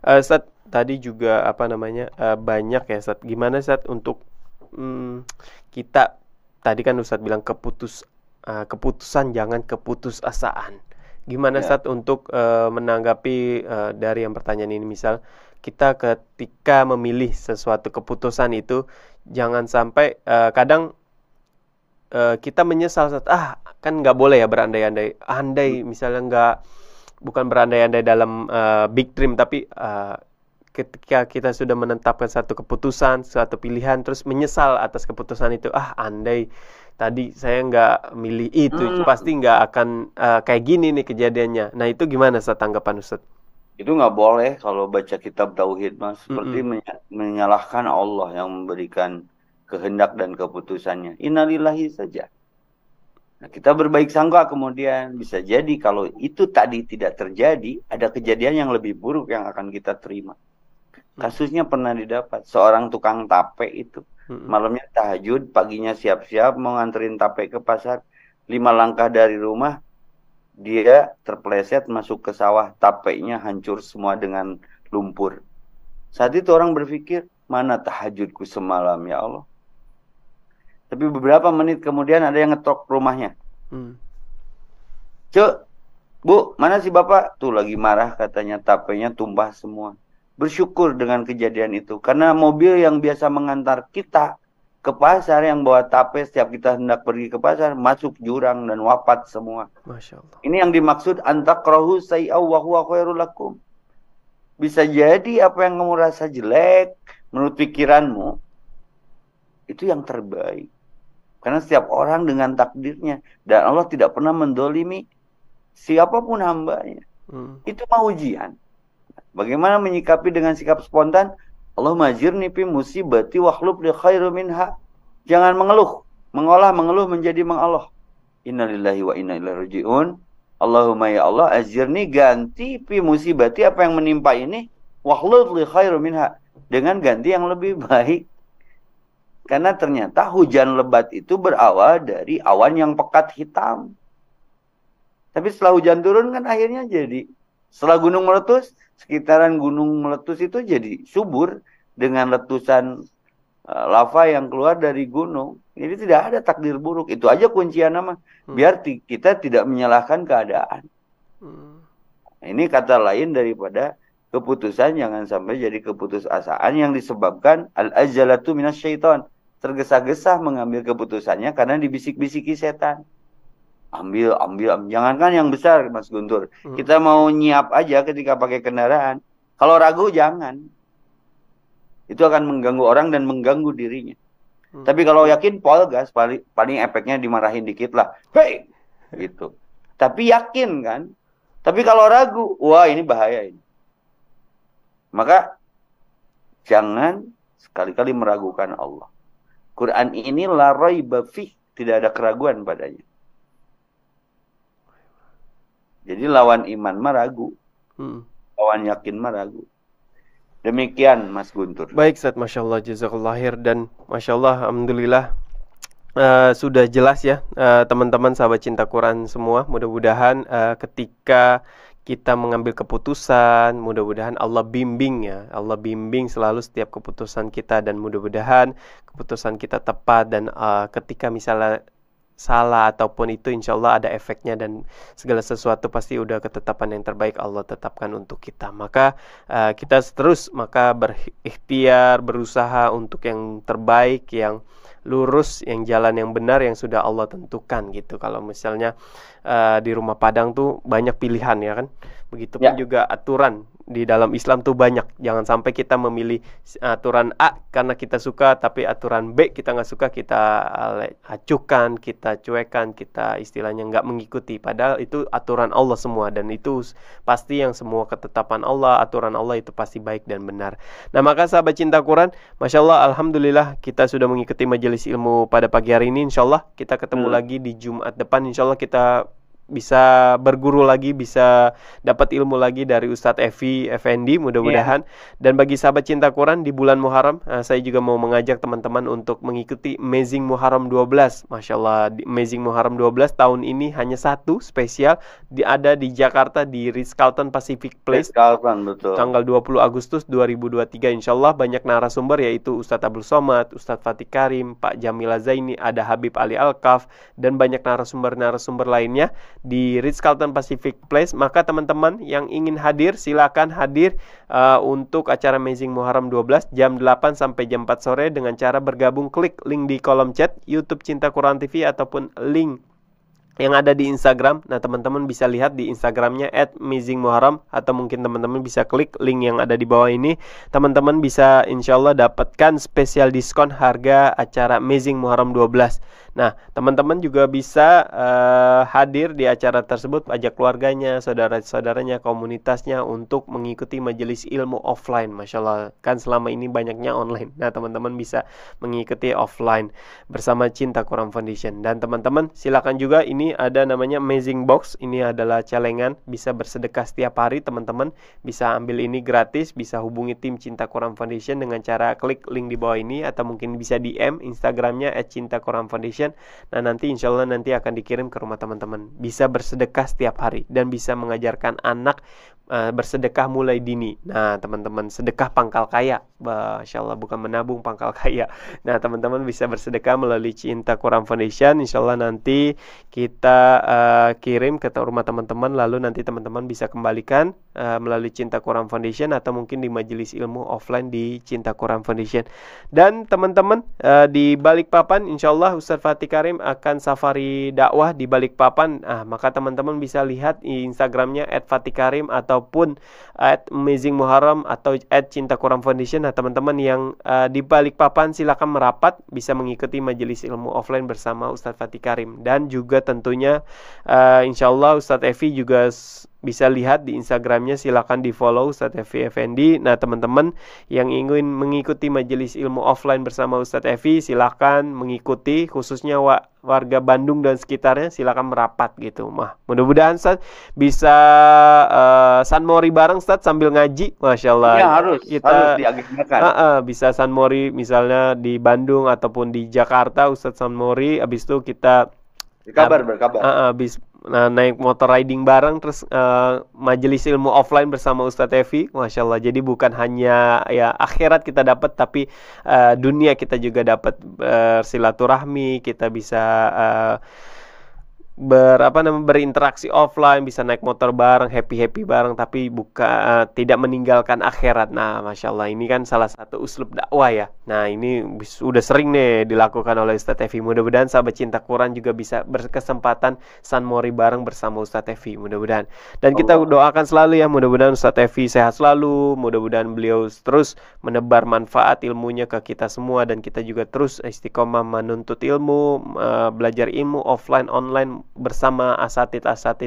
Ustaz, tadi juga banyak ya Ustaz. Gimana Ustaz untuk kita, tadi kan Ustaz bilang keputusan jangan keputusasaan. Gimana Ustaz untuk menanggapi dari yang pertanyaan ini, misal kita ketika memilih sesuatu keputusan itu jangan sampai kadang kita menyesal saat kan nggak boleh ya berandai-andai. Andai misalnya bukan berandai-andai dalam big dream, tapi ketika kita sudah menetapkan satu keputusan, suatu pilihan, terus menyesal atas keputusan itu, andai tadi saya nggak milih itu pasti nggak akan kayak gini nih kejadiannya. Nah, itu gimana Ustaz tanggapan Ustaz? Itu nggak boleh kalau baca kitab tauhid mas, seperti menyalahkan Allah yang memberikan kehendak dan keputusannya. Innalillahi saja. Nah, kita berbaik sangka kemudian bisa jadi kalau itu tadi tidak terjadi, ada kejadian yang lebih buruk yang akan kita terima. Kasusnya pernah didapat seorang tukang tape itu, malamnya tahajud, paginya siap-siap mau nganterin tape ke pasar, 5 langkah dari rumah dia terpeleset masuk ke sawah, tapenya hancur semua dengan lumpur. Saat itu orang berpikir, mana tahajudku semalam ya Allah. Tapi beberapa menit kemudian ada yang ngetok rumahnya. Cuk, Bu, mana si bapak? Tuh lagi marah katanya, tapenya tumpah semua. Bersyukur dengan kejadian itu, karena mobil yang biasa mengantar kita ke pasar, yang bawa tape setiap kita hendak pergi ke pasar, masuk jurang dan wafat semua. Masya Allah. Ini yang dimaksud antakrahu sayyi'aw wa huwa khairul lakum. Bisa jadi apa yang kamu rasa jelek menurut pikiranmu itu yang terbaik. Karena setiap orang dengan takdirnya, dan Allah tidak pernah mendolimi siapapun hambanya. Itu mau ujian. Bagaimana menyikapi dengan sikap spontan? Allahumma ajirni fi musibati wakhlub li khairu minha. Jangan mengeluh, mengeluh menjadi mengallah. Innalillahi wa inna ilaihi raji'un. Allahumma ya Allah, ajirni, ganti fi musibati, apa yang menimpa ini, wakhlub li khairu minha, dengan ganti yang lebih baik. Karena ternyata hujan lebat itu berawal dari awan yang pekat hitam. Tapi setelah hujan turun kan akhirnya jadi, setelah gunung meletus, sekitaran gunung meletus itu jadi subur dengan letusan lava yang keluar dari gunung. Jadi tidak ada takdir buruk. Itu aja kuncian nama. Biar kita tidak menyalahkan keadaan. Ini kata lain daripada keputusan jangan sampai jadi keputusasaan yang disebabkan al-ajalatu minasyaiton. Tergesa-gesa mengambil keputusannya karena dibisik-bisiki setan. Ambil. Jangankan yang besar, Mas Guntur. Kita mau nyiap aja ketika pakai kendaraan. Kalau ragu, jangan. Itu akan mengganggu orang dan mengganggu dirinya. Hmm. Tapi kalau yakin, polgas, paling efeknya dimarahin dikit lah. Hei! Gitu. Tapi yakin kan? Tapi kalau ragu, wah ini bahaya ini. Maka jangan sekali-kali meragukan Allah. Quran ini la raiba fih, tidak ada keraguan padanya. Jadi lawan iman mah ragu. Lawan yakin mah ragu. Demikian Mas Guntur. Baik Ustaz, Masya Allah, jazakallah khair. Dan Masya Allah, Alhamdulillah sudah jelas ya teman-teman sahabat cinta Quran semua. Mudah-mudahan ketika kita mengambil keputusan, mudah-mudahan Allah bimbing ya. Allah bimbing selalu setiap keputusan kita, dan mudah-mudahan keputusan kita tepat. Dan ketika misalnya salah ataupun itu, insya Allah ada efeknya, dan segala sesuatu pasti udah ketetapan yang terbaik Allah tetapkan untuk kita. Maka kita terus berikhtiar, berusaha untuk yang terbaik, yang lurus, yang jalan yang benar yang sudah Allah tentukan gitu. Kalau misalnya di Rumah Padang tuh banyak pilihan ya kan. Begitupun juga aturan di dalam Islam tuh banyak. Jangan sampai kita memilih aturan A karena kita suka, tapi aturan B kita nggak suka, kita acuhkan, kita cuekan, kita istilahnya nggak mengikuti. Padahal itu aturan Allah semua, dan itu pasti yang semua ketetapan Allah, aturan Allah itu pasti baik dan benar. Nah maka sahabat cinta Quran, Masya Allah, Alhamdulillah kita sudah mengikuti majelis ilmu pada pagi hari ini. Insya Allah kita ketemu lagi di Jumat depan. Insya Allah kita bisa berguru lagi, bisa dapat ilmu lagi dari Ustadz Evi Effendi mudah-mudahan. Dan bagi sahabat cinta Quran, di bulan Muharram saya juga mau mengajak teman-teman untuk mengikuti Amazing Muharram 12. Masya Allah, Amazing Muharram 12 tahun ini hanya satu spesial, ada di Jakarta di Ritz-Carlton Pacific Place, betul. Tanggal 20 Agustus 2023. Insya Allah banyak narasumber, yaitu Ustadz Abdul Somad, Ustadz Fatih Karim, Pak Jamila Zaini, ada Habib Ali Alkaf, dan banyak narasumber-narasumber lainnya di Ritz-Carlton Pacific Place. Maka teman-teman yang ingin hadir, silakan hadir untuk acara Amazing Muharram 12 jam 8 sampai jam 4 sore dengan cara bergabung, klik link di kolom chat YouTube Cinta Quran TV ataupun link yang ada di Instagram. Nah teman-teman bisa lihat di Instagramnya @amazingmuharram, atau mungkin teman-teman bisa klik link yang ada di bawah ini. Teman-teman bisa insya Allah dapatkan spesial diskon harga acara Amazing Muharram 12. Nah teman-teman juga bisa hadir di acara tersebut, ajak keluarganya, saudara-saudaranya, komunitasnya untuk mengikuti majelis ilmu offline. Masya Allah, kan selama ini banyaknya online. Nah teman-teman bisa mengikuti offline bersama Cinta Quran Foundation. Dan teman-teman silakan juga, ini ada namanya Amazing Box. Ini adalah celengan, bisa bersedekah setiap hari. Teman-teman bisa ambil ini gratis, bisa hubungi tim Cinta Quran Foundation dengan cara klik link di bawah ini, atau mungkin bisa DM Instagramnya @cintaquranfoundation. Nah nanti insya Allah nanti akan dikirim ke rumah teman-teman. Bisa bersedekah setiap hari dan bisa mengajarkan anak bersedekah mulai dini. Nah teman-teman, sedekah pangkal kaya, Masya Allah, bukan menabung, pangkal kaya. Nah teman-teman bisa bersedekah melalui Cinta Quran Foundation. Insya Allah nanti kita kirim ke rumah teman-teman, lalu nanti teman-teman bisa kembalikan melalui Cinta Quran Foundation, atau mungkin di majelis ilmu offline di Cinta Quran Foundation. Dan teman-teman di Balikpapan, insya Allah Ustadz Fatih Karim akan safari dakwah di Balikpapan. Maka teman-teman bisa lihat di Instagramnya @fatihkarim ataupun @Amazing Muharram atau @Cinta Quran Foundation. Nah teman-teman yang di Balikpapan silakan merapat, bisa mengikuti majelis ilmu offline bersama Ustadz Fatih Karim. Dan juga tentunya insya Allah Ustadz Evi juga bisa lihat di Instagramnya, silakan di follow Ustadz Evi Effendi. Nah teman-teman yang ingin mengikuti majelis ilmu offline bersama Ustadz Evi, silakan mengikuti, khususnya warga Bandung dan sekitarnya silakan merapat gitu. Mudah-mudahan Ustadz bisa San Mori bareng Ustadz sambil ngaji. Masya Allah ya, harus diagendakan. Bisa San Mori misalnya di Bandung ataupun di Jakarta, Ustadz San Mori, habis itu kita berkabar. Naik motor riding bareng, terus majelis ilmu offline bersama Ustadz Evi. Masya Allah, jadi bukan hanya ya akhirat kita dapat, tapi dunia kita juga dapat silaturahmi. Kita bisa berinteraksi offline, bisa naik motor bareng, happy bareng, tapi tidak meninggalkan akhirat. Nah, masya Allah, ini kan salah satu uslub dakwah ya. Nah, ini udah sering nih dilakukan oleh Ustadz Evi. Mudah-mudahan sahabat cinta Quran juga bisa berkesempatan San Mori bareng bersama Ustadz Evi. Mudah-mudahan. Dan kita doakan selalu ya, mudah-mudahan Ustadz Evi sehat selalu. Mudah-mudahan beliau terus menebar manfaat ilmunya ke kita semua, dan kita juga terus istiqomah menuntut ilmu, belajar ilmu offline online bersama asatid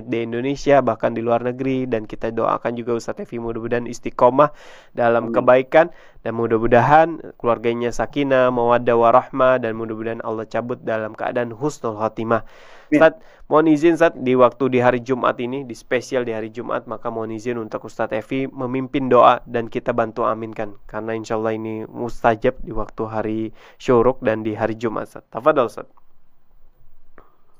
di Indonesia bahkan di luar negeri. Dan kita doakan juga Ustadz Evi mudah-mudahan istiqomah dalam kebaikan, dan mudah-mudahan keluarganya sakinah, mawaddah warahmah, dan mudah-mudahan Allah cabut dalam keadaan husnul khotimah. Ustadz, mohon izin Ustadz, di hari Jumat ini, di spesial di hari Jumat, maka mohon izin untuk Ustadz Evi memimpin doa dan kita bantu aminkan, karena insya Allah ini mustajab di waktu hari syuruk dan di hari Jumat. Ustadz, tafadhol Ustadz.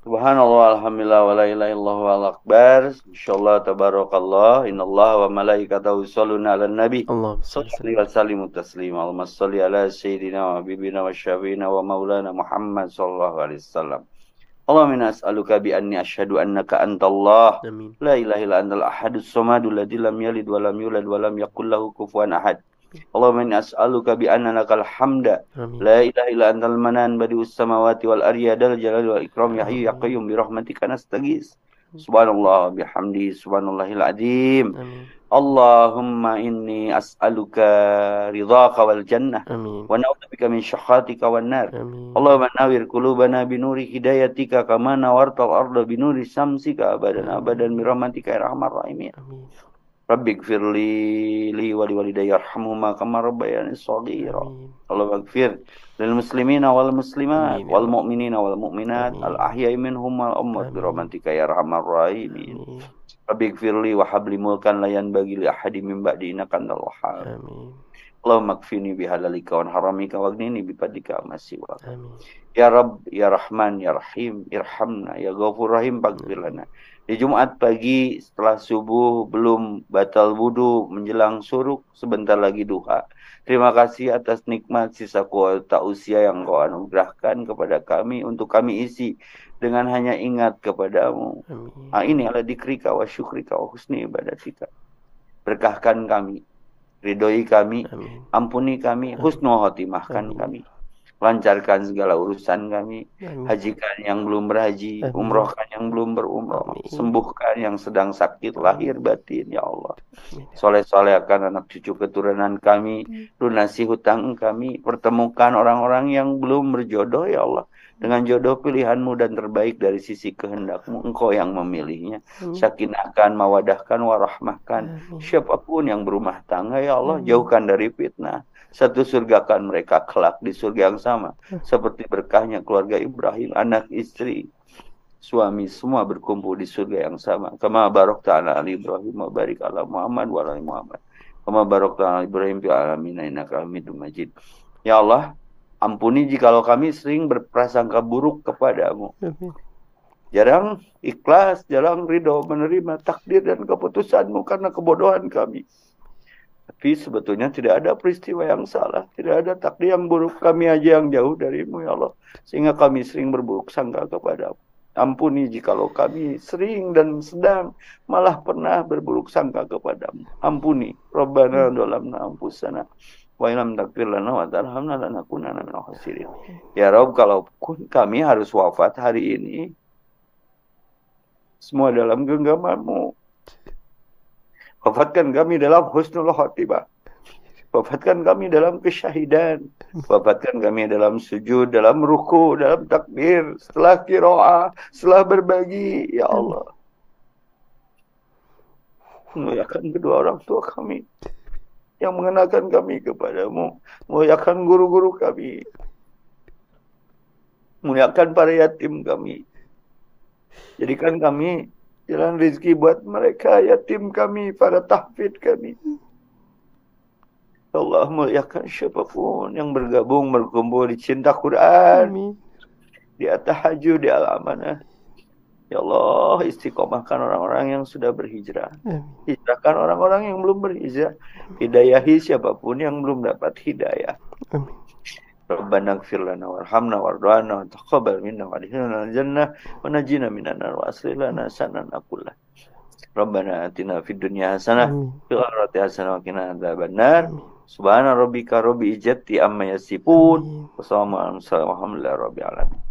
Subhanallah, alhamdulillah, wa la ilaha illallah wal akbar. Insyaallah, tabarakallah, innallaha wa malaikatahu yusholluna 'alan nabi. Shalli wa sallimu taslima. Allahumma shalli ala sayyidina wa habibina wa syafiina wa maulana Muhammad sallallahu alaihi wasallam. Allahumma inna as'aluka bi anni asyhadu annaka antallah. La ilaha illa antal ahadus samadul ladzi lam yalid wa lam yulad wa lam yakul lahu kufuwan ahad. Allahumma inni as'aluka bi anna lakal hamda. La ilaha illa antal manan badi'us samawati wal ardi dal jalali wal ikram ya hayyu ya qayyum bi rahmatika nastaghis. Subhanallah bihamdi subhanallahil azim. Allahumma inni as'aluka ridhaka wal jannah wa na'udzubika min syakhatika wan nar. Allahumma nawwir qulubana bi nuri hidayatika kama nawartal arda bi nuri syamsika abadan abadan bi rahmatika ya arhamar rahimin. Rabbi gfirli li wa liwalidayya yarhamhuma kama rabbayani shaghira. Allahumma gfir lil muslimina wal muslimat wal mu'minina wal mu'minat al ahya'i minhum wal amwat bi rahmatika ya arhamar rahimin. Rabbi gfirli wa habli mulkan la yanbaghi li ahadin min ba'di innaka antal wahhab. Allahumma kfini bihalalika wa haramika waghnini bifadlika amma siwak. Ya Rabb, ya Rahman, ya Rahim, irhamna, ya Ghafur Rahim, faghfir lana. Di Jumat pagi setelah subuh belum batal wudu menjelang syuruk, sebentar lagi duha. Terima kasih atas nikmat sisa kuota usia yang Kau anugerahkan kepada kami untuk kami isi dengan hanya ingat kepadamu. Ini ala dikrika wa syukrika wa husni ibadatika. Berkahkan kami, ridhoi kami, ampuni kami, husnul khotimahkan kami. Lancarkan segala urusan kami, hajikan yang belum berhaji, umrohkan yang belum berumroh, sembuhkan yang sedang sakit lahir batin ya Allah. Soleh-solehkan anak cucu keturunan kami, lunasi hutang kami, pertemukan orang-orang yang belum berjodoh ya Allah, dengan jodoh pilihanmu dan terbaik dari sisi kehendakmu, Engkau yang memilihnya. Sakinahkan, mawadahkan, warahmahkan siapapun yang berumah tangga ya Allah, jauhkan dari fitnah. Satu surgakan mereka kelak di surga yang sama, seperti berkahnya keluarga Ibrahim, anak istri, suami semua berkumpul di surga yang sama. Kama barakta ala ali Ibrahim wa barik ala Muhammad wa ala Muhammad. Kama barakta ala Ibrahim fi alamin innaka Hamidum Majid. Ya Allah, ampuni jikalau kami sering berprasangka buruk kepadamu. Jarang ikhlas, jarang ridho menerima takdir dan keputusanmu karena kebodohan kami. Tapi sebetulnya tidak ada peristiwa yang salah, tidak ada takdir yang buruk, kami aja yang jauh darimu ya Allah, sehingga kami sering berburuk sangka kepadamu. Ampuni jikalau kami sering dan sedang malah pernah berburuk sangka kepadamu. Ampuni. Rabbana dhalamna anfusana wa illam taghfir lana wa tarhamna lanakunanna minal khasirin. Ya Rabb, kalau kami harus wafat hari ini, semua dalam genggaman-Mu. Wafatkan kami dalam husnul khotimah. Wafatkan kami dalam kesyahidan. Wafatkan kami dalam sujud, dalam ruku, dalam takbir, setelah qiraah, setelah berbagi. Ya Allah, muliakan kedua orang tua kami yang mengenalkan kami kepadamu. Muliakan guru-guru kami. Muliakan para yatim kami. Jadikan kami jalan rezeki buat mereka, yatim kami, para tahfidz kami. Allah, muliakan siapapun yang berkumpul di cinta Quran, di at-tahajud, di al-amanah. Ya Allah, istiqomahkan orang-orang yang sudah berhijrah. Hijrahkan orang-orang yang belum berhijrah. Hidayahi siapapun yang belum dapat hidayah. Rabbana ighfir lana warhamna warhamna wa taqabbal minna wa adkhilna al-jannah wa najina minan nar wa aslih lana sanana kullah. Rabbana atina fid dunya hasanah Amin. fil akhirati hasanah wa qina adzabannar. Amin. Subhana rabbika rabbil izzati amma yasifun. Amin. Wassalamualaikum warahmatullahi wabarakatuh.